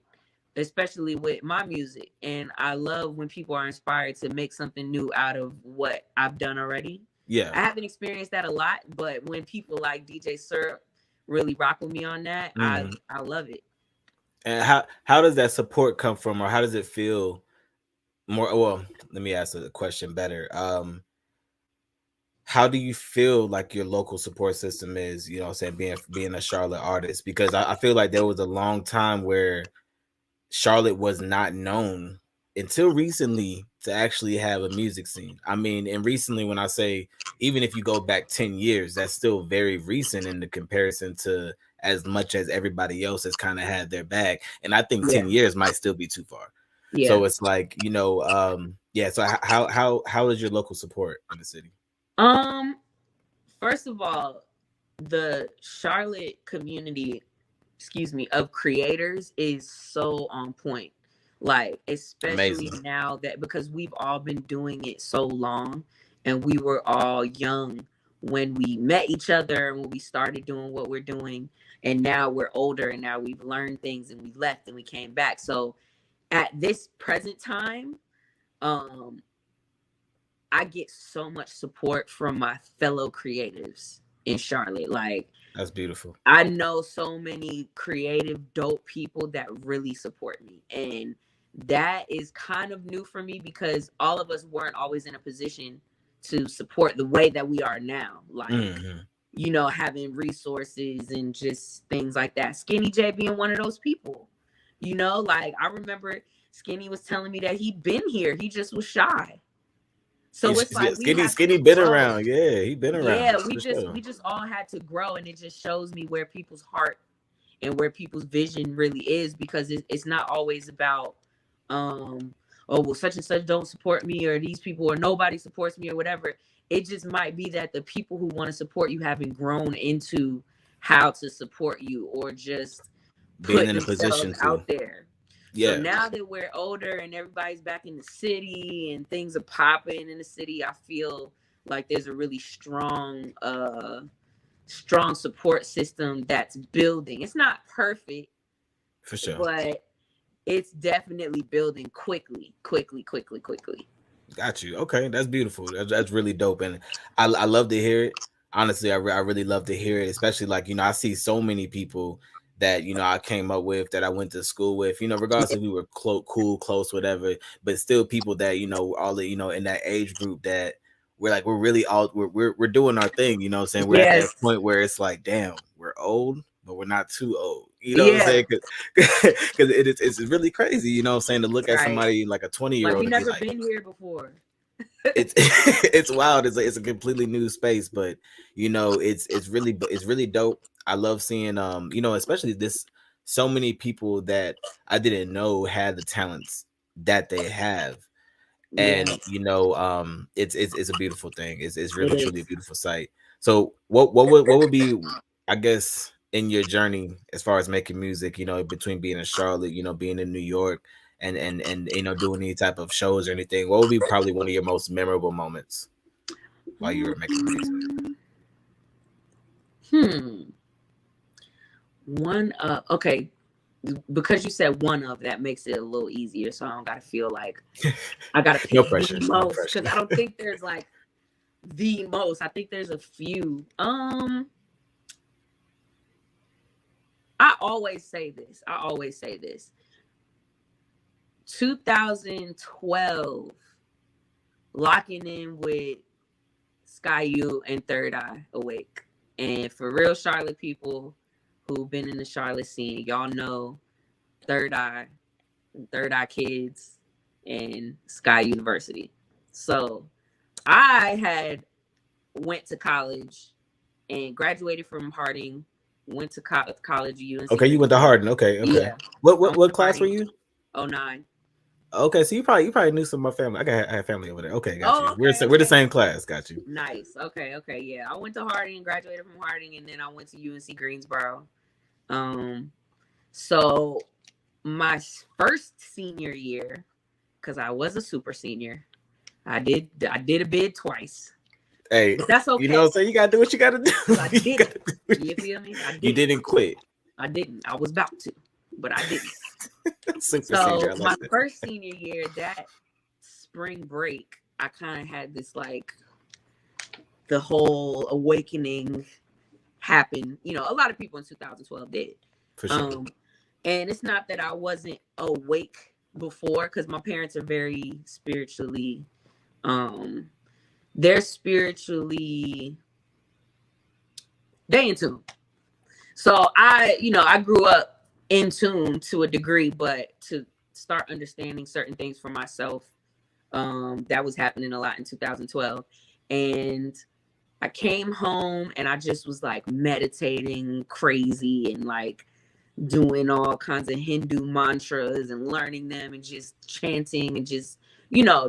especially with my music. And I love when people are inspired to make something new out of what I've done already. Yeah. I haven't experienced that a lot, but when people like DJ Syrup really rock with me on that. I love it. And how does that support come from, or how does it feel more? Well, let me ask the question better. How do you feel like your local support system is, you know what I'm saying, being a Charlotte artist? Because I feel like there was a long time where Charlotte was not known until recently to actually have a music scene. I mean, and recently, when I say, even if you go back 10 years, that's still very recent in the comparison to as much as everybody else has kind of had their bag. And I think 10 years might still be too far. Yeah. So it's like, you know, so how is your local support in the city? First of all, the Charlotte community, of creators is so on point. Like, especially Amazing. now that, because we've all been doing it so long, and we were all young when we met each other and when we started doing what we're doing, and now we're older and now we've learned things and we left and we came back. So at this present time, I get so much support from my fellow creatives in Charlotte. Like, that's beautiful. I know so many creative, dope people that really support me. And that is kind of new for me, because all of us weren't always in a position to support the way that we are now. Like, you know, having resources and just things like that. Skinny J being one of those people. You know, like, I remember Skinny was telling me that he'd been here. He just was shy. So it's like, Skinny been around. Yeah, he been around. Yeah, we just all had to grow, and it just shows me where people's heart and where people's vision really is, because it's not always about oh, well, such and such don't support me, or these people, or nobody supports me, or whatever. It just might be that the people who want to support you haven't grown into how to support you, or just being in a position out there. Yeah. So now that we're older and everybody's back in the city and things are popping in the city, I feel like there's a really strong support system that's building. It's not perfect, for sure, but it's definitely building quickly. Got you. Okay, that's beautiful. That's really dope, and I love to hear it. Honestly, I really love to hear it, especially, like, you know, I see so many people that, you know, I came up with, that I went to school with, you know, regardless if we were cool, close, whatever, but still people that, you know, all the, you know, in that age group that we're really all, we're doing our thing, you know what I'm saying? We're at that point where it's like, damn, we're old, but we're not too old. You know what I'm saying? Because it's really crazy, you know what I'm saying, to look at somebody like a 20-year-old. Like, you never been here before. It's wild. It's a completely new space, but, you know, it's really dope. I love seeing you know, especially so many people that I didn't know had the talents that they have. And you know, it's a beautiful thing. It's really truly a beautiful sight. So what would be, I guess, in your journey as far as making music, you know, between being in Charlotte, you know, being in New York, and you know, doing any type of shows or anything, what would be probably one of your most memorable moments while you were making music? Okay, because you said one of, that makes it a little easier, so I don't gotta feel like I gotta pick no pressure, the most, because I don't think there's like the most. I think there's a few. I always say this. 2012, locking in with Sky U and Third Eye Awake, and for real Charlotte people who've been in the Charlotte scene, y'all know Third Eye Kids, and Sky University. So I had went to college and graduated from Harding, went to college at UNC. Okay, you went to Harding. Okay. Yeah. What class were you? 09. Okay, so you probably knew some of my family. I had family over there. Okay, got you. Okay, we're the same class. Got you. Nice. Okay. Yeah, I went to Harding, graduated from Harding, and then I went to UNC Greensboro. So my first senior year, because I was a super senior, I did a bid twice. Hey, but that's okay. You know what I'm saying? You gotta do what you gotta do. I did it. You feel me? You didn't quit. I didn't. I was about to, but I didn't. Super so senior, my first senior year, that spring break, I kind of had this, like, the whole awakening happen. You know, a lot of people in 2012 did. For sure. And it's not that I wasn't awake before, because my parents are very spiritually, they're in tune. So I grew up in tune to a degree, but to start understanding certain things for myself, that was happening a lot in 2012. And I came home and I just was like meditating crazy and like doing all kinds of Hindu mantras and learning them and just chanting and just,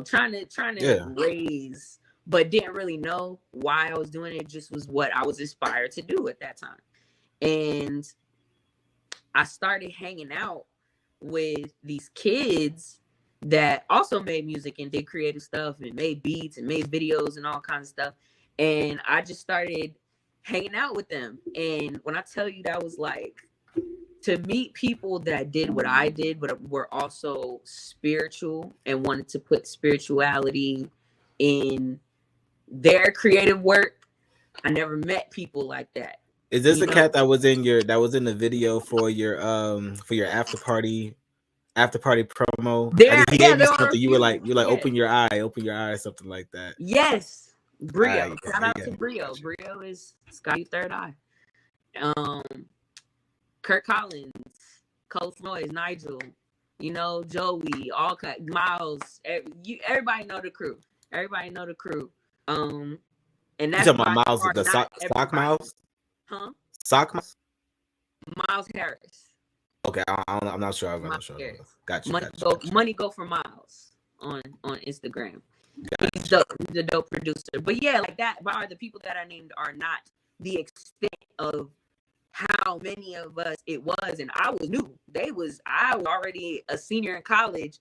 trying to raise, but didn't really know why I was doing it. It just was what I was inspired to do at that time. And I started hanging out with these kids that also made music and did creative stuff and made beats and made videos and all kinds of stuff. And I just started hanging out with them. And when I tell you, that was like, to meet people that did what I did, but were also spiritual and wanted to put spirituality in their creative work. I never met people like that. Is this the cat that was in the video for your after party promo? There, he gave you there something. You were like, yeah. open your eye, something like that. Yes, Brio. Right, Shout out to Brio. Brio is Scotty's third eye. Kurt Collins, Coach Noise, Nigel, Joey, Miles. Everybody know the crew. And that's you talking about Miles, the sock Miles? Huh? Sock Miles? Miles Harris. Okay, I'm not sure. Gotcha. Money go for Miles on Instagram. Gotcha. He's a dope producer. But yeah, like that. But the people that I named are not the extent of how many of us it was, and I was new. I was already a senior in college.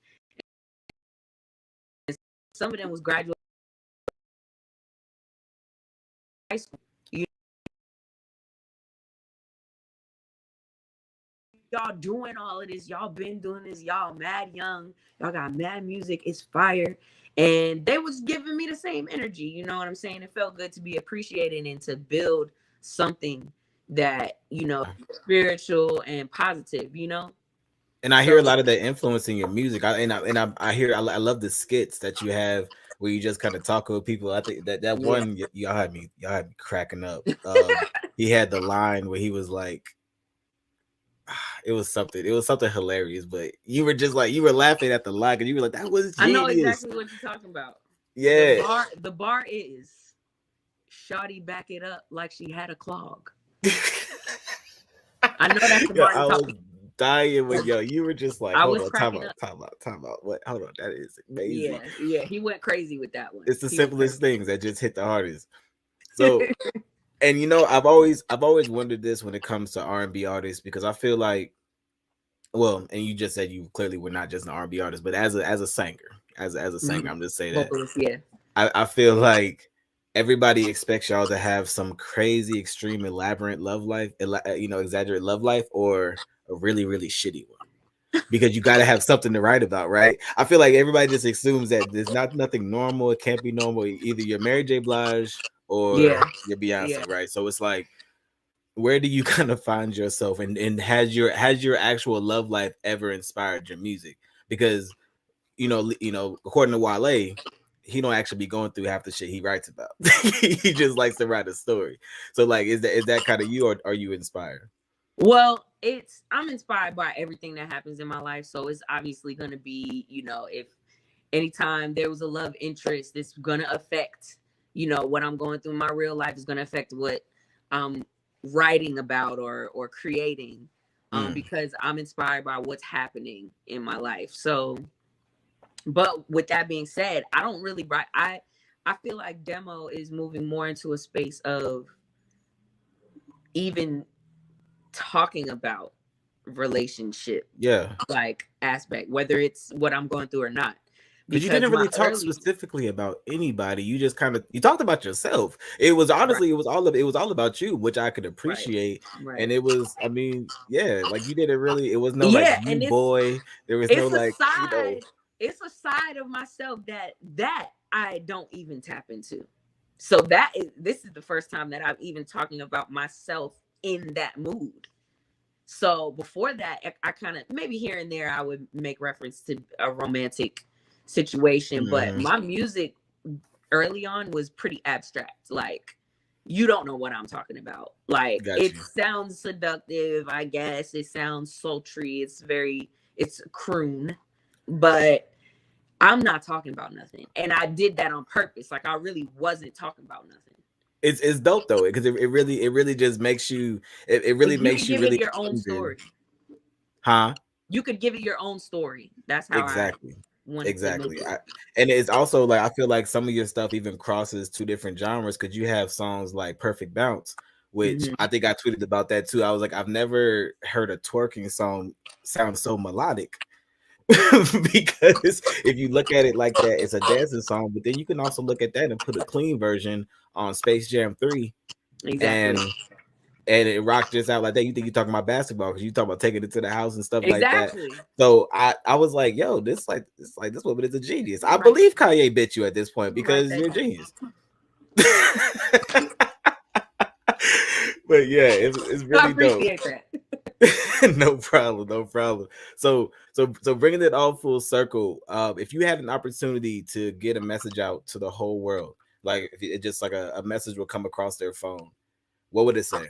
And some of them was graduating high school. Y'all doing all of this. Y'all been doing this. Y'all mad young. Y'all got mad music. It's fire. And they was giving me the same energy. You know what I'm saying? It felt good to be appreciated and to build something that, spiritual and positive, And I hear a lot of that influence in your music. I love the skits that you have where you just kind of talk with people. I think that one y'all had me cracking up. He had the line where he was like, it was something hilarious, but you were just like, you were laughing at the line and you were like, that was genius. I know exactly what you're talking about. Yeah. The bar is Shawty back it up like she had a clog. I know that's the bar. I was dying when you were just like, hold on, time out. What? Hold on, that is amazing. Yeah, he went crazy with that one. It's the simplest things that just hit the hardest. So, and I've always wondered this when it comes to R&B artists, because I feel like, well, and you just said you clearly were not just an R&B artist, but as a singer, I'm just saying that. Yeah. I feel like everybody expects y'all to have some crazy, extreme, elaborate love life, exaggerated love life, or a really, really shitty one, because you got to have something to write about, right? I feel like everybody just assumes that there's nothing normal. It can't be normal. Either you're Mary J. Blige or you're Beyonce, right? So it's like, where do you kind of find yourself, and has your actual love life ever inspired your music? Because according to Wale, he don't actually be going through half the shit he writes about. He just likes to write a story. So like, is that kind of you, or are you inspired? Well, I'm inspired by everything that happens in my life. So it's obviously going to be, if anytime there was a love interest, it's going to affect, what I'm going through in my real life is going to affect what I'm writing about or creating, because I'm inspired by what's happening in my life. So, but with that being said, I don't really write. I feel like Demo is moving more into a space of even talking about relationship, like aspect, whether it's what I'm going through or not. Because you didn't really talk specifically about anybody. You just you talked about yourself. It was honestly, it was all about you, which I could appreciate. Right. And it was, like you didn't really. It was no like you boy. There was no like It's a side of myself that I don't even tap into. So this is the first time that I'm even talking about myself in that mood. So before that, I kind of, maybe here and there I would make reference to a romantic situation, but my music early on was pretty abstract. Like, you don't know what I'm talking about. Like, it sounds seductive, I guess. It sounds sultry. It's croon, but I'm not talking about nothing. And I did that on purpose. Like, I really wasn't talking about nothing. It's dope though, because it really just makes you it really makes you really your own story. Huh? You could give it your own story. That's how exactly. Exactly. And it's also like, I feel like some of your stuff even crosses two different genres, because you have songs like Perfect Bounce, which I think I tweeted about that too. I was like, I've never heard a twerking song sound so melodic. Because if you look at it like that, it's a dancing song, but then you can also look at that and put a clean version on Space Jam 3. Exactly. And it rocked just out like that. You think you're talking about basketball because you talk about taking it to the house and stuff like that. So I was like, yo, this woman is a genius. I believe Kanye bit you at this point because you're a genius. But yeah, it's really I appreciate dope. That. No problem. So bringing it all full circle, if you had an opportunity to get a message out to the whole world, like if it just like a message would come across their phone, what would it say?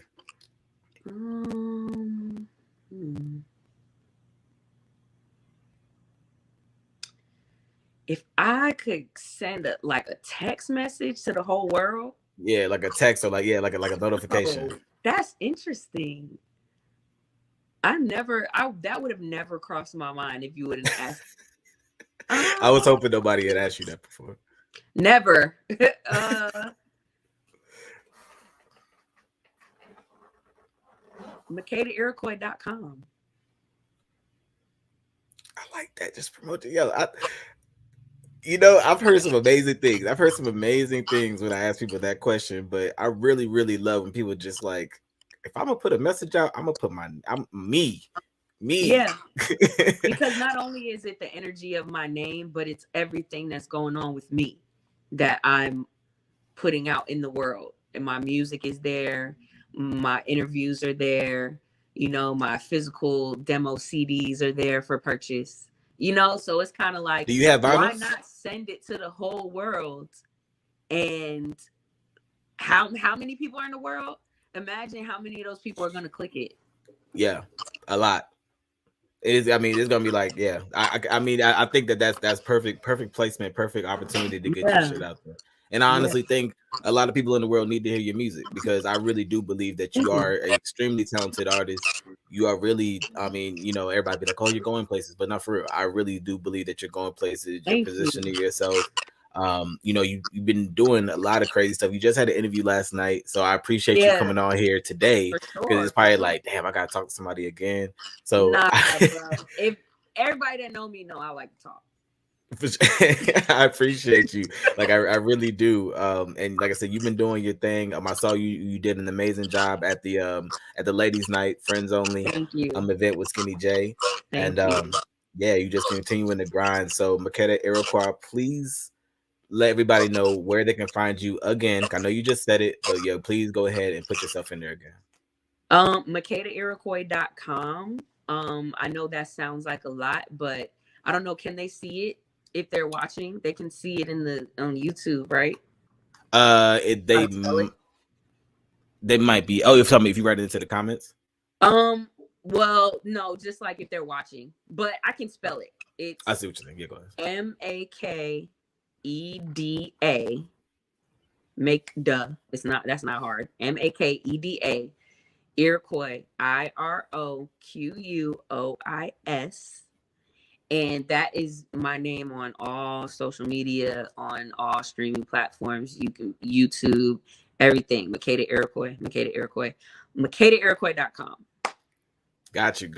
If I could send a text message to the whole world, like a text or like a notification. Oh, that's interesting. That would have never crossed my mind if you wouldn't ask. I was hoping nobody had asked you that before. Never. MakedaIrioquois.com. I like that. Just promote it. I've heard some amazing things. I've heard some amazing things when I ask people that question, but I really, really love when people just like, if I'm gonna put a message out, I'm gonna put me. Yeah. Because not only is it the energy of my name, but it's everything that's going on with me that I'm putting out in the world. And my music is there. My interviews are there. My physical demo CDs are there for purchase. So it's kind of like, do you have vinyls? Why not send it to the whole world? And how many people are in the world? Imagine how many of those people are going to click it. Yeah, a lot. It's gonna be like, yeah. I think that's perfect placement, perfect opportunity to get your shit out there. And I honestly think a lot of people in the world need to hear your music, because I really do believe that you are an extremely talented artist. You are really, everybody be like, oh, you're going places, but not for real. I really do believe that you're going places. You're positioning yourself. You've been doing a lot of crazy stuff. You just had an interview last night, so I appreciate you coming on here today, because it's probably like, damn, I gotta talk to somebody again. So if everybody that know me know I like to talk. I appreciate you. Like I really do. And like I said, you've been doing your thing. I saw you did an amazing job at the ladies' night, friends only event with Skinny J. Thank you. Yeah, you just continuing to grind. So Makeda Irioquois, please let everybody know where they can find you again. I know you just said it, but yeah, please go ahead and put yourself in there again. MakedaIrioquois.com. I know that sounds like a lot, but I don't know. Can they see it if they're watching? They can see it on YouTube, right? They might be. Oh, tell me if you write it into the comments. Well, no, just like if they're watching, but I can spell it. I see what you're saying. Yeah, go ahead. Makeda. Makeda. That's not hard. Makeda. Irioquois. IROQUOIS. And that is my name on all social media, on all streaming platforms. You can YouTube, everything. Makeda Irioquois. MakedaIrioquois.com. Got you.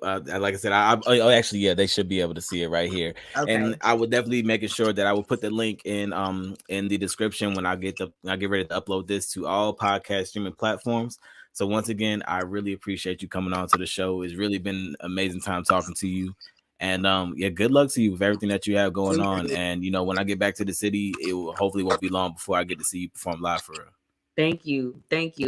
Like I said, actually, yeah, they should be able to see it right here. Okay. And I would definitely making sure that I will put the link in the description when I get ready to upload this to all podcast streaming platforms. So once again, I really appreciate you coming on to the show. It's really been an amazing time talking to you. And yeah, good luck to you with everything that you have going on. And you know, when I get back to the city, it will hopefully won't be long before I get to see you perform live for real. Thank you.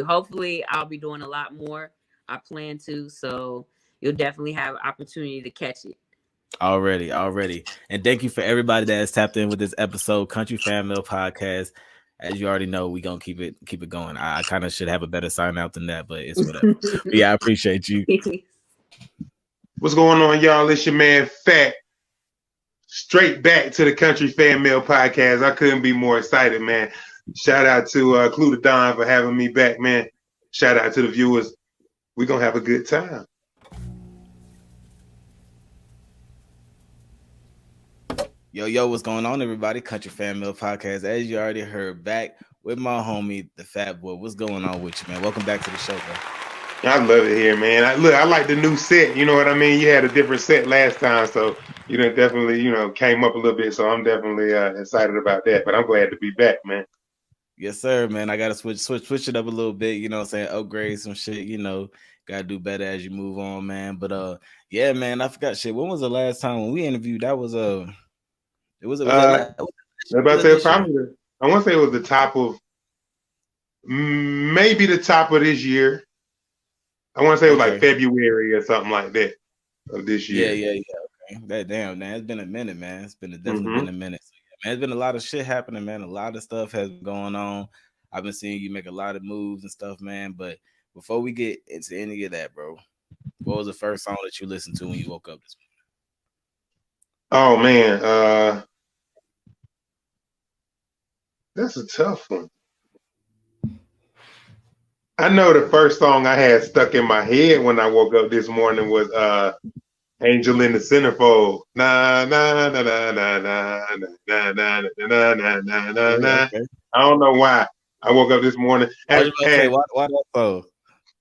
Hopefully I'll be doing a lot more. I plan to, so you'll definitely have opportunity to catch it. Already. And thank you for everybody that has tapped in with this episode, Country Family Podcast. As you already know, we gonna keep it going. I kind of should have a better sign out than that, but it's whatever. But yeah, I appreciate you. What's going on, y'all? It's your man Fat. Straight back to the Country Fan Mail Podcast. I couldn't be more excited, man. Shout out to Clue the Don for having me back, man. Shout out to the viewers. We're gonna have a good time. Yo, what's going on, everybody? Country Fan Mail Podcast. As you already heard, back with my homie, TheFatBoy. What's going on with you, man? Welcome back to the show, bro. I love it here, man. I like the new set. You know what I mean? You had a different set last time, so you know definitely came up a little bit. So I'm definitely excited about that. But I'm glad to be back, man. Yes, sir, man. I gotta switch it up a little bit. You know what I'm saying? Upgrade some shit. You know, gotta do better as you move on, man. But yeah, man. I forgot shit. When was the last time when we interviewed? That was I want to say it was the top of maybe the top of this year. I want to say it was like February or something like that of this year. Yeah. Okay. That damn, man. It's been a minute, man. It's been definitely been a minute. So, yeah, man, it's been a lot of shit happening, man. A lot of stuff has been going on. I've been seeing you make a lot of moves and stuff, man. But before we get into any of that, bro, what was the first song that you listened to when you woke up this Oh morning? man, that's a tough one. I know the first song I had stuck in my head when I woke up this morning was Angel in the Centerfold. Na na na na na na na na na na na na. I don't know why I woke up this morning. Why that song?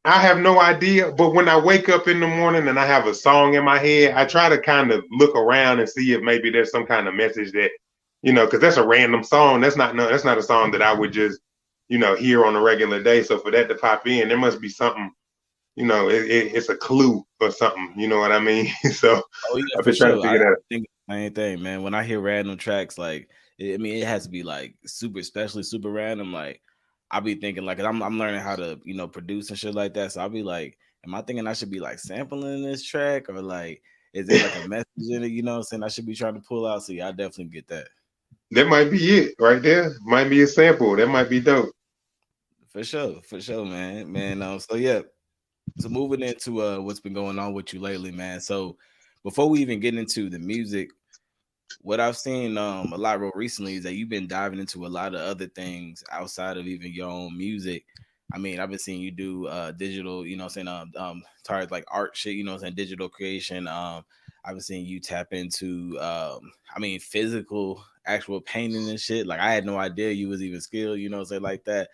I have no idea, but when I wake up in the morning and I have a song in my head, I try to kind of look around and see if maybe there's some kind of message that, because that's a random song. That's not a song that I would just hear on a regular day. So for that to pop in, there must be something, it's a clue or something. You know what I mean? So I've been trying to figure it out. I think the same thing, man. When I hear random tracks, like, it has to be like especially super random. Like, I'll be thinking like, I'm learning how to, produce and shit like that. So I'll be like, am I thinking I should be like sampling this track or like, is there like a message in it? You know what I'm saying? I should be trying to pull out. So yeah, I definitely get that. That might be it right there. Might be a sample. That might be dope. For sure, man. So yeah. So moving into what's been going on with you lately, man. So before we even get into the music, what I've seen a lot real recently is that you've been diving into a lot of other things outside of even your own music. I mean, I've been seeing you do digital, target like art shit, digital creation. I've been seeing you tap into physical actual painting and shit. Like, I had no idea you was even skilled, like that.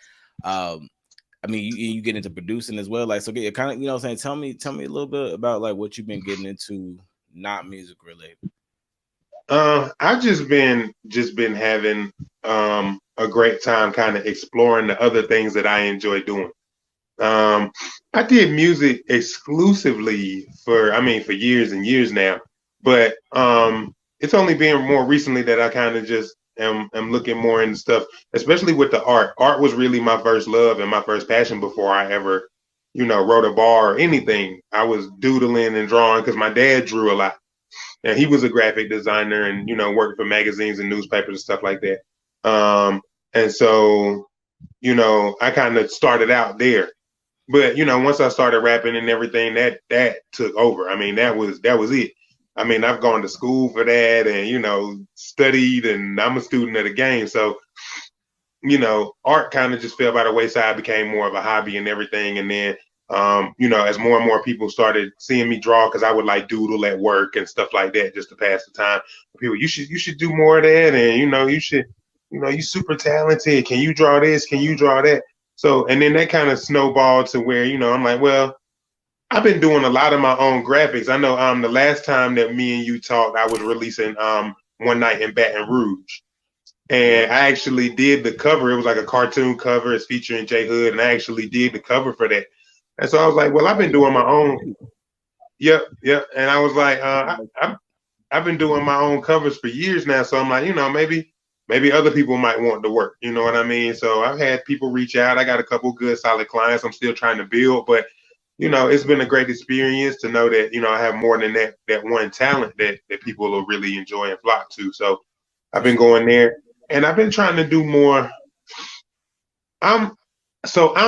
You get into producing as well. Like, so get kind of, tell me a little bit about like what you've been getting into, not music related. I've just been having a great time kind of exploring the other things that I enjoy doing. I did music exclusively for years and years now, but it's only been more recently that I kind of just am looking more into stuff, especially with the art. Art was really my first love and my first passion before I ever, wrote a bar or anything. I was doodling and drawing because my dad drew a lot. And he was a graphic designer and, worked for magazines and newspapers and stuff like that. And so, I kind of started out there. But, once I started rapping and everything, that took over. I mean, that was it. I mean, I've gone to school for that and, studied, and I'm a student of the game. So, art kind of just fell by the wayside, became more of a hobby and everything. And then, as more and more people started seeing me draw, because I would like doodle at work and stuff like that just to pass the time. People, you should do more of that, and you should, you super talented. Can you draw this? Can you draw that? So, and then that kind of snowballed to where I'm like, well, I've been doing a lot of my own graphics. I know the last time that me and you talked, I was releasing One Night in Baton Rouge. And I actually did the cover. It was like a cartoon cover. It's featuring J Hood, and I actually did the cover for that. And so I was like, well, I've been doing my own. Yep. And I was like, I've been doing my own covers for years now. So I'm like, maybe other people might want to work. You know what I mean? So I've had people reach out. I got a couple good solid clients. I'm still trying to build, but it's been a great experience to know that, I have more than that one talent that people will really enjoy and flock to. So I've been going there, and I've been trying to do more. I'm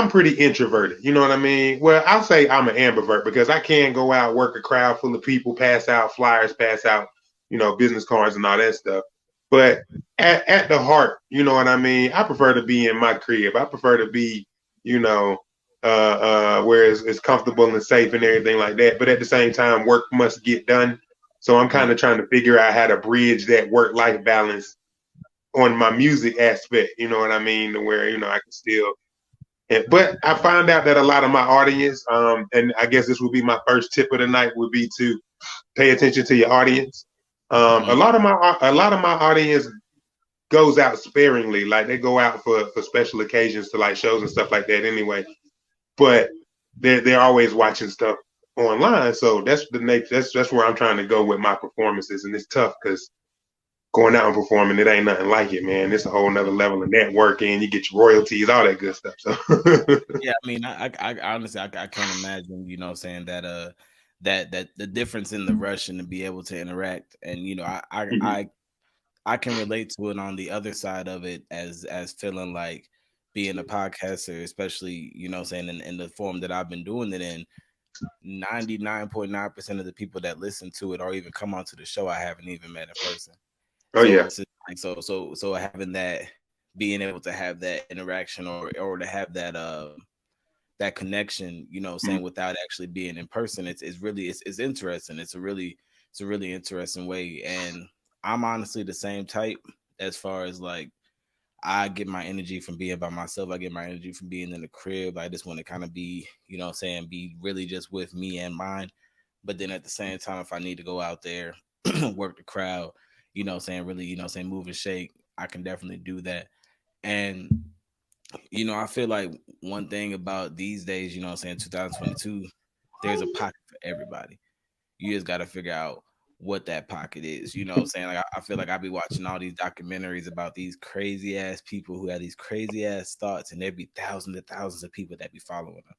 pretty introverted. You know what I mean? Well, I'll say I'm an ambivert because I can go out, work a crowd full of people, pass out flyers, pass out, business cards and all that stuff. But at the heart, you know what I mean? I prefer to be in my crib. I prefer to be, where it's comfortable and safe and everything like that. But at the same time, work must get done. So I'm kind of trying to figure out how to bridge that work-life balance on my music aspect. You know what I mean? To where, I can still. But I found out that a lot of my audience, and I guess this will be my first tip of the night, would be to pay attention to your audience. A lot of my audience goes out sparingly, like they go out for special occasions to like shows and stuff like that anyway. But they're always watching stuff online, so that's where I'm trying to go with my performances, and it's tough because going out and performing, it ain't nothing like it, man. It's a whole nother level of networking. You get your royalties, all that good stuff. So yeah, I mean, I honestly I can't imagine, saying that that the difference in the rush and to be able to interact, and I can relate to it on the other side of it as feeling like being a podcaster, especially, saying in the form that I've been doing it in, 99.9% of the people that listen to it or even come onto the show, I haven't even met in person. Oh, so yeah. It's like, so having that, being able to have that interaction or to have that connection, saying without actually being in person, it's really interesting. It's a really interesting way. And I'm honestly the same type as far as like, I get my energy from being by myself. I get my energy from being in the crib. I just want to kind of be, be really just with me and mine. But then at the same time, if I need to go out there, work the crowd, really, move and shake, I can definitely do that. And, I feel like one thing about these days, 2022, there's a pocket for everybody. You just got to figure out what that pocket is. Like I feel like I be watching all these documentaries about these crazy ass people who have these crazy ass thoughts, and there'd be thousands and thousands of people that be following them,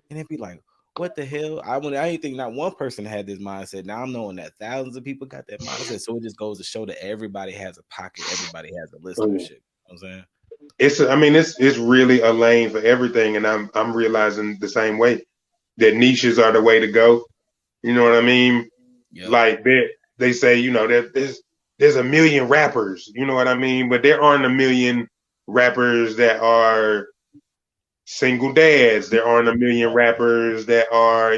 and it'd be like, what the hell? I didn't think not one person had this mindset. Now I'm knowing that thousands of people got that mindset. So it just goes to show that everybody has a pocket, everybody has a listenership. You know what I'm saying? It's really a lane for everything, and I'm realizing the same way that niches are the way to go. You know what I mean? Yep. Like they say, there's a million rappers, you know what I mean? But there aren't a million rappers that are single dads. There aren't a million rappers that are,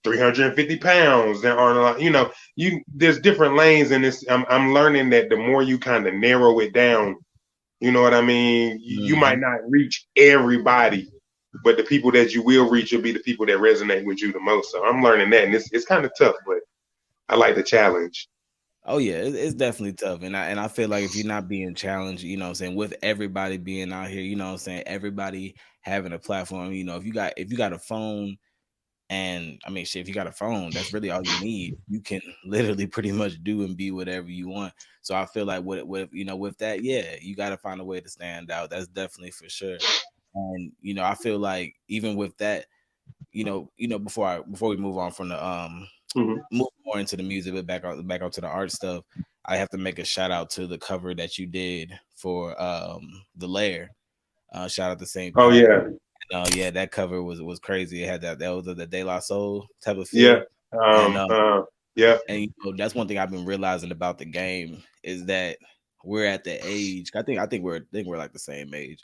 350 pounds. There aren't a lot, there's different lanes, and I'm learning that the more you kind of narrow it down, you know what I mean? You might not reach everybody, but the people that you will reach will be the people that resonate with you the most. So I'm learning that, and it's kind of tough, but I like the challenge. Oh yeah, it's definitely tough, and I feel like if you're not being challenged, with everybody being out here, everybody having a platform, if you got a phone, and I mean, shit, if you got a phone, that's really all you need. You can literally pretty much do and be whatever you want. So I feel like with that, yeah, you got to find a way to stand out. That's definitely for sure. And I feel like even with that, before we move on from the move more into the music, but back onto the art stuff, I have to make a shout out to the cover that you did for The Lair. Shout out to St. Oh yeah. Yeah, that cover was crazy. It had that was the De La Soul type of feel. Yeah. Yeah. And that's one thing I've been realizing about the game is that we're at the age. I think we're like the same age.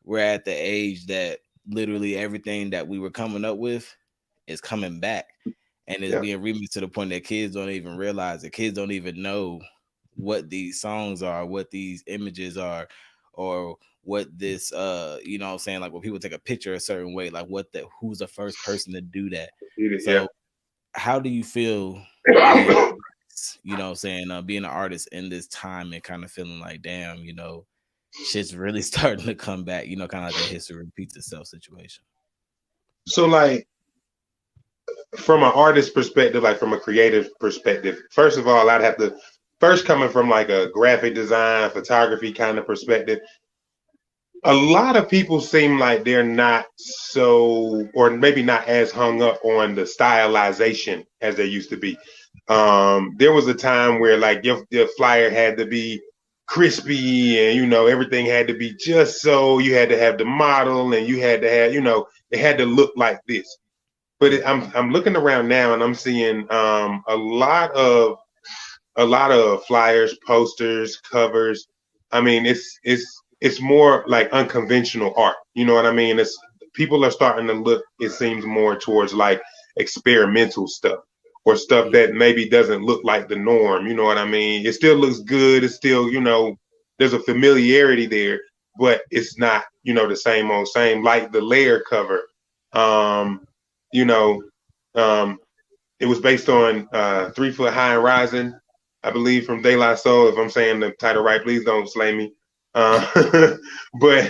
We're at the age that literally everything that we were coming up with is coming back, and it's being remixed to the point that kids don't even realize it. Kids don't even know what these songs are, what these images are, or what this like when people take a picture a certain way, like who's the first person to do that. How do you feel being an artist in this time and kind of feeling like, damn, shit's really starting to come back, kind of like the history repeats itself situation? So like from an artist perspective, like from a creative perspective, first of all, I'd have to first coming from like a graphic design, photography kind of perspective. A lot of people seem like they're not so, or maybe not as hung up on the stylization as they used to be. There was a time where like your flyer had to be crispy and everything had to be just so. You had to have the model and you had to have it had to look like this. But I'm looking around now and I'm seeing a lot of flyers, posters, covers. I mean, it's more like unconventional art. You know what I mean? It's people are starting to look, it seems, more towards like experimental stuff or stuff that maybe doesn't look like the norm. You know what I mean? It still looks good. It's still, there's a familiarity there, but it's not, the same old same, like the layer cover. You know, it was based on 3 Foot High and Rising, I believe, from De La Soul. If I'm saying the title right, please don't slay me. But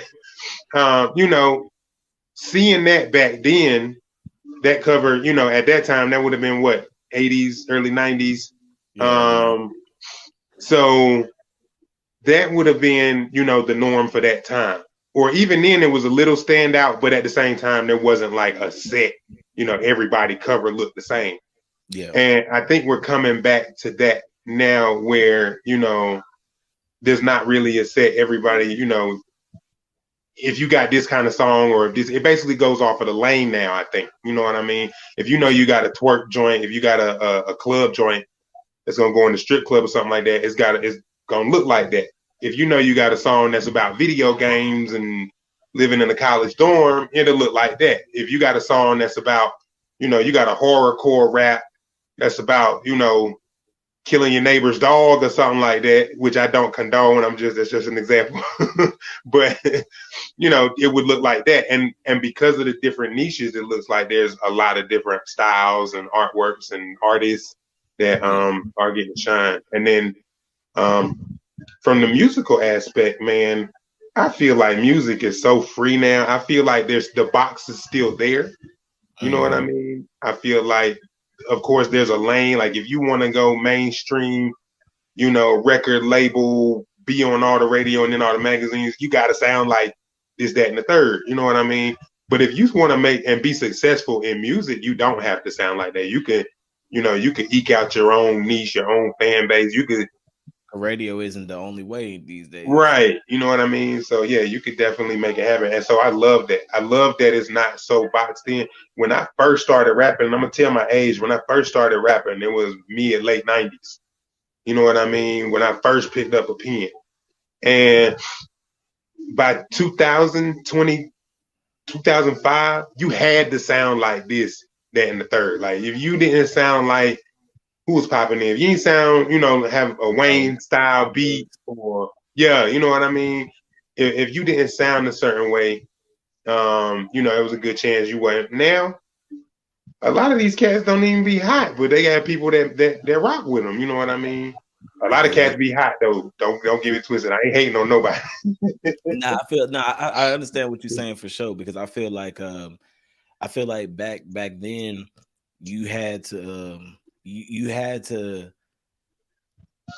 seeing that back then, that cover, at that time, that would have been what, 80s, early 90s. Yeah. So that would have been, the norm for that time. Or even then, it was a little standout, but at the same time, there wasn't like a set, everybody cover looked the same. Yeah. And I think we're coming back to that now where, there's not really a set. Everybody, if you got this kind of song or if this, it basically goes off of the lane now, I think. You know what I mean? If you got a twerk joint, if you got a club joint that's going to go in the strip club or something like that, it's going to look like that. If you got a song that's about video games and living in a college dorm, it'll look like that. If you got a song that's about, you got a horrorcore rap that's about, killing your neighbor's dog or something like that, which I don't condone. That's just an example. But, it would look like that. And because of the different niches, it looks like there's a lot of different styles and artworks and artists that are getting shine. And then from the musical aspect, man, I feel like music is so free now. I feel like the box is still there. You know what I mean? I feel like, of course, there's a lane. Like if you want to go mainstream, record label, be on all the radio and then all the magazines, you got to sound like this, that, and the third. You know what I mean? But if you want to make and be successful in music, you don't have to sound like that. You can, you can eke out your own niche, your own fan base. You could. Radio isn't the only way these days. Right. You know what I mean? So yeah, you could definitely make it happen. And so I love that. I love that it's not so boxed in. When I first started rapping, and I'm gonna tell my age, when I first started rapping, it was mid late 90s. You know what I mean? When I first picked up a pen. And by 2005, you had to sound like this, that, and the third. Like if you didn't sound like who was popping in. If you ain't sound, have a Wayne style beat or you know what I mean? If you didn't sound a certain way, it was a good chance you weren't. Now, a lot of these cats don't even be hot, but they got people that rock with them. You know what I mean? A lot of cats be hot though. Don't get it twisted. I ain't hating on nobody. I understand what you're saying for sure, because I feel like back then you had to you had to,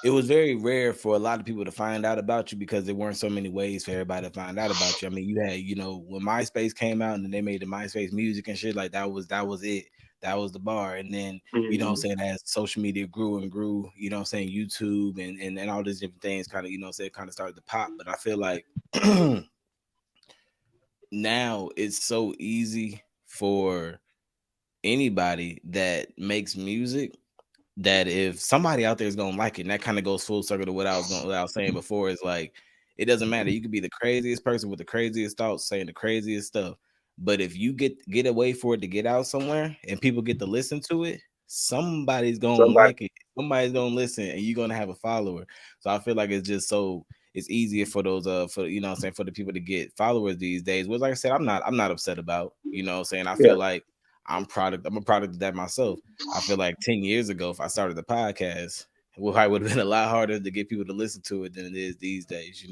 it was very rare for a lot of people to find out about you because there weren't so many ways for everybody to find out about you. I mean, you had, when MySpace came out and then they made the MySpace music and shit, like that was it. That was the bar. And then, you know what I'm saying, as social media grew and grew, you know what I'm saying, YouTube and all these different things kind of, kind of started to pop. But I feel like now it's so easy for anybody that makes music that if somebody out there is gonna like it, and that kind of goes full circle to what I was saying before, is like it doesn't matter. You could be the craziest person with the craziest thoughts, saying the craziest stuff, but if you get a way for it to get out somewhere and people get to listen to it, somebody's gonna like it. Somebody's gonna listen, and you're gonna have a follower. So I feel like it's easier for those for for the people to get followers these days. Which, like I said, I'm not upset about. I feel like I'm a product of that myself. I feel like 10 years ago, if I started the podcast, it would have been a lot harder to get people to listen to it than it is these days,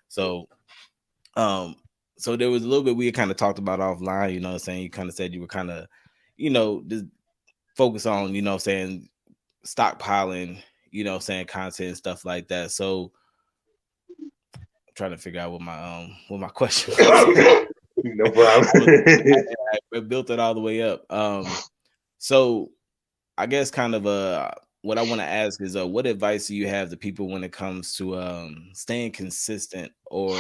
So, so there was a little bit we had kind of talked about offline, you kind of said you were kind of, focus on, you know what I'm saying, stockpiling, you know what I'm saying, content and stuff like that. So I'm trying to figure out what my question was. No problem. I built it all the way up. So I guess kind of what I want to ask is what advice do you have to people when it comes to staying consistent, or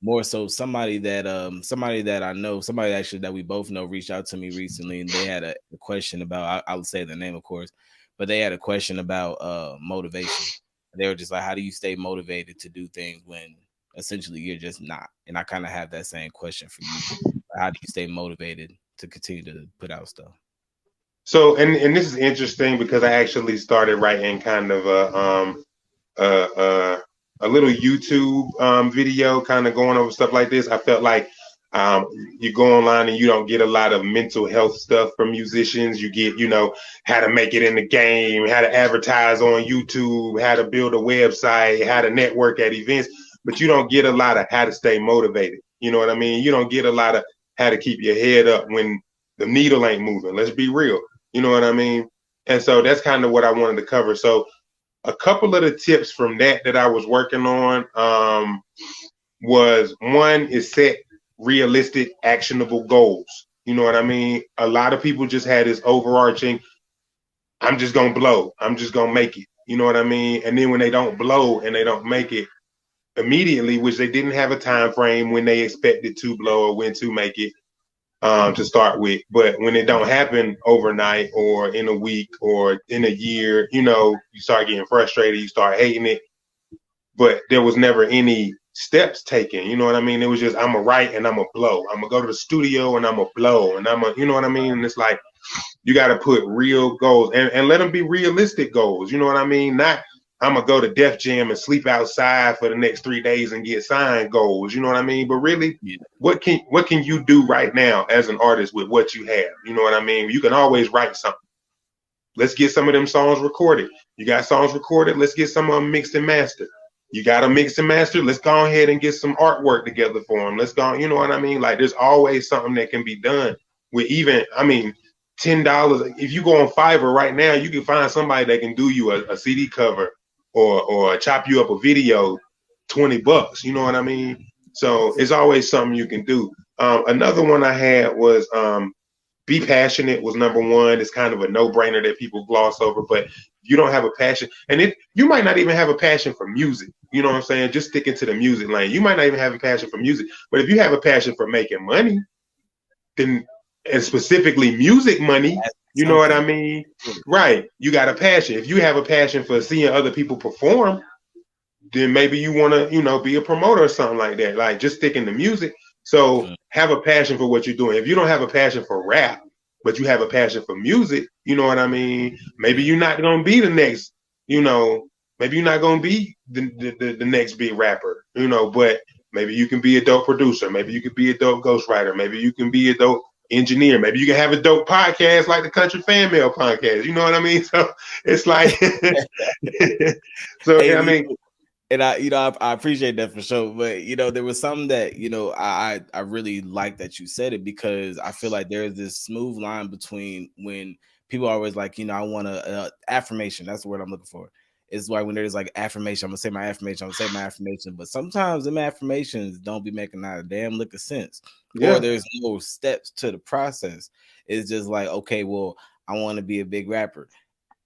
more so somebody that I know, somebody actually that we both know reached out to me recently, and they had a question about, I'll say the name of course, but they had a question about motivation. They were just like, how do you stay motivated to do things when essentially you're just not? And I kind of have that same question for you. How do you stay motivated to continue to put out stuff? So, and this is interesting because I actually started writing kind of a little YouTube video, kind of going over stuff like this. I felt like you go online and you don't get a lot of mental health stuff from musicians. You get, you know, how to make it in the game, how to advertise on YouTube, how to build a website, how to network at events, but you don't get a lot of how to stay motivated. You know what I mean? You don't get a lot of how to keep your head up when the needle ain't moving. Let's be real. You know what I mean? And so that's kind of what I wanted to cover. So a couple of the tips from that I was working on was, one is set realistic, actionable goals. You know what I mean? A lot of people just had this overarching, I'm just going to blow. I'm just going to make it. You know what I mean? And then when they don't blow and they don't make it immediately, which they didn't have a time frame when they expected to blow or when to make it, to start with, but when it don't happen overnight or in a week or in a year, you know, you start getting frustrated, you start hating it, but there was never any steps taken. You know what I mean? It was just, I'm gonna write and I'm gonna blow. I'm gonna go to the studio and I'm gonna blow, and you know what I mean? And it's like, you got to put real goals and let them be realistic goals. You know what I mean? Not, I'm gonna go to Def Jam and sleep outside for the next 3 days and get signed goals. You know what I mean? But really, what can you do right now as an artist with what you have? You know what I mean? You can always write something. Let's get some of them songs recorded. You got songs recorded. Let's get some of them mixed and mastered. You got them mixed and mastered. Let's go ahead and get some artwork together for them. Let's go. You know what I mean? Like, there's always something that can be done with even, I mean, $10. If you go on Fiverr right now, you can find somebody that can do you a CD cover or chop you up a video, $20. You know what I mean? So it's always something you can do. Another one I had was be passionate was number one. It's kind of a no-brainer that people gloss over, but you don't have a passion, and you might not even have a passion for music. You know what I'm saying? Just sticking to the music lane. You might not even have a passion for music, but if you have a passion for making money, then, and specifically music money, you know what I mean? Right. You got a passion. If you have a passion for seeing other people perform, then maybe you want to, you know, be a promoter or something like that. Like, just sticking to music. So have a passion for what you're doing. If you don't have a passion for rap, but you have a passion for music, you know what I mean? Maybe you're not going to be the next, you know, maybe you're not going to be the next big rapper, you know, but maybe you can be a dope producer. Maybe you could be a dope ghostwriter. Maybe you can be a dope engineer. Maybe you can have a dope podcast like the Country Fan Mail podcast. You know what I mean? So it's like, so hey, I mean, and I appreciate that for sure. But there was something that I really like that you said it, because I feel like there's this smooth line between when people are always like, I want a affirmation. That's the word I'm looking for. It's like when there's like affirmation, I'm gonna say my affirmation, I'm gonna say my affirmation, but sometimes them affirmations don't be making not a damn lick of sense. Or there's no steps to the process. It's just like, okay, well, I want to be a big rapper.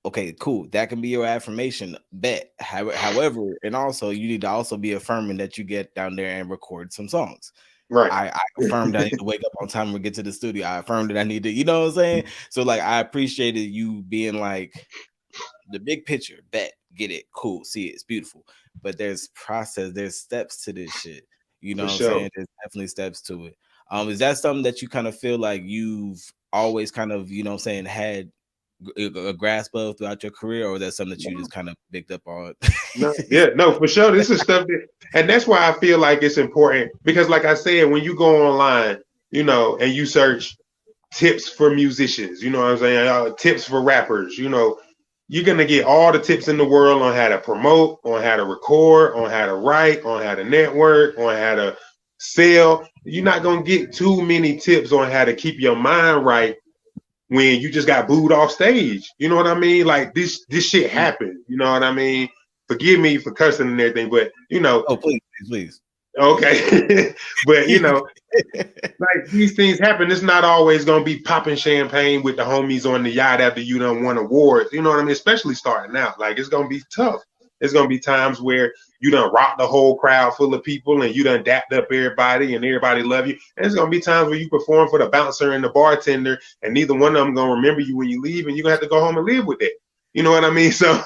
Okay, cool. That can be your affirmation. Bet. However, and also you need to also be affirming that you get down there and record some songs. Right. I affirmed that I need to wake up on time and get to the studio. I affirmed that I need to, you know what I'm saying? So like, I appreciated you being like, the big picture, bet, get it, cool, see it, it's beautiful. But there's process, there's steps to this shit. You know what I'm saying? There's definitely steps to it. Is that something that you kind of feel like you've always kind of, had a grasp of throughout your career, or is that something that you just kind of picked up on? No, for sure. This is stuff and that's why I feel like it's important, because like I said, when you go online, and you search tips for musicians, you know what I'm saying? Tips for rappers, you're going to get all the tips in the world on how to promote, on how to record, on how to write, on how to network, on how to sell. You're not going to get too many tips on how to keep your mind right when you just got booed off stage. You know what I mean? Like this shit happened. You know what I mean? Forgive me for cursing and everything, but Oh, please. Okay. But like these things happen. It's not always gonna be popping champagne with the homies on the yacht after you done won awards. You know what I mean? Especially starting out. Like it's gonna be tough. It's gonna be times where you done rock the whole crowd full of people and you done dapped up everybody and everybody love you. And it's gonna be times where you perform for the bouncer and the bartender and neither one of them gonna remember you when you leave and you're gonna have to go home and live with it. You know what I mean? So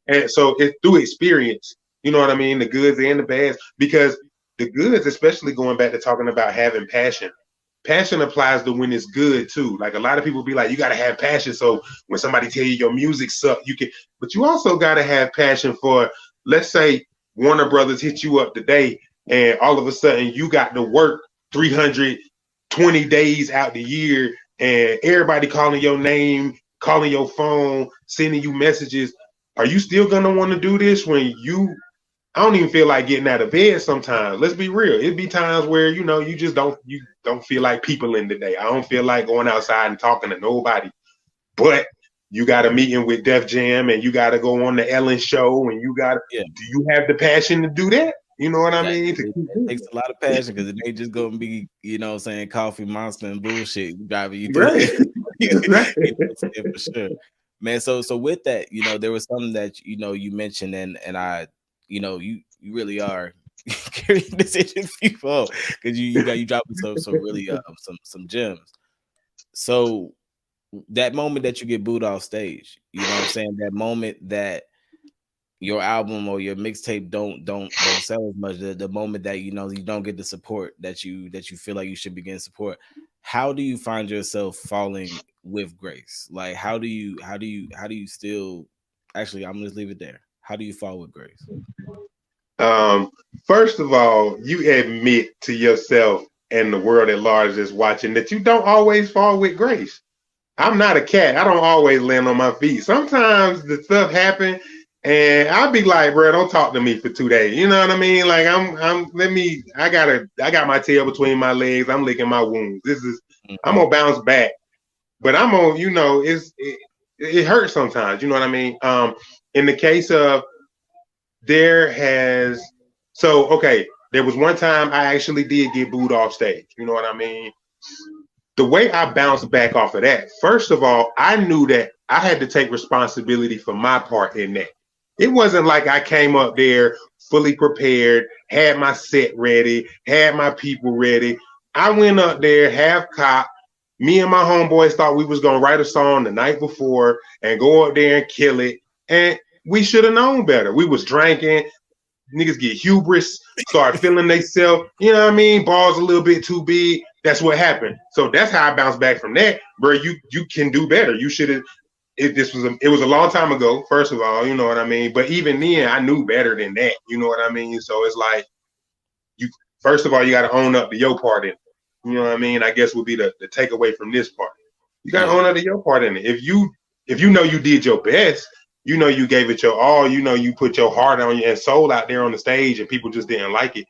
and so it's through experience, you know what I mean, the goods and the bads, because the goods, especially going back to talking about having passion. Passion applies to when it's good too. Like a lot of people be like, you got to have passion. So when somebody tell you your music sucks, you can, but you also got to have passion for, let's say Warner Brothers hit you up today and all of a sudden you got to work 320 days out the year and everybody calling your name, calling your phone, sending you messages. Are you still going to want to do this when I don't even feel like getting out of bed sometimes. Let's be real. It'd be times where, you just don't feel like people in the day. I don't feel like going outside and talking to nobody. But you got a meeting with Def Jam and you got to go on the Ellen show and do you have the passion to do that? You know what I mean? It takes a lot of passion because it ain't just going to be, saying coffee monster and bullshit driving you through it. Right. For sure. Man, so with that, there was something that, you mentioned and I, you really are carrying this engine people because you dropping some really some gems. So that moment that you get booed off stage, you know what I'm saying? That moment that your album or your mixtape don't sell as much, the moment that you don't get the support that you feel like you should be getting support. How do you find yourself falling with grace? Like how do you still actually I'm gonna just leave it there. How do you fall with grace? First of all, you admit to yourself and the world at large that's watching that you don't always fall with grace. I'm not a cat. I don't always land on my feet. Sometimes the stuff happen and I'll be like, bro, don't talk to me for 2 days. You know what I mean? Like I got my tail between my legs. I'm licking my wounds. I'm gonna bounce back, but I'm gonna, it hurts sometimes. You know what I mean? In the case of there was one time I actually did get booed off stage. You know what I mean? The way I bounced back off of that, first of all, I knew that I had to take responsibility for my part in that. It wasn't like I came up there fully prepared, had my set ready, had my people ready. I went up there half cocked. Me and my homeboys thought we was going to write a song the night before and go up there and kill it. And we should have known better. We was drinking. Niggas get hubris, start feeling themselves. You know what I mean? Balls a little bit too big. That's what happened. So that's how I bounced back from that. Bro, you can do better. You should have. It was a long time ago, first of all, you know what I mean? But even then, I knew better than that. You know what I mean? So it's like, first of all, you got to own up to your part in it. You know what I mean? I guess would be the takeaway from this part. You got to own up to your part in it. If you know you did your best, you know you gave it your all, you know you put your heart on and soul out there on the stage and people just didn't like it.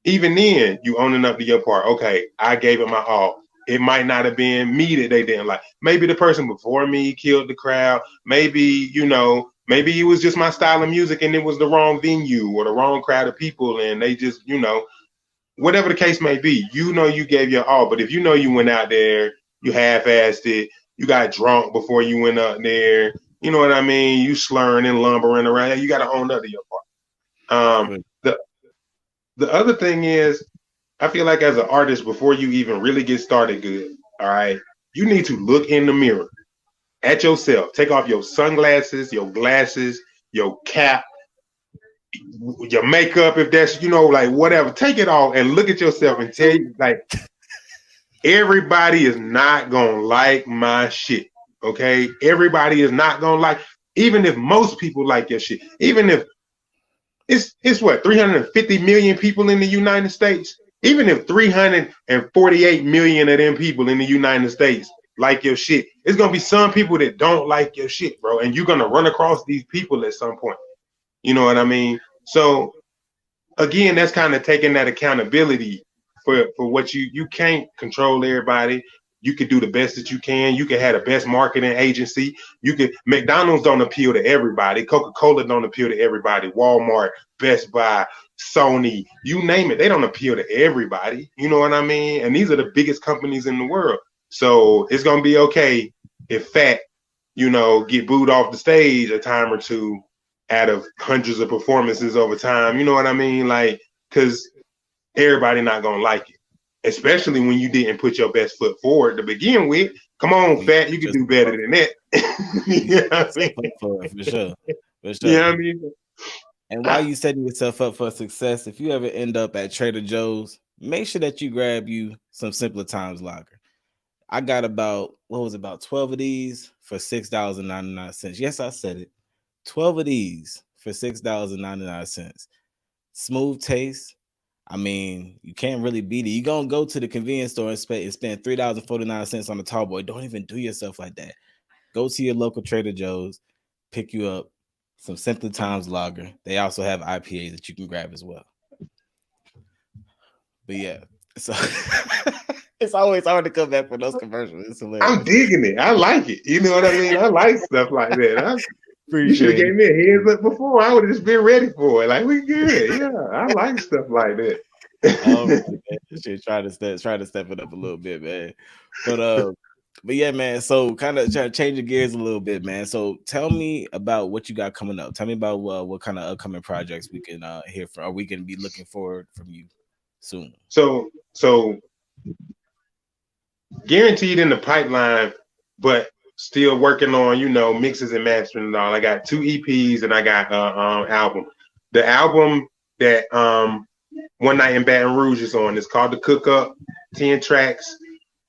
Even then, you owning up to your part. Okay, I gave it my all. It might not have been me that they didn't like. Maybe the person before me killed the crowd. Maybe, maybe it was just my style of music and it was the wrong venue or the wrong crowd of people and they just, whatever the case may be, you gave your all. But if you went out there, you half-assed it, you got drunk before you went up there, you know what I mean? You slurring and lumbering around, you got to own up to your part. The other thing is, I feel like as an artist, before you even really get started good, all right, you need to look in the mirror at yourself. Take off your sunglasses, your glasses, your cap, your makeup, if that's, like whatever. Take it off and look at yourself and tell you, like, everybody is not going to like my shit, okay? Everybody is not going to like, even if most people like your shit, even if it's what, 350 million people in the United States? Even if 348 million of them people in the United States like your shit, it's going to be some people that don't like your shit, bro. And you're going to run across these people at some point. You know what I mean? So, again, that's kind of taking that accountability for what you can't control everybody. you could do the best that you can. You could have the best marketing agency. McDonald's don't appeal to everybody. Coca-Cola don't appeal to everybody. Walmart, Best Buy, Sony, you name it. They don't appeal to everybody. You know what I mean? And these are the biggest companies in the world. So it's going to be okay if Fat, get booed off the stage a time or two out of hundreds of performances over time. You know what I mean? Like, because everybody not going to like it, especially when you didn't put your best foot forward to begin with. Come on, Fat, you can do better than that. You know what I mean? For sure. You know what I mean? And while you setting yourself up for success, if you ever end up at Trader Joe's, make sure that you grab you some Simpler Times lager. I got about 12 of these for $6.99. Yes, I said it. 12 of these for $6.99. Smooth taste. I mean, you can't really beat it. You're going to go to the convenience store and spend $3.49 on a tall boy. Don't even do yourself like that. Go to your local Trader Joe's, pick you up some Simpler Times lager. They also have IPA that you can grab as well. But yeah, so it's always hard to come back for those commercials. It's hilarious. I'm digging it. I like it. You know what I mean? I like stuff like that. You should have gave me a heads up before. I would have just been ready for it. Like, we good. Yeah, I like stuff like that. Try to step it up a little bit, man. But yeah, man. So kind of try to change the gears a little bit, man. So tell me about what you got coming up. Tell me about what kind of upcoming projects we can hear from, or we can be looking forward from you soon. So guaranteed in the pipeline, but still working on, mixes and mastering and all. I got 2 EPs and I got album. The album that One Night in Baton Rouge is on is called The Cook Up, 10 tracks.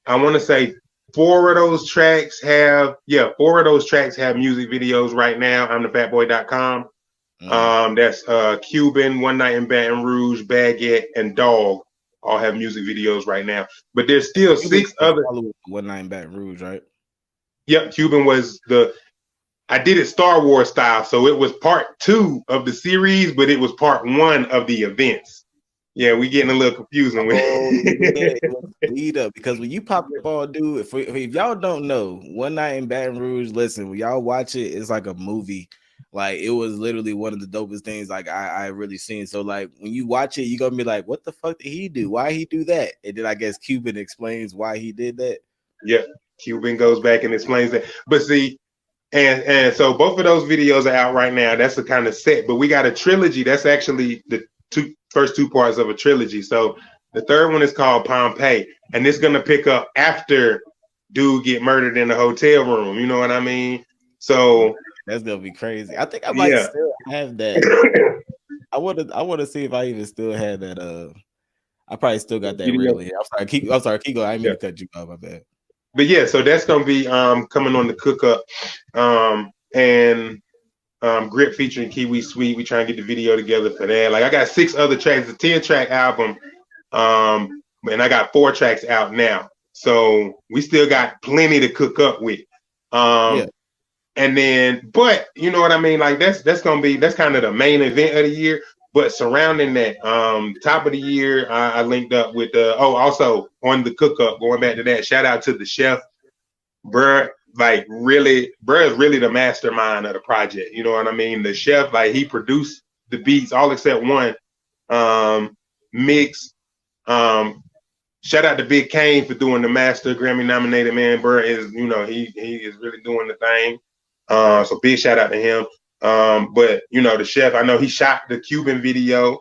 I want to say 4 of those tracks have music videos right now on TheFatBoy.com. That's Cuban, One Night in Baton Rouge, Baguette, and Dog all have music videos right now. But there's still 6 other. One Night in Baton Rouge, right? Yep, Cuban was I did it Star Wars style, so it was part 2 of the series, but it was part 1 of the events. Yeah, we getting a little confusing with lead up, because when you pop up on dude, if y'all don't know, One Night in Baton Rouge, listen, when y'all watch it, it's like a movie. Like, it was literally one of the dopest things like I really seen. So like when you watch it, you're gonna be like, what the fuck did he do? Why he do that? And then I guess Cuban explains why he did that. Yeah, Cuban goes back and explains that. But see, and so both of those videos are out right now. That's the kind of set. But we got a trilogy. That's actually the first 2 parts of a trilogy. So the third one is called Pompeii, and it's gonna pick up after dude get murdered in the hotel room. You know what I mean? So that's gonna be crazy. I think I might still have that. I want to see if I even still have that. I probably still got that reel here. I'm sorry, keep going. I didn't mean to cut you off. My bad. But yeah, so that's gonna be coming on the Cook Up, and Grip featuring Kiwi Sweet. We try and get the video together for that. Like, I got 6 other tracks, a 10-track album, and I got 4 tracks out now. So we still got plenty to cook up with. And then, but you know what I mean? Like, that's kind of the main event of the year. But surrounding that, top of the year, I linked up with also on the Cook Up, going back to that, shout out to the chef, bruh. Like, bruh is really the mastermind of the project. You know what I mean? The chef, like, he produced the beats, all except one mix. Shout out to Big Kane for doing the master, Grammy nominated, man. Bruh is, he is really doing the thing. So big shout out to him. But the chef, I know he shot the Cuban video,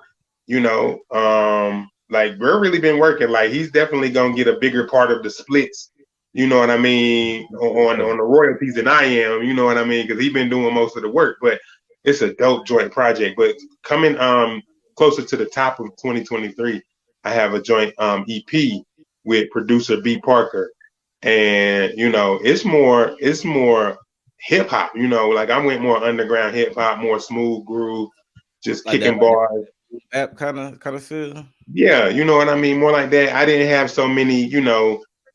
like, we're really been working. Like, he's definitely gonna get a bigger part of the splits, you know what I mean, on the royalties than I am, you know what I mean, because he's been doing most of the work. But it's a dope joint project. But coming closer to the top of 2023, I have a joint EP with producer B Parker, and it's more hip hop, like, I went more underground hip hop, more smooth groove, just like kicking bars. That kind of feel. Yeah, you know what I mean, more like that. I didn't have so many,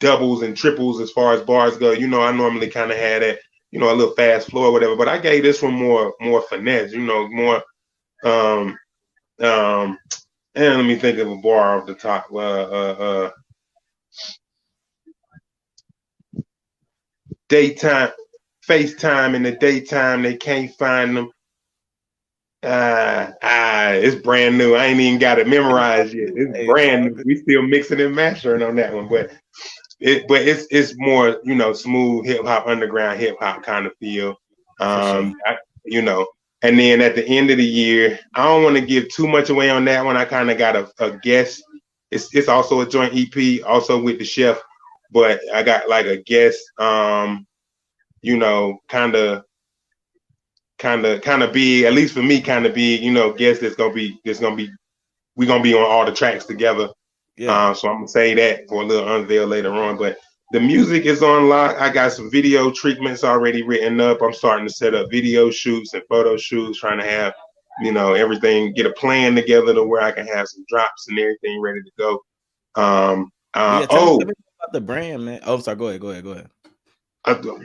doubles and triples as far as bars go. I normally kind of had it, a little fast flow or whatever. But I gave this one more finesse, more. And let me think of a bar off the top. daytime, FaceTime in the daytime, they can't find them. It's brand new. I ain't even got it memorized yet. It's Hey, it's brand all new. good. We still mixing and mastering on that one, but it's more, smooth hip hop, underground hip hop kind of feel. For sure. You know, and then at the end of the year, I don't want to give too much away on that one. I kind of got a guest. It's also a joint EP, also with the chef, but I got like a guest. Kind of big, at least for me, kind of big. Guest we're gonna be on all the tracks together. Yeah. So I'm gonna say that for a little unveil later on. But the music is on lock. I got some video treatments already written up. I'm starting to set up video shoots and photo shoots, trying to have, everything, get a plan together to where I can have some drops and everything ready to go. Tell me about the brand, man. Oh, sorry. Go ahead.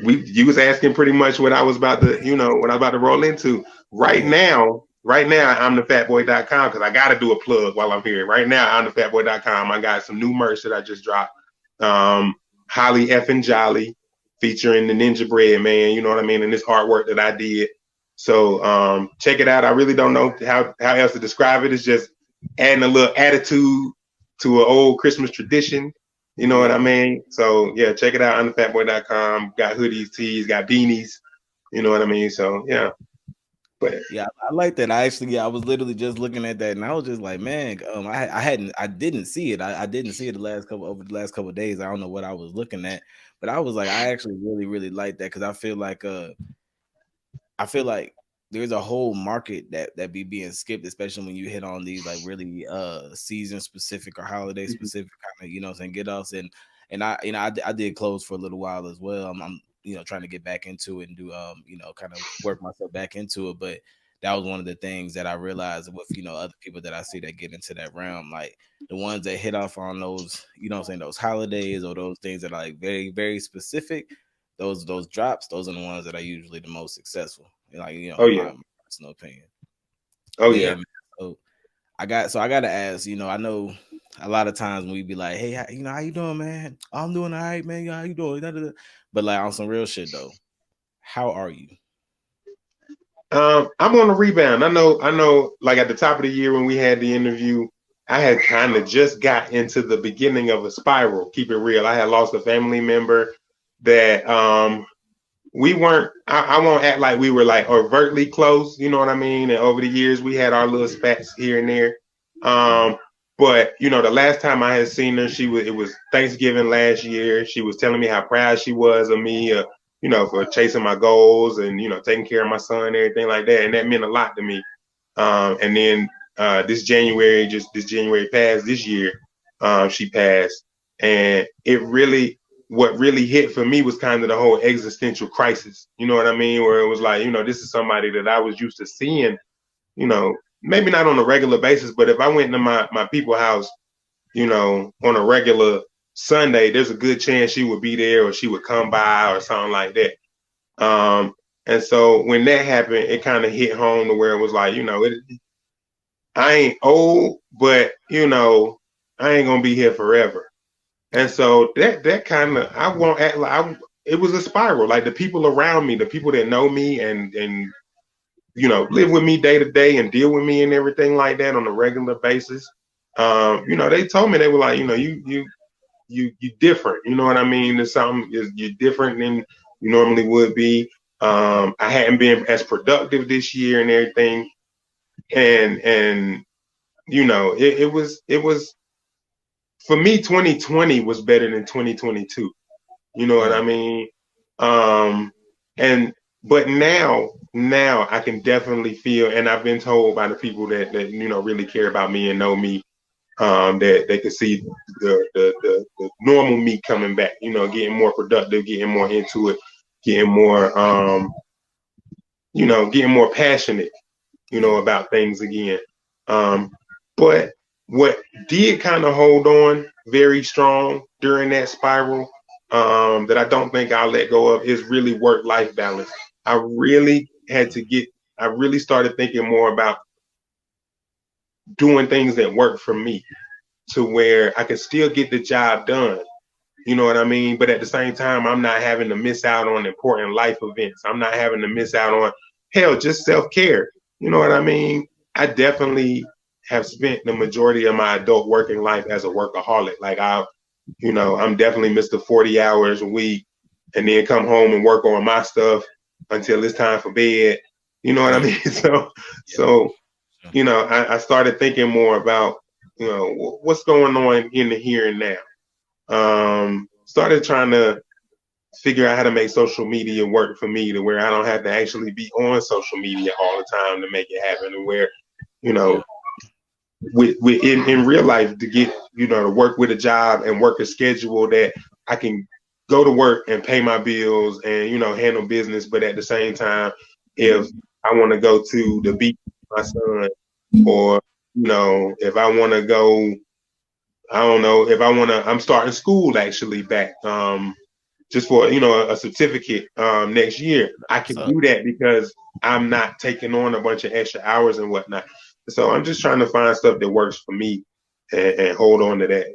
You was asking pretty much what I was about to, roll into. Right now, I'm TheFatBoy.com, because I got to do a plug while I'm here. Right now, I'm TheFatBoy.com. I got some new merch that I just dropped. Holly effing Jolly, featuring the Ninja Bread Man, you know what I mean, and this artwork that I did. So check it out. I really don't know how else to describe it. It's just adding a little attitude to an old Christmas tradition. You know what I mean? So yeah, check it out on TheFatBoy.com. Got hoodies, tees, got beanies. You know what I mean? So yeah. But yeah, I like that. I was literally just looking at that, and I was just like, man, I didn't see it. I didn't see it over the last couple of days. I don't know what I was looking at, but I was like, I actually really, really like that, because I feel like there's a whole market that be being skipped, especially when you hit on these like really season specific or holiday specific kind of, get offs, and I did clothes for a little while as well. I'm trying to get back into it and do kind of work myself back into it. But that was one of the things that I realized with other people that I see that get into that realm, like the ones that hit off on those those holidays or those things that are like very, very specific. Those drops, those are the ones that are usually the most successful. Like, in my personal opinion. Oh yeah. Man, so I got to ask, I know a lot of times when we be like, hey, how you doing, man? I'm doing all right, man. How you doing? But like on some real shit though, how are you? I'm on a rebound. I know. Like at the top of the year when we had the interview, I had kind of just got into the beginning of a spiral. Keep it real. I had lost a family member that we weren't. I won't act like we were like overtly close. You know what I mean? And over the years, we had our little spats here and there. But the last time I had seen her, it was Thanksgiving last year. She was telling me how proud she was of me, for chasing my goals and taking care of my son and everything like that, and that meant a lot to me. And then this January passed this year, she passed, and what really hit for me was kind of the whole existential crisis. You know what I mean? Where it was like, this is somebody that I was used to seeing, maybe not on a regular basis, but if I went to my people's house, on a regular Sunday, there's a good chance she would be there or she would come by or something like that. And so when that happened, it kind of hit home to where it was like, I ain't old, but I ain't gonna be here forever. And so that kind of, I won't act like it was a spiral. Like the people around me, the people that know me and live with me day to day and deal with me and everything like that on a regular basis. They told me, they were like, you different. You know what I mean? There's something, you're different than you normally would be. I hadn't been as productive this year and everything. And it was for me, 2020 was better than 2022. You know what I mean? But now I can definitely feel, and I've been told by the people that really care about me and know me, that they could see the normal me coming back, getting more productive, getting more into it, getting more getting more passionate, about things again. But what did kind of hold on very strong during that spiral, that I don't think I'll let go of, is really work-life balance. I really started thinking more about doing things that work for me, to where I can still get the job done, You know what I mean? But at the same time, I'm not having to miss out on important life events. I'm not having to miss out on, hell, just self-care. You know what I mean? I definitely have spent the majority of my adult working life as a workaholic. Like I'm definitely Mr. 40 hours a week and then come home and work on my stuff until it's time for bed. You know what I mean? So, I started thinking more about, what's going on in the here and now. Started trying to figure out how to make social media work for me to where I don't have to actually be on social media all the time to make it happen, and where, in real life to get, to work with a job and work a schedule that I can go to work and pay my bills and, handle business. But at the same time, if I want to go to the beach with my son, or, if I want to go, I don't know, if I want to, I'm starting school actually back, just for, a certificate next year. I can do that because I'm not taking on a bunch of extra hours and whatnot. So I'm just trying to find stuff that works for me and hold on to that,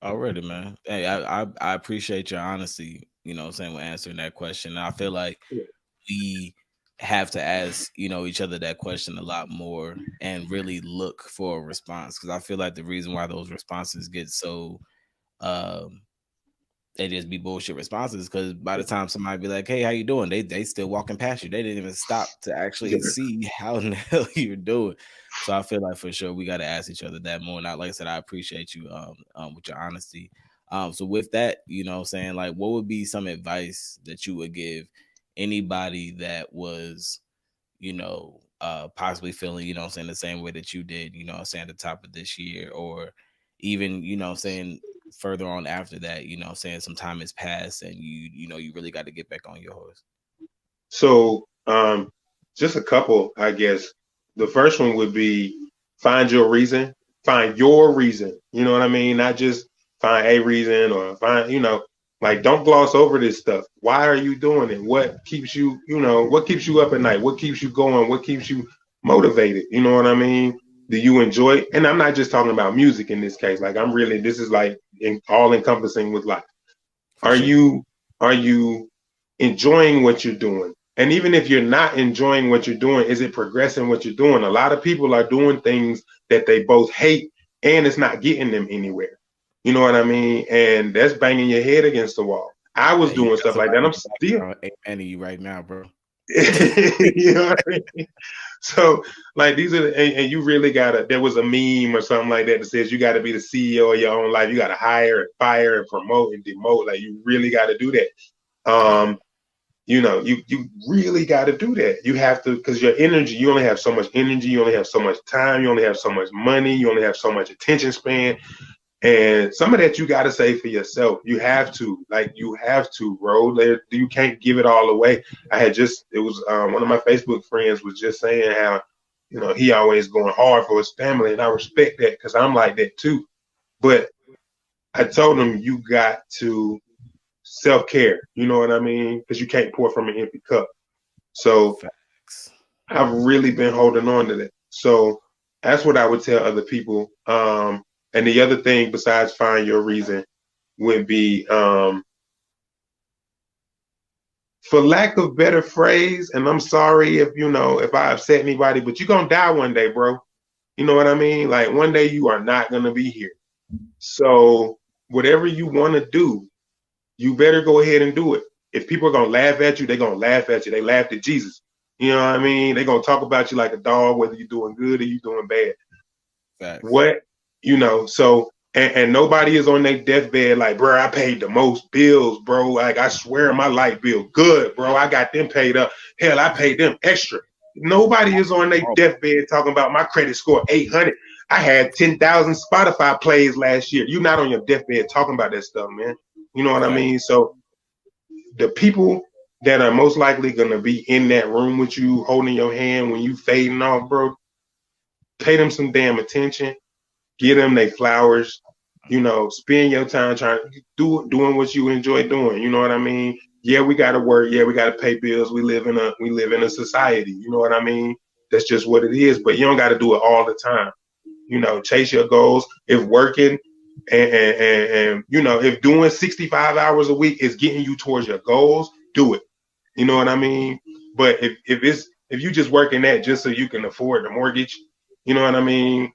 Already, man. Hey, I appreciate your honesty, with answering that question. And I feel like we have to ask, each other that question a lot more and really look for a response. Because I feel like the reason why those responses get so they just be bullshit responses, because by the time somebody be like, hey, how you doing? They still walking past you. They didn't even stop to actually see how the hell you're doing. So I feel like for sure we got to ask each other that more. And like I said, I appreciate you with your honesty. So with that, saying, like, what would be some advice that you would give anybody that was, possibly feeling, the same way that you did, at the top of this year, or even, further on after that, some time has passed and you really got to get back on your horse? So just a couple, I guess. The first one would be find your reason. Find your reason. You know what I mean? Not just find a reason or find, like, don't gloss over this stuff. Why are you doing it? What keeps you, what keeps you up at night? What keeps you going? What keeps you motivated? You know what I mean? Do you enjoy it? And I'm not just talking about music in this case. Like, this is like all encompassing with life. Are you enjoying what you're doing? And even if you're not enjoying what you're doing, is it progressing what you're doing? A lot of people are doing things that they both hate and it's not getting them anywhere. You know what I mean? And that's banging your head against the wall. I was doing stuff like that. I'm still aiming you right now, bro. You know what I mean? So, like, these are, and you really gotta, there was a meme or something like that says you gotta be the CEO of your own life. You gotta hire and fire and promote and demote. Like, you really gotta do that. You really got to do that. You have to, because your energy, you only have so much energy, you only have so much time, you only have so much money, you only have so much attention span. And some of that you got to say for yourself. You have to, bro. You can't give it all away. It was one of my Facebook friends was just saying how, he always going hard for his family. And I respect that because I'm like that too. But I told him you got to self-care, you know what I mean? Because you can't pour from an empty cup. So facts. I've really been holding on to that. So that's what I would tell other people. And the other thing besides find your reason would be, for lack of better phrase, and I'm sorry if I upset anybody, but you're going to die one day, bro. You know what I mean? Like, one day you are not going to be here. So whatever you want to do, you better go ahead and do it. If people are going to laugh at you, they're going to laugh at you. They laughed at Jesus. You know what I mean? They're going to talk about you like a dog, whether you're doing good or you're doing bad. Facts. So, and nobody is on their deathbed like, bro, I paid the most bills, bro. Like, I swear my light bill good, bro. I got them paid up. Hell, I paid them extra. Nobody is on their deathbed talking about my credit score 800. I had 10,000 Spotify plays last year. You're not on your deathbed talking about that stuff, man. You know what I mean? So the people that are most likely going to be in that room with you, holding your hand when you fading off, bro, pay them some damn attention. Give them their flowers. Spend your time doing what you enjoy doing. You know what I mean? Yeah, we got to work. Yeah, we got to pay bills. We live in a society. You know what I mean? That's just what it is. But you don't got to do it all the time. Chase your goals. If working And you know, if doing 65 hours a week is getting you towards your goals, do it. You know what I mean? But if you just working that just so you can afford the mortgage, you know what I mean?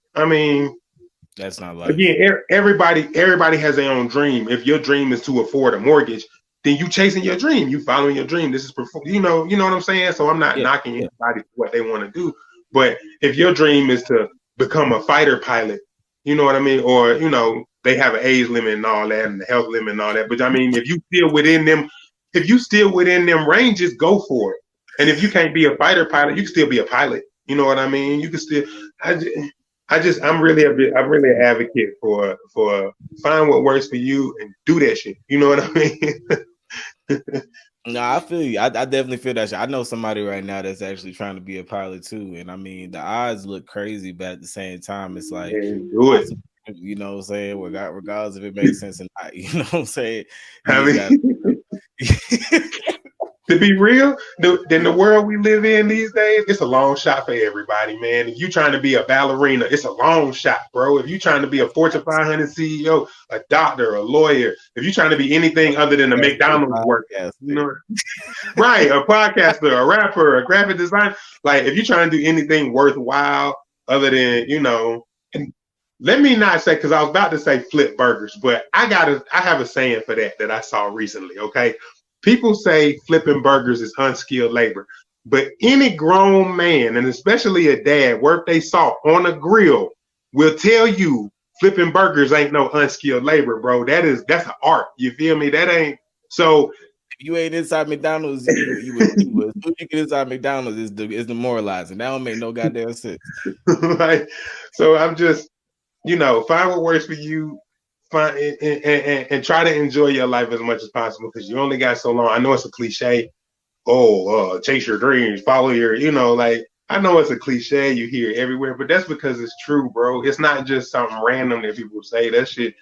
That's not life. Again, everybody has their own dream. If your dream is to afford a mortgage, then you chasing your dream. You following your dream. This is you know what I'm saying? So I'm not knocking anybody for what they want to do. But if your dream is to become a fighter pilot, you know what I mean? Or, you know, they have an age limit and all that and the health limit and all that. But I mean, if you still within them ranges, go for it. And if you can't be a fighter pilot, you can still be a pilot. You know what I mean? You can still I'm really an advocate for find what works for you and do that shit. You know what I mean? No, I feel you. I definitely feel that shit. I know somebody right now that's actually trying to be a pilot too. And I mean, the odds look crazy, but at the same time, it's like, do it. You know what I'm saying? Regardless if it makes sense or not. You know what I'm saying? To be real, in the world we live in these days, it's a long shot for everybody, man. If you're trying to be a ballerina, it's a long shot, bro. If you're trying to be a Fortune 500 CEO, a doctor, a lawyer, if you're trying to be anything other than a McDonald's worker, you know, right? A podcaster, a rapper, a graphic designer. Like, if you're trying to do anything worthwhile other than, you know, and let me not say, because I was about to say flip burgers, but I have a saying for that I saw recently. Okay. People say flipping burgers is unskilled labor, but any grown man, and especially a dad, worth they salt on a grill, will tell you flipping burgers ain't no unskilled labor, bro. That's an art. You feel me? That ain't so. If you ain't inside McDonald's, you would. As soon as you get inside McDonald's, is demoralizing. That don't make no goddamn sense. Right. So I'm just, you know, find what works for you. Find and try to enjoy your life as much as possible, because you only got so long. I know it's a cliche. Chase your dreams, follow your, you know, like, I know it's a cliche you hear everywhere, but that's because it's true, bro. It's not just something random that people say. That shit,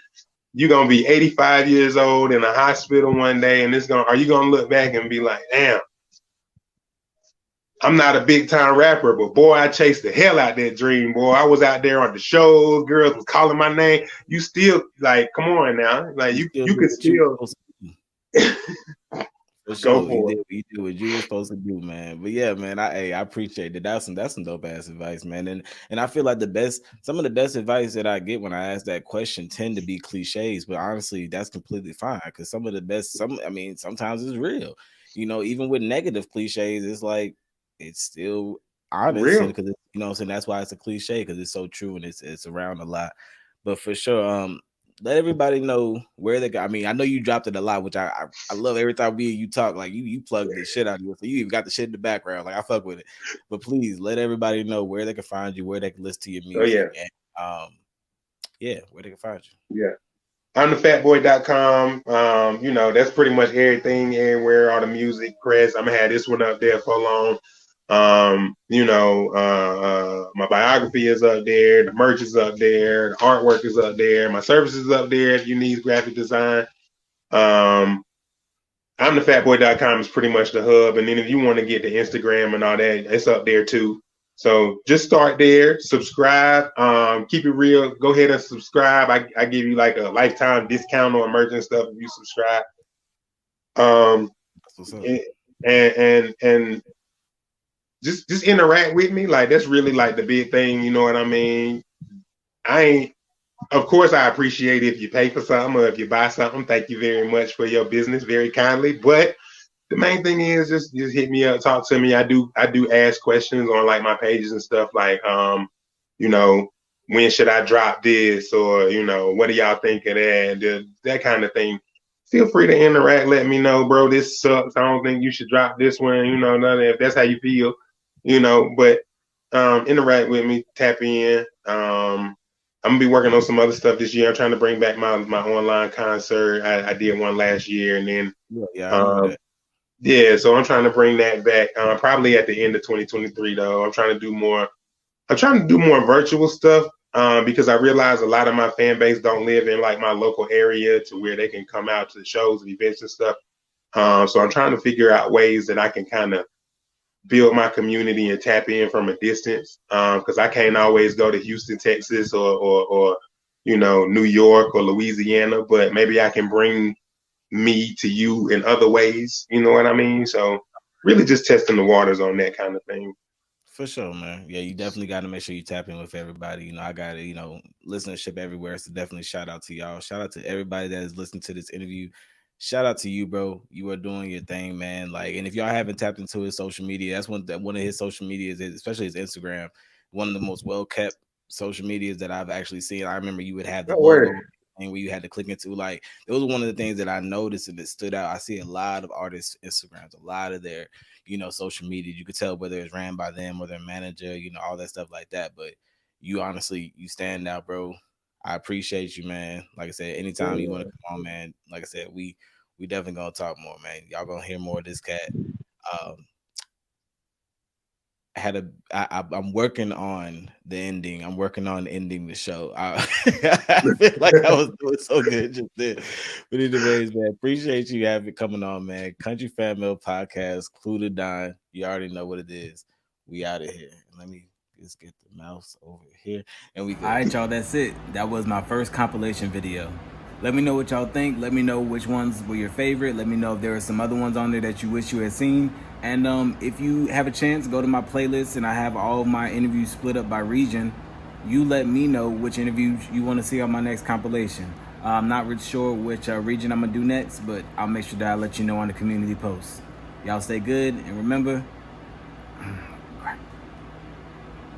you're gonna be 85 years old in a hospital one day, and are you gonna look back and be like, damn, I'm not a big time rapper, but boy, I chased the hell out that dream, boy. I was out there on the shows, girls was calling my name. You still, like, come on now. Like, you could still go for it. You did what you were supposed to do, man. But yeah, man, I appreciate it. That's some dope ass advice, man. And I feel like some of the best advice that I get when I ask that question tend to be cliches, but honestly, that's completely fine, because sometimes it's real. You know, even with negative cliches, it's like, it's still honest, because, you know what I'm saying, that's why it's a cliche, because it's so true and it's around a lot. But for sure, let everybody know where they go. I mean, I know you dropped it a lot, which I love. Every time me and you talk, like, you plug the shit out of you, so you even got the shit in the background. Like, I fuck with it. But please let everybody know where they can find you, where they can listen to your music. And, where they can find you. Yeah. I'm TheFatBoy.com. You know, that's pretty much everything, everywhere, all the music, press. I'm gonna have this one up there for long. You know, my biography is up there, the merch is up there, the artwork is up there, my services is up there if you need graphic design. I'm TheFatBoy.com is pretty much the hub. And then if you want to get the Instagram and all that, it's up there too. So just start there, subscribe, keep it real. Go ahead and subscribe. I give you like a lifetime discount on emerging stuff if you subscribe. And just interact with me. Like, that's really like the big thing. You know what I mean? Of course, I appreciate if you pay for something or if you buy something. Thank you very much for your business, very kindly. But the main thing is just hit me up, talk to me. I do ask questions on like my pages and stuff, like, you know, when should I drop this, or, you know, what do y'all think of that kind of thing. Feel free to interact. Let me know, bro, this sucks. I don't think you should drop this one. You know, if that's how you feel, you know. But interact with me, tap in. I'm gonna be working on some other stuff this year. I'm trying to bring back my online concert. I did one last year, and then so I'm trying to bring that back. Probably at the end of 2023, though. I'm trying to do more virtual stuff. Because I realize a lot of my fan base don't live in like my local area to where they can come out to shows and events and stuff. So I'm trying to figure out ways that I can kind of build my community and tap in from a distance. Because I can't always go to Houston, Texas, or New York or Louisiana, but maybe I can bring me to you in other ways. You know what I mean? So really just testing the waters on that kind of thing. For sure, man. Yeah, you definitely got to make sure you tap in with everybody. I got to, listenership everywhere. So definitely shout out to y'all. Shout out to everybody that is listening to this interview. Shout out to you, bro. You are doing your thing, man. And if y'all haven't tapped into his social media, that's one of his social medias, especially his Instagram, one of the most well kept social medias that I've actually seen. I remember you would have the logo thing where you had to click into. It was one of the things that I noticed and it stood out. I see a lot of artists' Instagrams, a lot of their social media. You could tell whether it's ran by them or their manager, all that stuff like that. But you honestly, you stand out, bro. I appreciate you, man. Like I said, anytime you want to come on, man. Like I said, we definitely gonna talk more, man. Y'all gonna hear more of this cat. I'm working on the ending. I'm working on ending the show. I feel like I was doing so good just then. But anyways, man, appreciate you coming on, man. Country KFM Podcast, Clue to Dine. You already know what it is. We out of here. Let me just get the mouse over here. And we go. All right, y'all, that's it. That was my first compilation video. Let me know what y'all think. Let me know which ones were your favorite. Let me know if there are some other ones on there that you wish you had seen. And if you have a chance, go to my playlist, and I have all of my interviews split up by region. You let me know which interviews you want to see on my next compilation. I'm not really sure which region I'm going to do next, but I'll make sure that I let you know on the community post. Y'all stay good, and remember...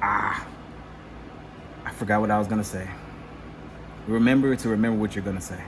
I forgot what I was going to say. Remember to remember what you're going to say.